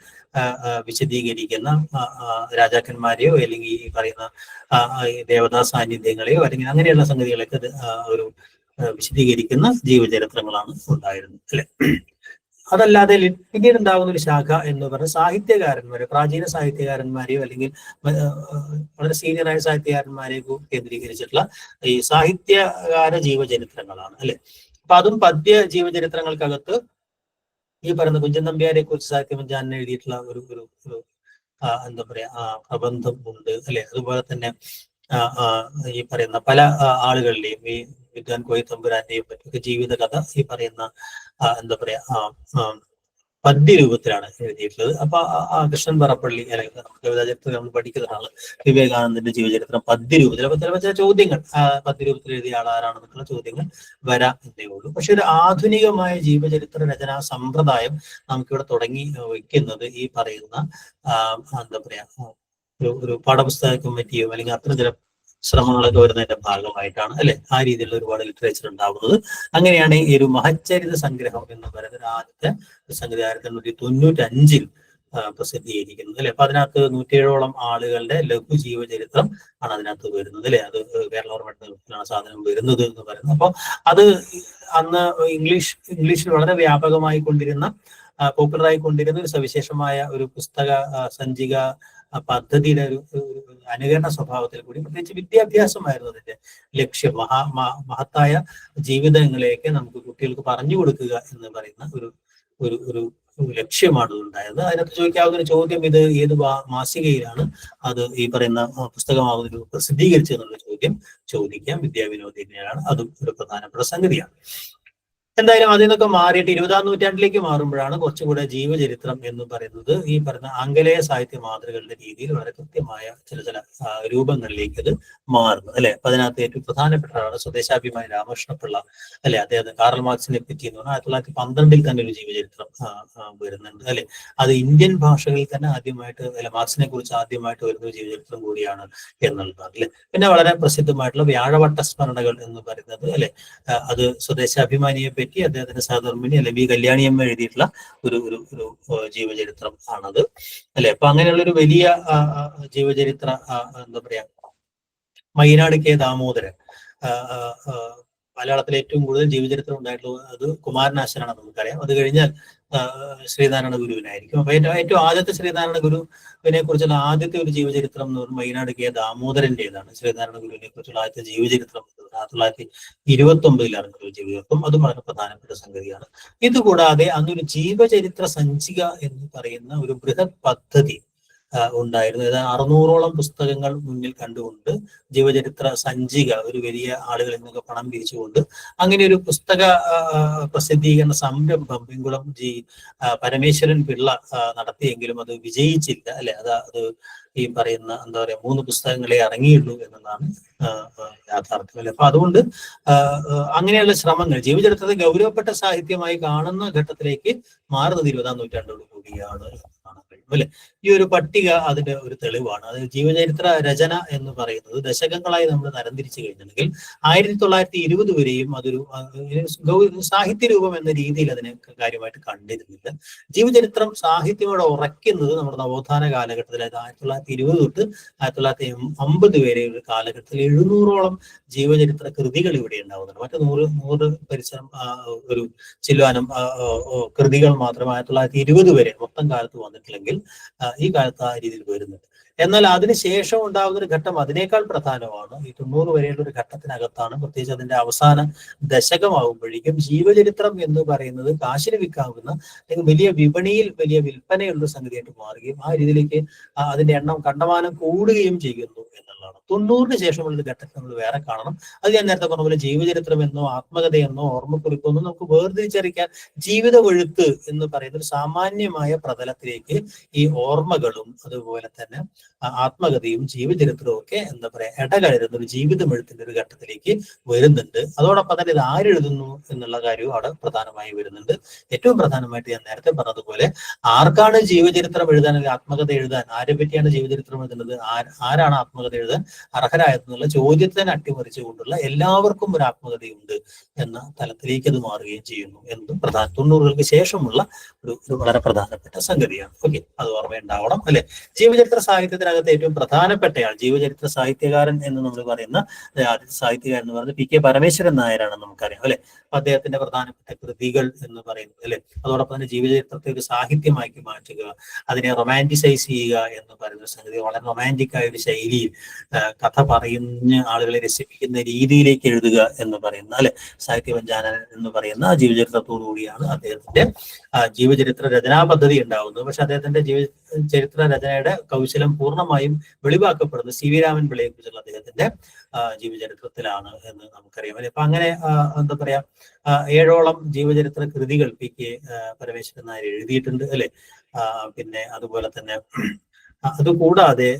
വിശദീകരിക്കുന്ന രാജാക്കന്മാരെയോ അല്ലെങ്കിൽ ഈ പറയുന്ന ദേവതാ സാന്നിധ്യങ്ങളെയോ അല്ലെങ്കിൽ അങ്ങനെയുള്ള സംഗതികളൊക്കെ ഒരു വിശദീകരിക്കുന്ന ജീവചരിത്രങ്ങളാണ് ഉണ്ടായിരുന്നത്, അല്ലെ. അതല്ലാതെ പിന്നീട് ഉണ്ടാകുന്ന ഒരു ശാഖ എന്ന് പറഞ്ഞാൽ സാഹിത്യകാരന്മാരെ, പ്രാചീന സാഹിത്യകാരന്മാരെയോ അല്ലെങ്കിൽ വളരെ സീനിയറായ സാഹിത്യകാരന്മാരെയോ കേന്ദ്രീകരിച്ചിട്ടുള്ള ഈ സാഹിത്യകാര ജീവചരിത്രങ്ങളാണ്, അല്ലെ. അപ്പൊ അതും പദ്യ ജീവചരിത്രങ്ങൾക്കകത്ത് ഈ പറയുന്ന കുഞ്ചൻ നമ്പ്യാരെ കുറിച്ച് സാഹിത്യപഞ്ചാനൻ എഴുതിയിട്ടുള്ള ഒരു എന്താ പറയാ പ്രബന്ധം ഉണ്ട്, അല്ലെ. അതുപോലെ തന്നെ ഈ പറയുന്ന പല ആളുകളുടെയും ഈ വിദ്വാൻ കോയി തമ്പുരാന്റെയും മറ്റൊക്കെ ജീവിത കഥ ഈ പറയുന്ന എന്താ പറയാ പദ്യരൂപത്തിലാണ് എഴുതിയിട്ടുള്ളത്. അപ്പൊ കൃഷ്ണൻ പറപ്പള്ളി അല്ലെങ്കിൽ കവിതാചരിത്രം നമ്മൾ പഠിക്കുന്നതാണ് വിവേകാനന്ദന്റെ ജീവചരിത്രം പദ്യരൂപത്തിൽ. അപ്പൊ ചില ചോദ്യങ്ങൾ പദ്യരൂപത്തിൽ എഴുതിയ ആളാരാണെന്നുള്ള ചോദ്യങ്ങൾ വരാം എന്നേ ഉള്ളൂ. പക്ഷെ ഒരു ആധുനികമായ ജീവചരിത്ര രചനാ സമ്പ്രദായം നമുക്കിവിടെ തുടങ്ങി വയ്ക്കുന്നത് ഈ പറയുന്ന എന്താ പറയാ ഒരു പാഠപുസ്തക കമ്മിറ്റിയോ അല്ലെങ്കിൽ അത്ര ചില ശ്രമങ്ങളൊക്കെ വരുന്നതിന്റെ ഭാഗമായിട്ടാണ്, അല്ലെ. ആ രീതിയിലുള്ള ഒരുപാട് ലിറ്ററേച്ചർ ഉണ്ടാവുന്നത്. അങ്ങനെയാണ് ഈ ഒരു മഹച്ചരിത സംഗ്രഹം എന്ന് പറയുന്നത് ആദ്യത്തെ സംഗതി 1895 പ്രസിദ്ധീകരിക്കുന്നത്, അല്ലെ. അപ്പൊ അതിനകത്ത് 107ഓളം ആളുകളുടെ ലഘു ജീവചരിത്രം ആണ് അതിനകത്ത് വരുന്നത്, അല്ലെ. അത് കേരള സാധനം വരുന്നത് എന്ന് പറയുന്നത്. അപ്പൊ അത് അന്ന് ഇംഗ്ലീഷിൽ വളരെ വ്യാപകമായി കൊണ്ടിരുന്ന പോപ്പുലറായി കൊണ്ടിരുന്ന ഒരു സവിശേഷമായ ഒരു പുസ്തക സഞ്ചിക പദ്ധതിയുടെ ഒരു അനുകരണ സ്വഭാവത്തിൽ കൂടി, പ്രത്യേകിച്ച് വിദ്യാഭ്യാസമായിരുന്നു അതിന്റെ ലക്ഷ്യം. മഹത്തായ ജീവിതങ്ങളെയൊക്കെ നമുക്ക് കുട്ടികൾക്ക് പറഞ്ഞു കൊടുക്കുക എന്ന് പറയുന്ന ഒരു ലക്ഷ്യമാണ് ഉണ്ടായത്. അതിനകത്ത് ചോദിക്കാവുന്ന ഒരു ചോദ്യം, ഇത് ഏത് മാസികയിലാണ് അത് ഈ പറയുന്ന പുസ്തകമാകുന്ന പ്രസിദ്ധീകരിച്ചത് എന്നുള്ള ചോദ്യം ചോദിക്കാം. വിദ്യാവിനോദിനെയാണ്, അതും ഒരു പ്രധാനപ്പെട്ട സംഗതിയാണ്. എന്തായാലും അതിൽ നിന്നൊക്കെ മാറിയിട്ട് 20-ാം നൂറ്റാണ്ടിലേക്ക് മാറുമ്പോഴാണ് കുറച്ചുകൂടെ ജീവചരിത്രം എന്ന് പറയുന്നത് ഈ പറയുന്ന ആംഗലേയ സാഹിത്യ മാതൃകളുടെ രീതിയിൽ വളരെ കൃത്യമായ ചില രൂപങ്ങളിലേക്ക് അത് മാറുന്നത്, അല്ലെ. അപ്പൊ അതിനകത്ത് ഏറ്റവും പ്രധാനപ്പെട്ടതാണ് സ്വദേശാഭിമാനി രാമകൃഷ്ണപിള്ള, അല്ലെ. അദ്ദേഹം കാറൽ മാർക്സിനെ പറ്റി എന്ന് പറഞ്ഞാൽ 1912 തന്നെ ഒരു ജീവചരിത്രം വരുന്നുണ്ട്, അല്ലെ. അത് ഇന്ത്യൻ ഭാഷകളിൽ തന്നെ ആദ്യമായിട്ട്, അല്ലെ, മാർക്സിനെ കുറിച്ച് ആദ്യമായിട്ട് വരുന്ന ഒരു ജീവചരിത്രം കൂടിയാണ് എന്നുള്ളതാണ്, അല്ലെ. പിന്നെ വളരെ പ്രസിദ്ധമായിട്ടുള്ള വ്യാഴവട്ട സ്മരണകൾ എന്ന് പറയുന്നത്, അല്ലെ, അത് സ്വദേശാഭിമാനിയെ പറ്റി അദ്ദേഹത്തിന്റെ സഹധർമ്മിണി അല്ലെ വി കല്യാണിയമ്മ എഴുതിയിട്ടുള്ള ഒരു ജീവചരിത്രം ആണത്, അല്ലെ. അപ്പൊ അങ്ങനെയുള്ള ഒരു വലിയ ജീവചരിത്ര എന്താ പറയാ മൈനാട് കെ ദാമോദരൻ മലയാളത്തിലെ ഏറ്റവും കൂടുതൽ ജീവചരിത്രം ഉണ്ടായിട്ടുള്ളത് അത് കുമാരനാശനാണ് നമുക്കറിയാം. അത് കഴിഞ്ഞാൽ ശ്രീനാരായണ ഗുരുവിനായിരിക്കും. അപ്പൊ ഏറ്റവും ആദ്യത്തെ ശ്രീനാരായണ ഗുരുവിനെ കുറിച്ചുള്ള ആദ്യത്തെ ഒരു ജീവചരിത്രം എന്ന് പറയുന്നത് വയനാട് കെ ദാമോദരന്റേതാണ്. ശ്രീനാരായണ ഗുരുവിനെ കുറിച്ചുള്ള ആദ്യത്തെ ജീവചരിത്രം 1929 ഇറങ്ങിയ ഒരു ജീവചരിത്രം. അതും വളരെ പ്രധാനപ്പെട്ട സംഗതിയാണ്. ഇതുകൂടാതെ അന്നൊരു ജീവചരിത്ര സഞ്ചിക എന്ന് പറയുന്ന ഒരു ബൃഹത് പദ്ധതി ഉണ്ടായിരുന്നു. ഏതാണ്ട് 600ഓളം പുസ്തകങ്ങൾ മുന്നിൽ കണ്ടുകൊണ്ട് ജീവചരിത്ര സഞ്ചിക ഒരു വലിയ ആളുകളിൽ നിന്നൊക്കെ പണം പിരിച്ചുകൊണ്ട് അങ്ങനെ ഒരു പുസ്തക പ്രസിദ്ധീകരണ സംരംഭം പിങ്കുളം പരമേശ്വരൻ പിള്ള നടത്തിയെങ്കിലും അത് വിജയിച്ചില്ല, അല്ലെ. അത് ഈ പറയുന്ന എന്താ പറയാ 3 പുസ്തകങ്ങളെ ഇറങ്ങിയുള്ളൂ എന്നതാണ് യാഥാർത്ഥ്യം, അല്ലെ. അപ്പൊ അതുകൊണ്ട് അങ്ങനെയുള്ള ശ്രമങ്ങൾ ജീവചരിത്രത്തെ ഗൗരവപ്പെട്ട സാഹിത്യമായി കാണുന്ന ഘട്ടത്തിലേക്ക് മാറുന്നത് 20-ാം നൂറ്റാണ്ടോട് കൂടിയാണ് കാണാൻ കഴിയും, അല്ലെ. ഈ ഒരു പട്ടിക അതിന്റെ ഒരു തെളിവാണ്. അത് ജീവചരിത്ര രചന എന്ന് പറയുന്നത് ദശകങ്ങളായി നമ്മൾ തരംതിരിച്ചു കഴിഞ്ഞിട്ടുണ്ടെങ്കിൽ 1920 വരെയും അതൊരു സാഹിത്യ രൂപം എന്ന രീതിയിൽ അതിനെ കാര്യമായിട്ട് കണ്ടിരുന്നില്ല. ജീവചരിത്രം സാഹിത്യമോടെ ഉറയ്ക്കുന്നത് നമ്മുടെ നവോത്ഥാന കാലഘട്ടത്തിൽ, അതായത് 1920 തൊട്ട് 1950 വരെ ഒരു കാലഘട്ടത്തിൽ 700ഓളം ജീവചരിത്ര കൃതികൾ ഇവിടെ ഉണ്ടാവുന്നുണ്ട്. മറ്റു 100 പരിസരം ഒരു ചില്ലുവാനം കൃതികൾ മാത്രം 1920 വരെ മൊത്തം കാലത്ത് വന്നിട്ടില്ലെങ്കിൽ ഈ കാലത്ത് ആ രീതിയിൽ വരുന്നുണ്ട്. എന്നാൽ അതിനുശേഷം ഉണ്ടാകുന്ന ഒരു ഘട്ടം അതിനേക്കാൾ പ്രധാനമാണ്. ഈ 90 വരെയുള്ള ഒരു ഘട്ടത്തിനകത്താണ്, പ്രത്യേകിച്ച് അതിന്റെ അവസാന ദശകമാകുമ്പോഴേക്കും ജീവചരിത്രം എന്ന് പറയുന്നത് കാശിന് വിൽക്കാവുന്ന അല്ലെങ്കിൽ വലിയ വിപണിയിൽ വലിയ വിൽപ്പനയുള്ള സംഗതിയായിട്ട് മാറുകയും ആ രീതിയിലേക്ക് അതിന്റെ എണ്ണം കണ്ടമാനം കൂടുകയും ചെയ്യുന്നു എന്നുള്ളതാണ്. 90-ന് ശേഷമുള്ള ഒരു ഘട്ടത്തിൽ നമ്മൾ വേറെ കാണണം. അത് ഞാൻ നേരത്തെ പറഞ്ഞ പോലെ ജീവചരിത്രം എന്നോ ആത്മകഥയെന്നോ ഓർമ്മക്കുറിപ്പെന്നോ നമുക്ക് വേർതിരിച്ചറിയിക്കാൻ ജീവിത എഴുത്ത് എന്ന് പറയുന്ന ഒരു സാമാന്യമായ പ്രതലത്തിലേക്ക് ഈ ഓർമ്മകളും അതുപോലെ തന്നെ ആത്മകഥയും ജീവചരിത്രവും ഒക്കെ എന്താ പറയാ ഇടകലരുന്ന ഒരു ജീവിതം എഴുത്തിന്റെ ഒരു ഘട്ടത്തിലേക്ക് വരുന്നുണ്ട്. അതോടൊപ്പം തന്നെ ഇത് ആരെഴുതുന്നു എന്നുള്ള കാര്യവും അവിടെ പ്രധാനമായി വരുന്നുണ്ട്. ഏറ്റവും പ്രധാനമായിട്ട് ഞാൻ നേരത്തെ പറഞ്ഞതുപോലെ ആർക്കാണ് ജീവചരിത്രം എഴുതാൻ അല്ലെങ്കിൽ ആത്മകഥ എഴുതാൻ, ആരെ പറ്റിയാണ് ജീവചരിത്രം എഴുതുന്നത്, ആരാണ് ആത്മകഥ എഴുതാൻ അർഹരായെന്നുള്ള ചോദ്യത്തിനെ അട്ടിമറിച്ചുകൊണ്ടുള്ള എല്ലാവർക്കും ഒരു ആത്മകഥയുണ്ട് എന്ന തലത്തിലേക്ക് അത് മാറുകയും ചെയ്യുന്നു എന്നതും 90-കൾക്ക് ശേഷമുള്ള ഒരു വളരെ പ്രധാനപ്പെട്ട സംഗതിയാണ്. ഓക്കെ, അത് ഓർമ്മയുണ്ടാവണം, അല്ലെ. ജീവചരിത്ര സാഹിത്യത്തിനകത്ത് ഏറ്റവും പ്രധാനപ്പെട്ടയാൾ ജീവചരിത്ര സാഹിത്യകാരൻ എന്ന് നമ്മൾ പറയുന്ന ആദ്യത്തെ സാഹിത്യകാരൻ എന്ന് പറയുന്നത് പി.കെ. പരമേശ്വരൻ നായരാണെന്ന് നമുക്കറിയാം, അല്ലെ. അദ്ദേഹത്തിന്റെ പ്രധാനപ്പെട്ട കൃതികൾ എന്ന് പറയുന്നത്, അല്ലെ. അതോടൊപ്പം തന്നെ ജീവചരിത്രത്തെ ഒരു സാഹിത്യമാക്കി മാറ്റുക, അതിനെ റൊമാൻറ്റിസൈസ് ചെയ്യുക എന്ന് പറയുന്ന സംഗതി വളരെ റൊമാൻറ്റിക് ആയ ഒരു ശൈലിയിൽ കഥ പറയുന്ന ആളുകളെ രസിപ്പിക്കുന്ന രീതിയിലേക്ക് എഴുതുക എന്ന് പറയുന്ന, അല്ലെ, സാഹിത്യവഞ്ചാനൻ എന്ന് പറയുന്ന ജീവചരിത്രത്തോടു കൂടിയാണ് അദ്ദേഹത്തിന്റെ ജീവചരിത്ര രചനാ പദ്ധതി ഉണ്ടാവുന്നത്. പക്ഷെ അദ്ദേഹത്തിന്റെ ജീവചരിത്ര രചനയുടെ കൗശലം പൂർണ്ണമായും വെളിവാക്കപ്പെടുന്നത് സി വി രാമൻ പിള്ളയെ കുറിച്ചുള്ള അദ്ദേഹത്തിന്റെ ജീവചരിത്രത്തിലാണ് എന്ന് നമുക്കറിയാം, അല്ലെ. അപ്പൊ അങ്ങനെ എന്താ പറയാ 7ഓളം ജീവചരിത്ര കൃതികൾ പി.കെ. പരമേശ്വരൻ നായർ എഴുതിയിട്ടുണ്ട്, അല്ലെ. പിന്നെ അതുപോലെ തന്നെ അതുകൂടാതെ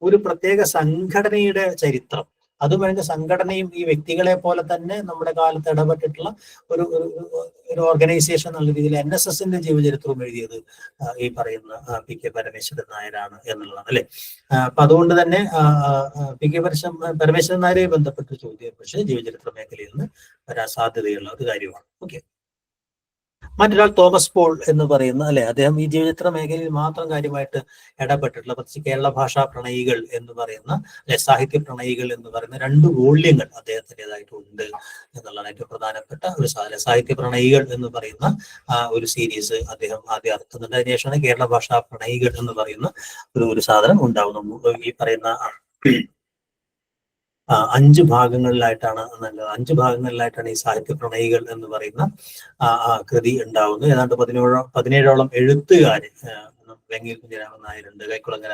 ഒരു പ്രത്യേക സംഘടനയുടെ ചരിത്രം, അതും അതിന്റെ സംഘടനയും ഈ വ്യക്തികളെ പോലെ തന്നെ നമ്മുടെ കാലത്ത് ഇടപെട്ടിട്ടുള്ള ഒരു ഓർഗനൈസേഷൻ എന്നുള്ള രീതിയിൽ NSSന്റെ ജീവചരിത്രവും എഴുതിയത് ഈ പറയുന്ന പി.കെ. പരമേശ്വരൻ നായരാണ് എന്നുള്ളതാണ്, അല്ലെ. അപ്പൊ അതുകൊണ്ട് തന്നെ പി.കെ. പരമേശ്വരൻ നായരെ ബന്ധപ്പെട്ട ചോദ്യം പക്ഷേ ജീവചരിത്ര മേഖലയിൽ നിന്ന് വരാൻ സാധ്യതയുള്ള ഒരു കാര്യമാണ്. ഓക്കെ, മറ്റൊരാൾ തോമസ് പോൾ എന്ന് പറയുന്ന, അല്ലെ, അദ്ദേഹം ഈ ജീവചരിത്ര മേഖലയിൽ മാത്രം കാര്യമായിട്ട് ഇടപെട്ടിട്ടുള്ള, പ്രത്യേകിച്ച് കേരള ഭാഷാ പ്രണയികൾ എന്ന് പറയുന്ന, അല്ലെ, സാഹിത്യ പ്രണയികൾ എന്ന് പറയുന്ന 2 വോള്യങ്ങൾ അദ്ദേഹത്തിൻ്റെതായിട്ടുണ്ട് എന്നുള്ളതാണ് ഏറ്റവും പ്രധാനപ്പെട്ട ഒരു സാധനം. സാഹിത്യ പ്രണയികൾ എന്ന് പറയുന്ന ഒരു സീരീസ് അദ്ദേഹം ആദ്യം ഇറക്കുന്നുണ്ട്. അതിനുശേഷമാണ് കേരള ഭാഷാ പ്രണയികൾ എന്ന് പറയുന്ന ഒരു സാധനം ഉണ്ടാവുന്നു. ഈ പറയുന്ന 5 ഭാഗങ്ങളിലായിട്ടാണ് ഈ സാഹിത്യ പ്രണയികൾ എന്ന് പറയുന്ന കൃതി ഉണ്ടാവുന്നത്. ഏതാണ്ട് 17ഓളം എഴുത്തുകാര്, വെങ്ങയിൽ കുഞ്ഞിരാമൻ നായരുണ്ട്, കൈക്കുളങ്ങര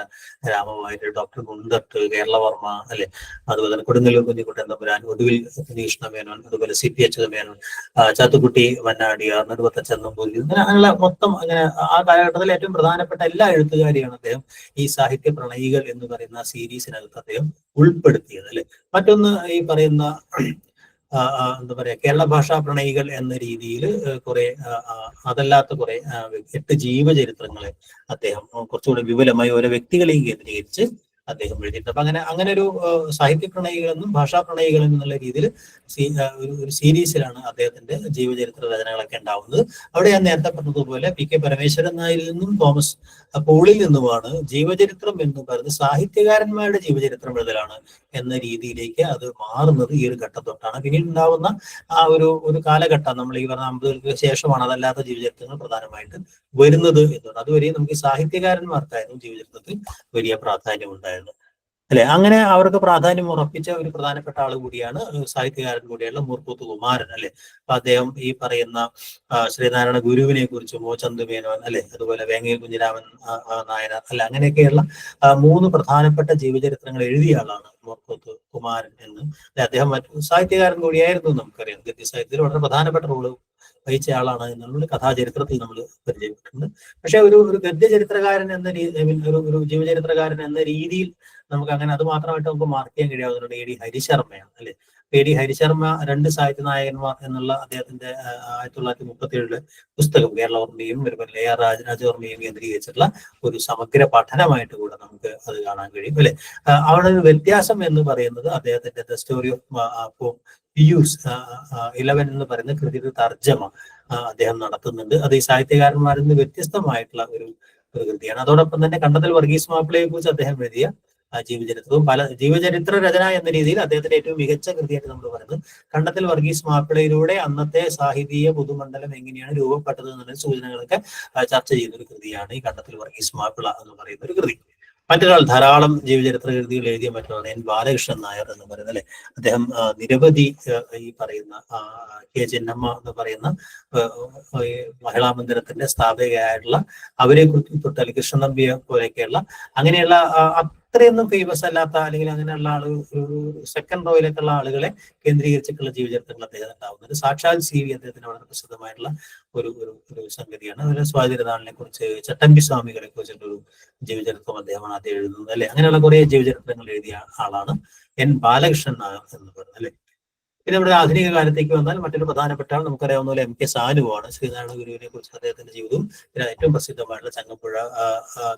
രാമവാര്യർ, ഡോക്ടർ ഗുണ്ടർട്ട്, കേരളവർമ്മ, അല്ലെ. അതുപോലെ തന്നെ കൊടുങ്ങല്ലൂർ കുഞ്ഞിക്കുട്ടൻ തമ്പുരാൻ, ഒടുവിൽ കുഞ്ഞികൃഷ്ണ മേനോൻ, അതുപോലെ CP അച്യുത മേനോൻ, ചാത്തുക്കുട്ടി വന്നാടിയാർ, നെടുവത്തച്ഛൻ നമ്പൂതിരി, അങ്ങനെയുള്ള മൊത്തം അങ്ങനെ ആ കാലഘട്ടത്തിലെ ഏറ്റവും പ്രധാനപ്പെട്ട എല്ലാ എഴുത്തുകാരെയാണ് അദ്ദേഹം ഈ സാഹിത്യ പ്രണയികൾ എന്ന് പറയുന്ന സീരീസിനകത്ത് അദ്ദേഹം ഉൾപ്പെടുത്തിയത്, അല്ലെ. മറ്റൊന്ന് ഈ പറയുന്ന എന്താ പറയാ കേരള ഭാഷാ പ്രണയികൾ എന്ന രീതിയിൽ കുറെ അതല്ലാത്ത കുറെ 8 ജീവചരിത്രങ്ങളെ അദ്ദേഹം കുറച്ചുകൂടി വിപുലമായി ഓരോ വ്യക്തികളെയും കേന്ദ്രീകരിച്ച് അദ്ദേഹം എഴുതിയിട്ടുണ്ട്. അപ്പൊ അങ്ങനെ ഒരു സാഹിത്യ പ്രണയികളെന്നും ഭാഷാ പ്രണയികളെന്നും എന്നുള്ള രീതിയിൽ ഒരു സീരീസിലാണ് അദ്ദേഹത്തിന്റെ ജീവചരിത്ര രചനകളൊക്കെ ഉണ്ടാവുന്നത്. അവിടെ ഞാൻ നേരത്തെ പറഞ്ഞതുപോലെ പി.കെ. പരമേശ്വരൻ നായരിൽ നിന്നും തോമസ് പോളിൽ നിന്നുമാണ് ജീവചരിത്രം എന്ന് പറയുന്നത് സാഹിത്യകാരന്മാരുടെ ജീവചരിത്രം എഴുതലാണ് എന്ന രീതിയിലേക്ക് അത് മാറുന്നത് ഈ ഒരു ഘട്ടം തൊട്ടാണ്. പിന്നീട് ഉണ്ടാവുന്ന ആ ഒരു കാലഘട്ടം, നമ്മൾ ഈ പറഞ്ഞ 50-കൾക്ക് ശേഷമാണ് അതല്ലാത്ത ജീവചരിത്രങ്ങൾ പ്രധാനമായിട്ട് വരുന്നത് എന്നുള്ളത്. അതുവരെയും നമുക്ക് ഈ സാഹിത്യകാരന്മാർക്കായിരുന്നു ജീവചരിത്രത്തിൽ വലിയ പ്രാധാന്യം ഉണ്ടായിരുന്നത്, അല്ലെ? അങ്ങനെ അവർക്ക് പ്രാധാന്യം ഉറപ്പിച്ച ഒരു പ്രധാനപ്പെട്ട ആൾ കൂടിയാണ് സാഹിത്യകാരൻ കൂടിയുള്ള മൂർഖൂത്ത് കുമാരൻ, അല്ലെ? അപ്പൊ അദ്ദേഹം ഈ പറയുന്ന ശ്രീനാരായണ ഗുരുവിനെ കുറിച്ചും ചന്തുമേനോൻ, അല്ലെ, അതുപോലെ വേങ്ങയിൽ കുഞ്ഞിരാമൻ നായനാർ, അല്ലെ, അങ്ങനെയൊക്കെയുള്ള 3 പ്രധാനപ്പെട്ട ജീവചരിത്രങ്ങൾ എഴുതിയ ആളാണ് മൂർഖൂത്ത് കുമാരൻ എന്ന്. അദ്ദേഹം സാഹിത്യകാരൻ കൂടിയായിരുന്നു, നമുക്കറിയാം. ഗദ്യ സാഹിത്യത്തിൽ വളരെ പ്രധാനപ്പെട്ട റോള് വഹിച്ച ആളാണ് എന്നുള്ള കഥാചരിത്രത്തിൽ നമ്മൾ പരിചയപ്പെട്ടിട്ടുണ്ട്. പക്ഷെ ഒരു ഗദ്യചരിത്രകാരൻ എന്ന ഒരു ജീവചരിത്രകാരൻ എന്ന രീതിയിൽ നമുക്ക് അങ്ങനെ അത് മാത്രമായിട്ട് നമുക്ക് മാർക്ക് ചെയ്യാൻ കഴിയാവുന്നതാണ് എ ഡി ഹരിശർമ്മയാണ്, അല്ലെ? എ ഡി ഹരിശർമ്മ 2 സാഹിത്യ നായകന്മാർ എന്നുള്ള അദ്ദേഹത്തിന്റെ 1937 പുസ്തകം കേരളവർമ്മയും അതുപോലെ AR രാജരാജവർമ്മയും കേന്ദ്രീകരിച്ചിട്ടുള്ള ഒരു സമഗ്ര പഠനമായിട്ട് കൂടെ നമുക്ക് അത് കാണാൻ കഴിയും, അല്ലെ? അവിടെ ഒരു വ്യത്യാസം എന്ന് പറയുന്നത് അദ്ദേഹത്തിന്റെ ദ സ്റ്റോറി ഓഫ് പിയൂസ് 11 എന്ന് പറയുന്ന കൃതിയുടെ തർജ്ജമ അദ്ദേഹം നടത്തുന്നുണ്ട്. അത് ഈ സാഹിത്യകാരന്മാരിൽ നിന്ന് വ്യത്യസ്തമായിട്ടുള്ള ഒരു കൃതിയാണ്. അതോടൊപ്പം തന്നെ കണ്ടത്തിൽ വർഗീസ് മാപ്പിളയെ കുറിച്ച് അദ്ദേഹം എഴുതിയ ജീവചരിത്രവും ജീവചരിത്ര രചന എന്ന രീതിയിൽ അദ്ദേഹത്തിന്റെ ഏറ്റവും മികച്ച കൃതിയായിട്ട് നമ്മൾ പറയുന്നത് കണ്ടത്തിൽ വർഗീസ് മാപ്പിളയിലൂടെ അന്നത്തെ സാഹിതീയ പൊതുമണ്ഡലം എങ്ങനെയാണ് രൂപപ്പെട്ടത് എന്നുള്ള സൂചനകളൊക്കെ ചർച്ച ചെയ്യുന്ന ഒരു കൃതിയാണ് ഈ കണ്ടത്തിൽ വർഗീസ് മാപ്പിള എന്ന് പറയുന്ന ഒരു കൃതി. മറ്റൊരാൾ ധാരാളം ജീവചരിത്ര കൃതികൾ എഴുതിയ മറ്റൊരാളാണ് N ബാലകൃഷ്ണൻ നായർ എന്ന് പറയുന്നത്, അല്ലെ? അദ്ദേഹം നിരവധി ഈ പറയുന്ന കെ ചെന്നമ്മ എന്ന് പറയുന്ന മഹിളാ മന്ദിരത്തിന്റെ സ്ഥാപകയായിട്ടുള്ള അവരെ കുറിച്ച് തൊട്ടാൽ കൃഷ്ണൻ നമ്പിയെ പോലെയൊക്കെയുള്ള അങ്ങനെയുള്ള അത്രയൊന്നും ഫേമസ് അല്ലാത്ത അല്ലെങ്കിൽ അങ്ങനെയുള്ള ആളുകൾ സെക്കൻഡ് റോയിലേക്കുള്ള ആളുകളെ കേന്ദ്രീകരിച്ചിട്ടുള്ള ജീവചരിത്രങ്ങൾ അദ്ദേഹം ഉണ്ടാവുന്നത്. സാക്ഷാൽ CV അദ്ദേഹത്തിന് വളരെ പ്രസിദ്ധമായിട്ടുള്ള ഒരു സംഗതിയാണ്. അതുപോലെ സ്വാതിരനാളിനെ കുറിച്ച്, ചട്ടമ്പി സ്വാമികളെ കുറിച്ചിട്ടൊരു ജീവചരിത്രം അദ്ദേഹമാണ് ആദ്യം എഴുതുന്നത്, അല്ലെ? അങ്ങനെയുള്ള കുറെ ജീവചരിത്രങ്ങൾ എഴുതിയ ആളാണ് N ബാലകൃഷ്ണൻ നായർ എന്ന് പറയുന്നത്, അല്ലെ? പിന്നെ നമ്മുടെ ആധുനിക കാലത്തേക്ക് വന്നാൽ മറ്റൊരു പ്രധാനപ്പെട്ട ആൾ നമുക്കറിയാവുന്ന പോലെ MK സാനുവാണ്. ശ്രീനാരായണ ഗുരുവിനെ കുറിച്ച് അദ്ദേഹത്തിന്റെ ജീവിതവും പിന്നെ ഏറ്റവും പ്രസിദ്ധമായിട്ടുള്ള ചങ്ങമ്പുഴ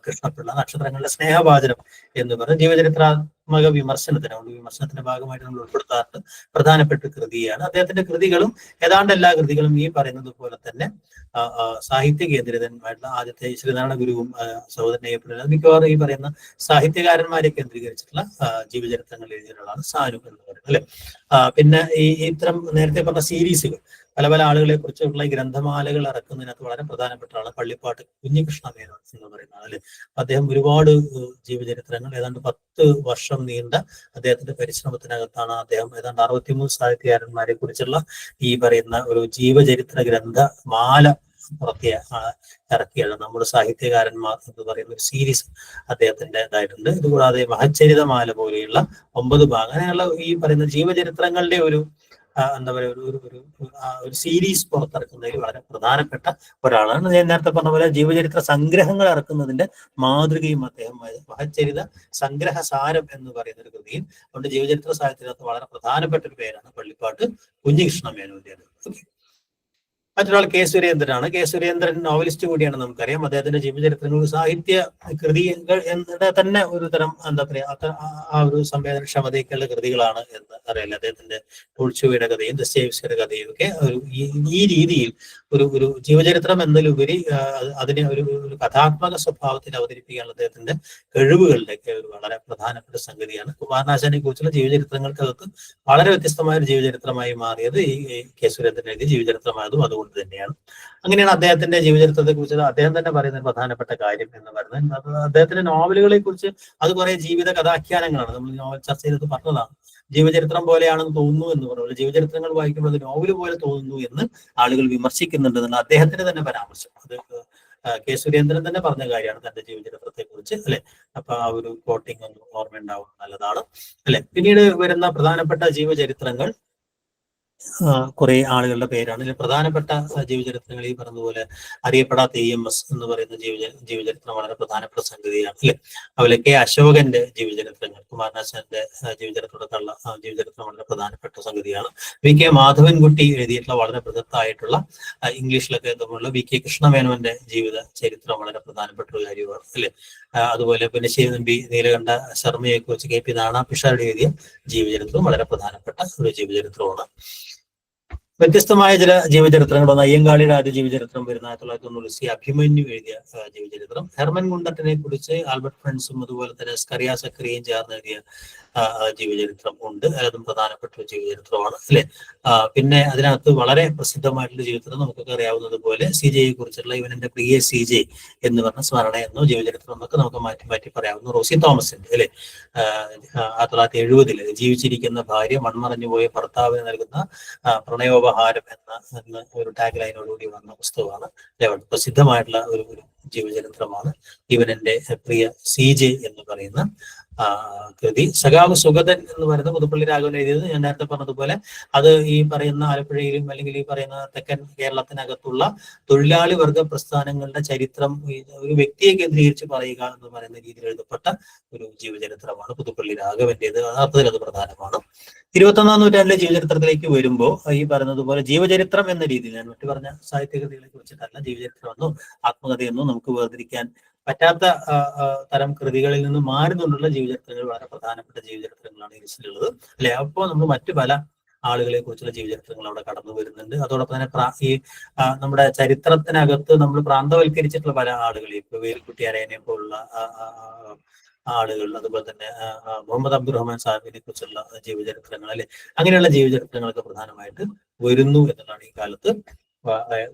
കൃഷ്ണപിള്ള നക്ഷത്രങ്ങളുടെ സ്നേഹവാചനം എന്ന് പറഞ്ഞ ജീവചരിത്രാത്മക വിമർശനത്തിന്റെ ഭാഗമായിട്ട് നമ്മൾ ഉൾപ്പെടുത്താറുണ്ട്. പ്രധാനപ്പെട്ട കൃതിയാണ്. അദ്ദേഹത്തിന്റെ കൃതികളും ഏതാണ്ട് എല്ലാ കൃതികളും ഈ പറയുന്നത് പോലെ തന്നെ സാഹിത്യ കേന്ദ്രിതമായിട്ടുള്ള ആദ്യത്തെ ശ്രീനാരായണ ഗുരുവും സഹോദരനെ മിക്കവാറും ഈ പറയുന്ന സാഹിത്യകാരന്മാരെ കേന്ദ്രീകരിച്ചിട്ടുള്ള ജീവചരിത്രങ്ങൾ എഴുതിയിട്ടുള്ളതാണ് സാനു എന്ന് പറയുന്നത്, അല്ലെ? പിന്നെ ഈ ഇത്തരം നേരത്തെ പറഞ്ഞ സീരീസുകൾ പല ആളുകളെ കുറിച്ചുള്ള ഈ ഗ്രന്ഥമാലകൾ ഇറക്കുന്നതിനകത്ത് വളരെ പ്രധാനപ്പെട്ട ആളാണ് പള്ളിപ്പാട്ട് കുഞ്ഞികൃഷ്ണ മേനോൻ എന്ന് പറയുന്നത്, അല്ലെ? അദ്ദേഹം ഒരുപാട് ജീവചരിത്രങ്ങൾ ഏതാണ്ട് 10 വർഷം നീണ്ട അദ്ദേഹത്തിന്റെ പരിശ്രമത്തിനകത്താണ് അദ്ദേഹം ഏതാണ്ട് 63 സാഹിത്യകാരന്മാരെ കുറിച്ചുള്ള ഈ പറയുന്ന ഒരു ജീവചരിത്ര ഗ്രന്ഥമാല ഇറക്കിയാണ്. നമ്മുടെ സാഹിത്യകാരന്മാർ എന്ന് പറയുന്ന ഒരു സീരീസ് അദ്ദേഹത്തിന്റെ ഇതായിട്ടുണ്ട്. ഇതുകൂടാതെ മഹച്ചരിതമാല പോലെയുള്ള 9 ഭാഗം അങ്ങനെയുള്ള ഈ പറയുന്ന ജീവചരിത്രങ്ങളുടെ എന്താ പറയുക ഒരു സീരീസ് പുറത്തിറക്കുന്നതിൽ വളരെ പ്രധാനപ്പെട്ട ഒരാളാണ്. ഞാൻ നേരത്തെ പറഞ്ഞ പോലെ ജീവചരിത്ര സംഗ്രഹങ്ങൾ ഇറക്കുന്നതിന്റെ മാതൃകയും അദ്ദേഹം മഹച്ചരിത സംഗ്രഹസാരം എന്ന് പറയുന്ന ഒരു കൃതിയിൽ. അതുകൊണ്ട് ജീവചരിത്ര സാഹിത്യത്തിനകത്ത് വളരെ പ്രധാനപ്പെട്ട ഒരു പേരാണ് പള്ളിപ്പാട്ട് കുഞ്ഞികൃഷ്ണ മേനോന്റേത്. മറ്റൊരാൾ കെ സുരേന്ദ്രനാണ്. കെ സുരേന്ദ്രൻ നോവലിസ്റ്റ് കൂടിയാണ്, നമുക്കറിയാം. അദ്ദേഹത്തിന്റെ ജീവചരിത്രങ്ങൾ സാഹിത്യ കൃതികൾ എന്നിട്ട് തന്നെ ഒരു തരം എന്താ പറയുക ആ ഒരു സംവേദനക്ഷമതയൊക്കെയുള്ള കൃതികളാണ് എന്ന് അറിയില്ല. അദ്ദേഹത്തിന്റെ ടോൾസ്റ്റോയുടെ കഥയും ദസ്തയേവ്സ്കിയുടെ കഥയും ഒക്കെ ഈ രീതിയിൽ ഒരു ജീവചരിത്രം എന്നതിലുപരി അതിനെ ഒരു കഥാത്മക സ്വഭാവത്തിൽ അവതരിപ്പിക്കാനുള്ള അദ്ദേഹത്തിന്റെ കഴിവുകളുടെയൊക്കെ ഒരു വളരെ പ്രധാനപ്പെട്ട സംഗതിയാണ്. കുമാരനാശാനെ കുറിച്ചുള്ള ജീവചരിത്രങ്ങൾക്കകത്ത് വളരെ വ്യത്യസ്തമായ ഒരു ജീവചരിത്രമായി മാറിയത് ഈ കെ സുരേന്ദ്രൻ എഴുതിയ ജീവചരിത്രമായതും അതുകൊണ്ട് തന്നെയാണ്. അങ്ങനെയാണ് അദ്ദേഹത്തിന്റെ ജീവചരിത്രത്തെ കുറിച്ച് അദ്ദേഹം തന്നെ പറയുന്ന ഒരു പ്രധാനപ്പെട്ട കാര്യം എന്ന് പറയുന്നത് അദ്ദേഹത്തിന്റെ നോവലുകളെ കുറിച്ച് അത് കുറെ ജീവിത കഥാഖ്യാനങ്ങളാണ്. നമ്മൾ നോവൽ ചർച്ച ചെയ്തത് പറഞ്ഞതാണ്. ജീവചരിത്രം പോലെയാണെന്ന് തോന്നുന്നു എന്ന് പറയുന്നത് ജീവചരിത്രങ്ങൾ വായിക്കുമ്പോൾ അത് നോവല് പോലെ തോന്നുന്നു എന്ന് ആളുകൾ വിമർശിക്കുന്നുണ്ടെന്നുള്ള അദ്ദേഹത്തിന്റെ തന്നെ പരാമർശം അത് കെ സുരേന്ദ്രൻ തന്നെ പറഞ്ഞ കാര്യമാണ് തന്റെ ജീവചരിത്രത്തെ കുറിച്ച്, അല്ലെ? അപ്പൊ ആ ഒരു കോട്ടിങ് ഒന്ന് ഓർമ്മയുണ്ടാവും, നല്ലതാണ്, അല്ലെ? പിന്നീട് വരുന്ന പ്രധാനപ്പെട്ട ജീവചരിത്രങ്ങൾ കുറെ ആളുകളുടെ പേരാണ്. ഇതിൽ പ്രധാനപ്പെട്ട ജീവചരിത്രങ്ങൾ ഈ പറഞ്ഞതുപോലെ അറിയപ്പെടാത്ത EMS എന്ന് പറയുന്ന ജീവചരിത്രം വളരെ പ്രധാനപ്പെട്ട സംഗതിയാണ്, അല്ലെ? അതുപോലെ കെ അശോകന്റെ ജീവചരിത്രങ്ങൾ, കുമാരനാശാന്റെ ജീവചരിത്രത്തിലുള്ള ജീവചരിത്രം വളരെ പ്രധാനപ്പെട്ട സംഗതിയാണ്. VK മാധവൻകുട്ടി എഴുതിയിട്ടുള്ള വളരെ ബൃഹത്തായിട്ടുള്ള ഇംഗ്ലീഷിലൊക്കെ എന്തുമുള്ള VK കൃഷ്ണമേനോന്റെ ജീവിത ചരിത്രം വളരെ പ്രധാനപ്പെട്ട ഒരു കാര്യമാണ്, അല്ലെ? അതുപോലെ പുന്നശ്ശേരി നമ്പി നീലകണ്ഠ ശർമ്മയെ കുറിച്ച് KP നാണാപിഷാരുടെ എഴുതിയ ജീവചരിത്രവും വളരെ പ്രധാനപ്പെട്ട ഒരു ജീവചരിത്രമാണ്. വ്യത്യസ്തമായ ചില ജീവചരിത്രങ്ങളൊന്ന് അയ്യങ്കാളിയുടെ ആദ്യ ജീവചരിത്രം വരുന്ന 1990 അഭിമന്യു എഴുതിയ ജീവചരിത്രം. ഹെർമൻ ഗുണ്ടട്ടിനെ കുറിച്ച് ആൽബർട്ട് ഫ്രണ്ട്സും അതുപോലെ തന്നെ സ്കറിയ സക്കറിയും ചേർന്ന് എഴുതിയ ജീവചരിത്രം ഉണ്ട്. അതും പ്രധാനപ്പെട്ട ഒരു ജീവചരിത്രമാണ് അല്ലെ. പിന്നെ അതിനകത്ത് വളരെ പ്രസിദ്ധമായിട്ടുള്ള ജീവിതം നമുക്കൊക്കെ അറിയാവുന്നത് പോലെ CJ കുറിച്ചുള്ള ഇവനെന്റെ പ്രിയ CJ എന്ന് പറഞ്ഞ സ്മരണ എന്നോ ജീവചരിത്രം എന്നൊക്കെ നമുക്ക് മാറ്റി മാറ്റി പറയാവുന്ന റോസി തോമസിന്റെ അല്ലെ. 1970 ജീവിച്ചിരിക്കുന്ന ഭാര്യ മൺമറഞ്ഞു പോയ ഭർത്താവിന് നൽകുന്ന പ്രണയോപഹാരം എന്ന ഒരു ടാഗ് ലൈനോടുകൂടി വന്ന പുസ്തകമാണ്. പ്രസിദ്ധമായിട്ടുള്ള ഒരു ജീവചരിത്രമാണ് ഇവനെന്റെ പ്രിയ CJ എന്ന് പറയുന്ന കൃതി. സഖാവ് സുഗതൻ എന്ന് പറയുന്ന പുതുപ്പള്ളി രാഘവൻ എഴുതിയത്. ഞാൻ നേരത്തെ പറഞ്ഞതുപോലെ അത് ഈ പറയുന്ന ആലപ്പുഴയിലും അല്ലെങ്കിൽ ഈ പറയുന്ന തെക്കൻ കേരളത്തിനകത്തുള്ള തൊഴിലാളി വർഗ പ്രസ്ഥാനങ്ങളുടെ ചരിത്രം ഒരു വ്യക്തിയെ കേന്ദ്രീകരിച്ച് പറയുക എന്ന് പറയുന്ന രീതിയിൽ എഴുതപ്പെട്ട ഒരു ജീവചരിത്രമാണ് പുതുപ്പള്ളി രാഘവന്റേത്. അർത്ഥത്തിൽ അത് പ്രധാനമാണ്. 21ാം നൂറ്റാണ്ടിലെ ജീവചരിത്രത്തിലേക്ക് വരുമ്പോൾ ഈ പറയുന്നതുപോലെ ജീവചരിത്രം എന്ന രീതിയിൽ, ഞാൻ മറ്റു പറഞ്ഞ സാഹിത്യകൃതികളെ കുറിച്ചിട്ടല്ല, ജീവചരിത്രമെന്നോ ആത്മകഥയെന്നോ നമുക്ക് വേർതിരിക്കാൻ പറ്റാത്ത തരം കൃതികളിൽ നിന്ന് മാറുന്നുകൊണ്ടുള്ള ജീവചരിത്രങ്ങൾ വളരെ പ്രധാനപ്പെട്ട ജീവചരിത്രങ്ങളാണ് ഈ ലിസ്റ്റിലുള്ളത് അല്ലെ. അപ്പോൾ നമ്മൾ മറ്റു പല ആളുകളെ കുറിച്ചുള്ള ജീവചരിത്രങ്ങൾ അവിടെ കടന്നു വരുന്നുണ്ട്. അതോടൊപ്പം തന്നെ ഈ നമ്മുടെ ചരിത്രത്തിനകത്ത് നമ്മൾ പ്രാന്തവൽക്കരിച്ചിട്ടുള്ള പല ആളുകളെ, ഇപ്പൊ വേൽക്കുട്ടി അരയനെ പോലുള്ള ആളുകൾ, അതുപോലെ തന്നെ മുഹമ്മദ് അബ്ദുറഹ്മാൻ സാഹിബിനെ കുറിച്ചുള്ള ജീവചരിത്രങ്ങൾ അല്ലെ, അങ്ങനെയുള്ള ജീവചരിത്രങ്ങളൊക്കെ പ്രധാനമായിട്ട് വരുന്നു എന്നുള്ളതാണ് ഈ കാലത്ത്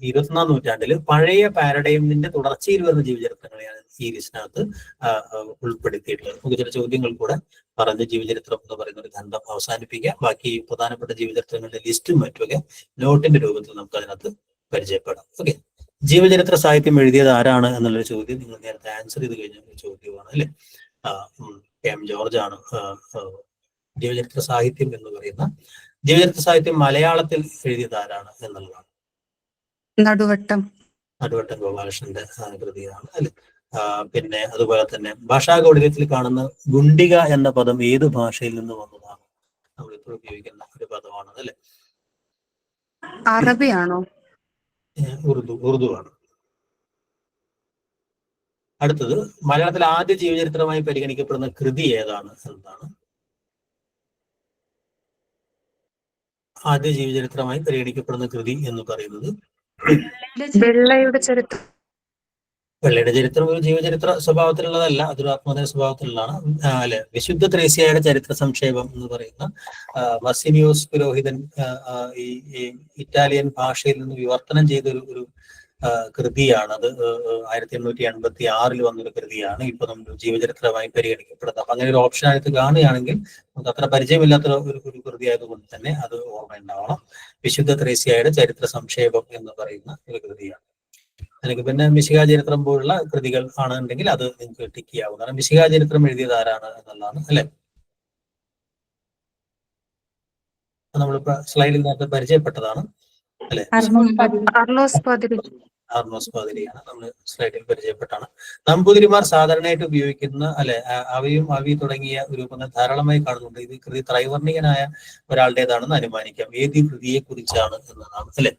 21ാം നൂറ്റാണ്ടിൽ പഴയ പാരഡൈമിന്റെ തുടർച്ചയിൽ വരുന്ന ജീവചരിത്രങ്ങളെയാണ് ഈ ലിസ്റ്റിനകത്ത് ഉൾപ്പെടുത്തിയിട്ടുള്ളത്. നമുക്ക് ചില ചോദ്യങ്ങൾ കൂടെ പറഞ്ഞ് ജീവചരിത്രം എന്ന് പറയുന്ന ഒരു ഖണ്ഡം അവസാനിപ്പിക്കാം. ബാക്കി പ്രധാനപ്പെട്ട ജീവചരിത്രങ്ങളുടെ ലിസ്റ്റും മറ്റുമൊക്കെ നോട്ടിന്റെ രൂപത്തിൽ നമുക്ക് അതിനകത്ത് പരിചയപ്പെടാം. ഓക്കെ, ജീവചരിത്ര സാഹിത്യം എഴുതിയത് ആരാണ് എന്നുള്ളൊരു ചോദ്യം നിങ്ങൾ നേരത്തെ ആൻസർ ചെയ്ത് കഴിഞ്ഞ ഒരു ചോദ്യമാണ് അല്ലെ. KM ജോർജ് ആണ് ജീവചരിത്ര സാഹിത്യം എന്ന് പറയുന്ന. ജീവചരിത്ര സാഹിത്യം മലയാളത്തിൽ എഴുതിയത് ആരാണ് എന്നുള്ളതാണ്. നടുവട്ടം ഗോപാലകൃഷ്ണന്റെ കൃതിയാണ് അല്ലെ. പിന്നെ അതുപോലെ തന്നെ ഭാഷാകൗടില്യത്തിൽ കാണുന്ന ഗുണ്ടിക എന്ന പദം ഏത് ഭാഷയിൽ നിന്ന് വന്നതാണ്? നമ്മളിപ്പോൾ ഉപയോഗിക്കുന്ന ഒരു പദമാണ് അല്ലെ. അറബിയാണോ? ഉറുദു ആണ്. അടുത്തത്, മലയാളത്തിൽ ആദ്യ ജീവചരിത്രമായി പരിഗണിക്കപ്പെടുന്ന കൃതി ഏതാണ് എന്നതാണ്. ആദ്യ ജീവചരിത്രമായി പരിഗണിക്കപ്പെടുന്ന കൃതി എന്ന് പറയുന്നത് വെള്ളയുടെ ചരിത്രം. വെള്ളയുടെ ചരിത്രം ഒരു ജീവചരിത്ര സ്വഭാവത്തിലുള്ളതല്ല, അതൊരു ആത്മകഥ സ്വഭാവത്തിലുള്ളതാണ് അല്ലെ. വിശുദ്ധ ത്രേസ്യയുടെ ചരിത്ര സംക്ഷേപം എന്ന് പറയുന്ന മർസിനിയോസ് പുരോഹിതൻ ഈ ഇറ്റാലിയൻ ഭാഷയിൽ നിന്ന് വിവർത്തനം ചെയ്ത ഒരു കൃതിയാണ്. അത് 1886 വന്നൊരു കൃതിയാണ്. ഇപ്പൊ നമ്മൾ ജീവചരിത്രമായി പരിഗണിക്കപ്പെടുന്നത്. അപ്പൊ അങ്ങനെ ഒരു ഓപ്ഷനായിട്ട് കാണുകയാണെങ്കിൽ നമുക്ക് അത്ര പരിചയമില്ലാത്ത ഒരു കൃതി ആയതുകൊണ്ട് തന്നെ അത് ഓർമ്മയുണ്ടാവണം. വിശുദ്ധ ത്രേസ്യയുടെ ചരിത്ര സംക്ഷേപം എന്ന് പറയുന്ന ഒരു കൃതിയാണ്. അല്ലെങ്കിൽ പിന്നെ മിശിഹാ ചരിത്രം പോലുള്ള കൃതികൾ ആണെന്നുണ്ടെങ്കിൽ അത് നിങ്ങൾക്ക് ടിക്ക് ചെയ്യാവുന്നതാണ്. മിശിഹാ ചരിത്രം എഴുതിയത് ആരാണ് എന്നുള്ളതാണ് അല്ലെ. നമ്മളിപ്പോ സ്ലൈഡിൽ നേരത്തെ പരിചയപ്പെട്ടതാണ് അല്ലെ. അർണോസ് പാതിരിയാണ് നമ്മൾ സ്ലൈഡിൽ പരിചയപ്പെട്ടാണ്. നമ്പൂതിരിമാർ സാധാരണയായിട്ട് ഉപയോഗിക്കുന്ന അല്ലെ അവി തുടങ്ങിയ രൂപങ്ങൾ ധാരാളമായി കാണുന്നുണ്ട്. ഇത് കൃതി ത്രൈവർണികനായ ഒരാളുടേതാണെന്ന് അനുമാനിക്കാം. ഏത് കൃതിയെ കുറിച്ചാണ് എന്നതാണ് അല്ലെ.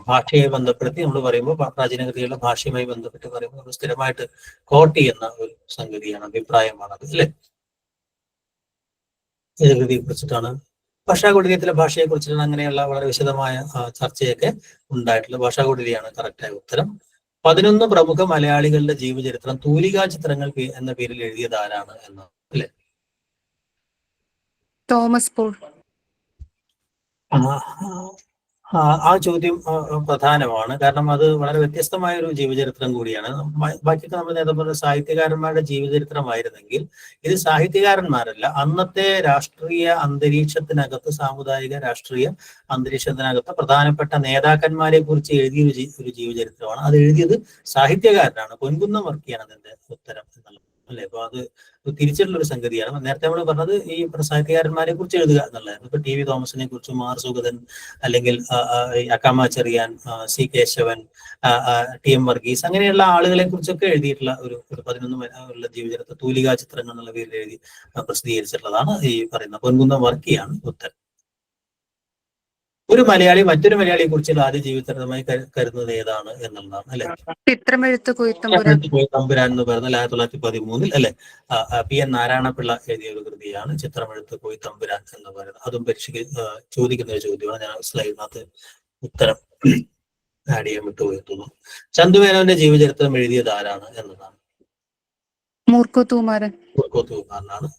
ഭാഷയെ ബന്ധപ്പെടുത്തി നമ്മൾ പറയുമ്പോൾ പ്രാചീന കൃതികളുടെ ഭാഷയുമായി ബന്ധപ്പെട്ട് പറയുമ്പോൾ നമ്മൾ സ്ഥിരമായിട്ട് കോട്ട് ചെയ്യുന്ന ഒരു സംഗതിയാണ്, അഭിപ്രായമാണത് അല്ലെ. ഏത് കൃതിയെ കുറിച്ചിട്ടാണ്? ഭാഷാകൗടില്യത്തിലെ ഭാഷയെ കുറിച്ചിട്ടാണ്. അങ്ങനെയുള്ള വളരെ വിശദമായ ചർച്ചയൊക്കെ ഉണ്ടായിട്ടുള്ള ഭാഷാകൗടില്യാണ് കറക്റ്റായ ഉത്തരം. 11 പ്രമുഖ മലയാളികളുടെ ജീവചരിത്രം തൂലികാ ചിത്രങ്ങൾ എന്ന പേരിൽ എഴുതിയത് ആരാണ് എന്ന് അല്ലെ. തോമസ് പോൾ. ആ ചോദ്യം പ്രധാനമാണ്. കാരണം അത് വളരെ വ്യത്യസ്തമായ ഒരു ജീവചരിത്രം കൂടിയാണ്. ബാക്കിയൊക്കെ നമ്മൾ നേരത്തെ പറഞ്ഞ സാഹിത്യകാരന്മാരുടെ ജീവചരിത്രമായിരുന്നെങ്കിൽ ഇത് സാഹിത്യകാരന്മാരല്ല, അന്നത്തെ രാഷ്ട്രീയ അന്തരീക്ഷത്തിനകത്ത്, സാമുദായിക രാഷ്ട്രീയ അന്തരീക്ഷത്തിനകത്ത് പ്രധാനപ്പെട്ട നേതാക്കന്മാരെ കുറിച്ച് എഴുതിയ ഒരു ജീവചരിത്രമാണ്. അത് എഴുതിയത് സാഹിത്യകാരനാണ്. പൊൻകുന്നം വർക്കിയാണ് അതിന്റെ ഉത്തരം എന്നുള്ളത് അല്ലെ. അപ്പൊ അത് തിരിച്ചിട്ടുള്ള ഒരു സംഗതിയാണ്. നേരത്തെ നമ്മൾ പറഞ്ഞത് ഈ സാഹിത്യകാരന്മാരെ കുറിച്ച് എഴുതുക എന്നുള്ളതായിരുന്നു. ഇപ്പൊ TV തോമസിനെ കുറിച്ചും ആർ സുഗതൻ അല്ലെങ്കിൽ അക്കാമ ചെറിയാൻ, C കേശവൻ, TM വർഗീസ്, അങ്ങനെയുള്ള ആളുകളെ കുറിച്ചൊക്കെ എഴുതിയിട്ടുള്ള ഒരു 11 ജീവചരിത്ര തൂലികാ ചിത്രങ്ങൾ എന്നുള്ള പേരിൽ എഴുതി പ്രസിദ്ധീകരിച്ചിട്ടുള്ളതാണ് ഈ പറയുന്ന പൊൻകുന്നം വർക്കിയാണ് ഉത്തരം. ഒരു മലയാളി മറ്റൊരു മലയാളിയെ കുറിച്ചുള്ള ആദ്യ ജീവചരിത്രമായി കരുതുന്നത് ഏതാണ് എന്നുള്ളതാണ് അല്ലെ. ചിത്രമെഴുത്ത് തമ്പുരാൻ എന്ന് പറയുന്നത് 1913 അല്ലെ. PN നാരായണപിള്ള എഴുതിയ ഒരു കൃതിയാണ് ചിത്രമെഴുത്ത് കോയി തമ്പുരാൻ എന്ന് പറയുന്നത്. അതും ചോദിക്കുന്ന ഒരു ചോദ്യമാണ്. ഞാൻ സ്ലൈഡിനകത്ത് ഉത്തരം ആഡ് ചെയ്യാൻ വിട്ടുപോയി തോന്നുന്നു. ചന്തുമേനോന്റെ ജീവചരിത്രം എഴുതിയത് ആരാണ് എന്നതാണ്. മൂർക്കോത്തുകുമാരനാണ്.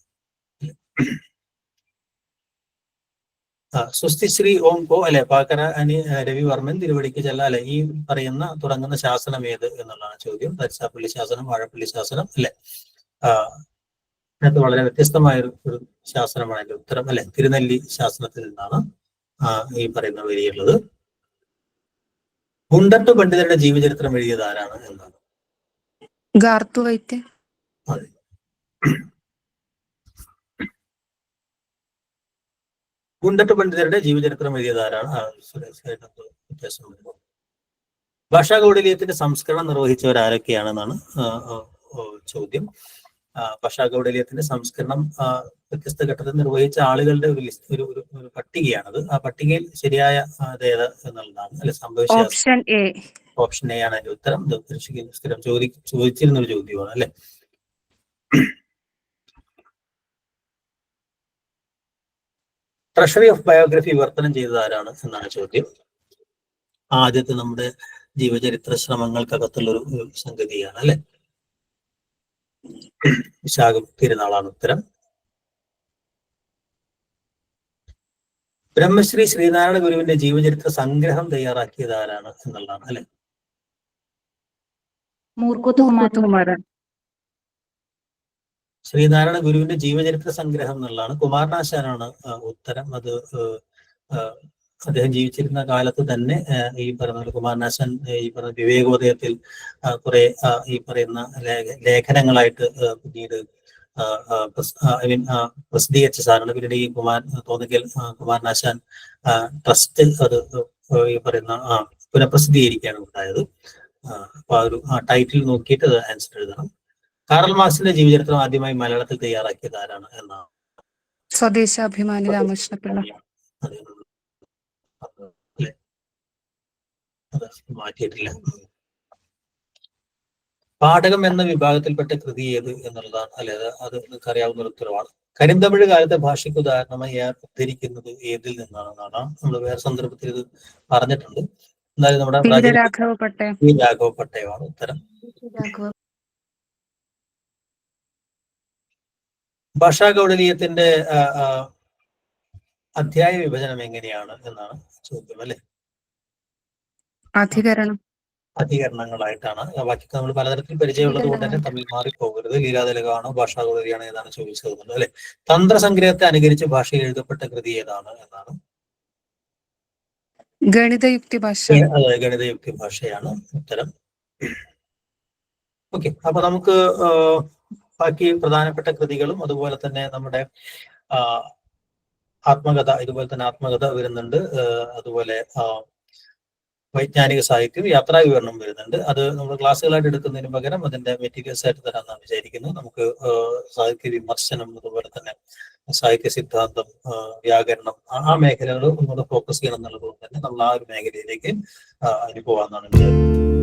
സുസ്ഥിശ്രീ ഓം കോ അല്ലെ പാക്കര അനി രവിവർമ്മൻ തിരുവടിക്ക് ചെല്ല അല്ലെ ഈ പറയുന്ന തുടങ്ങുന്ന ശാസനം ഏത് എന്നുള്ളതാണ് ചോദ്യം. തരിശാപ്പള്ളി ശാസനം, വാഴപ്പള്ളി ശാസനം അല്ലെ. അതിനകത്ത് വളരെ വ്യത്യസ്തമായ ഒരു ശാസനമാണ് അതിന്റെ ഉത്തരം അല്ലെ. തിരുനെല്ലി ശാസനത്തിൽ നിന്നാണ് ഈ പറയുന്ന വരിയുള്ളത്. ഗുണ്ടട്ട് പണ്ഡിതരുടെ ജീവചരിത്രം എഴുതിയത് ആരാണ് എന്നാണ്. ഗാർത്തുവൈദ്യ. അതെ. ഗുണ്ടട്ട് പണ്ഡിതരുടെ ജീവചരിത്രം എഴുതിയത് ആരാണ്? വ്യത്യാസമുണ്ട്. ഭാഷാ കൗടില്യത്തിന്റെ സംസ്കരണം നിർവഹിച്ചവരാരൊക്കെയാണെന്നാണ് ചോദ്യം. ഭാഷാ കൗടില്യത്തിന്റെ സംസ്കരണം വ്യത്യസ്ത ഘട്ടത്തിൽ നിർവഹിച്ച ആളുകളുടെ ഒരു പട്ടികയാണത്. ആ പട്ടികയിൽ ശരിയായ ഏത് എന്നുള്ളതാണ് അല്ലെ. ഓപ്ഷൻ എ ആണ് അതിന്റെ ഉത്തരം. സ്ഥിരം ചോദിച്ചിരുന്ന ഒരു ചോദ്യമാണ് അല്ലെ. ട്രഷറി ഓഫ് ബയോഗ്രഫി വിവർത്തനം ചെയ്തത് ആരാണ് എന്നാണ് ചോദ്യം. ആദ്യത്തെ നമ്മുടെ ജീവചരിത്ര ശ്രമങ്ങൾക്കകത്തുള്ള ഒരു സംഗതിയാണ് അല്ലെ. വിശാഖം തിരുനാളാണ് ഉത്തരം. ബ്രഹ്മശ്രീ ശ്രീനാരായണ ഗുരുവിന്റെ ജീവചരിത്ര സംഗ്രഹം തയ്യാറാക്കിയത് ആരാണ് എന്നുള്ളതാണ് അല്ലെ. മൂർക്കോത്തുകുമാരൻ. ശ്രീനാരായണ ഗുരുവിന്റെ ജീവചരിത്ര സംഗ്രഹം എന്നുള്ളതാണ്. കുമാരനാശാനാണ് ഉത്തരം. അത് അദ്ദേഹം ജീവിച്ചിരുന്ന കാലത്ത് തന്നെ ഈ പറയുന്ന കുമാരനാശാൻ ഈ പറയുന്ന വിവേകോദയത്തിൽ കുറെ ഈ പറയുന്ന ലേഖനങ്ങളായിട്ട് പിന്നീട് പ്രസിദ്ധീകരിച്ച സാധനമാണ്. പിന്നീട് ഈ തോന്നിക്കൽ കുമാരനാശാൻ ട്രസ്റ്റ് അത് ഈ പറയുന്ന പുനഃപ്രസിദ്ധീകരിക്കുകയാണ് ഉണ്ടായത്. അപ്പൊ ആ ഒരു ടൈറ്റിൽ നോക്കിയിട്ട് അത് ആൻസർ എഴുതണം. കാറൽ മാർക്സിന്റെ ജീവചരിത്രം ആദ്യമായി മലയാളത്തിൽ തയ്യാറാക്കിയത് ആരാണ് എന്നാണ്. സ്വദേശാഭിമാനി രാമകൃഷ്ണപിള്ള. മാറ്റിയിട്ടില്ല. പാഠകം എന്ന വിഭാഗത്തിൽപ്പെട്ട കൃതി ഏത് എന്നുള്ളതാണ് അല്ലെ. അത് നിങ്ങൾക്ക് അറിയാവുന്ന ഒരു ഉത്തരവാണ്. കരിന്തമിഴ് കാലത്തെ ഭാഷയ്ക്ക് ഉദാഹരണമായി ഉദ്ധരിക്കുന്നത് ഏതിൽ നിന്നാണെന്നാണ്. നമ്മൾ വേറെ സന്ദർഭത്തിൽ ഇത് പറഞ്ഞിട്ടുണ്ട്. എന്നാലും നമ്മുടെ രാഘവ പട്ടയമാണ് ഉത്തരം. ഭാഷാ കൗടില്യത്തിന്റെ അധ്യായ വിഭജനം എങ്ങനെയാണ് എന്നാണ് ചോദ്യം അല്ലെ. അധികരണങ്ങളായിട്ടാണ്. ബാക്കി നമ്മൾ പലതരത്തിൽ പരിചയമുള്ളത് കൊണ്ട് തന്നെ തമ്മിൽ മാറിപ്പോകരുത്. ലീലാതിലകമാണോ ഭാഷാ കൗടില്യമാണോ ഏതാണ് ചോദിച്ചത് അല്ലെ. തന്ത്രസംഗ്രഹത്തെ അനുകരിച്ച് ഭാഷയിൽ എഴുതപ്പെട്ട കൃതി ഏതാണ് എന്നാണ്. ഗണിതയുക്തി ഭാഷ. അതെ, ഗണിതയുക്തി ഭാഷയാണ് ഉത്തരം. ഓക്കെ, അപ്പൊ നമുക്ക് ബാക്കി പ്രധാനപ്പെട്ട കൃതികളും അതുപോലെ തന്നെ നമ്മുടെ ആത്മകഥ, ഇതുപോലെ തന്നെ ആത്മകഥ വരുന്നുണ്ട്. അതുപോലെ വൈജ്ഞാനിക സാഹിത്യം, യാത്രാ വിവരണം വരുന്നുണ്ട്. അത് നമ്മൾ ക്ലാസ്സുകളായിട്ട് എടുക്കുന്നതിന് പകരം അതിന്റെ മെറ്റീരിയൽസ് ആയിട്ട് തരാമെന്നാണ് വിചാരിക്കുന്നത്. നമുക്ക് സാഹിത്യ വിമർശനം, അതുപോലെ തന്നെ സാഹിത്യ സിദ്ധാന്തം, വ്യാകരണം, ആ മേഖലകൾ ഒന്നുകൂടെ ഫോക്കസ് ചെയ്യണം എന്നുള്ളത് കൊണ്ട് തന്നെ നമ്മൾ ആ ഒരു മേഖലയിലേക്ക് അനുഭവമാണെന്നാണ് വിചാരിക്കുന്നത്.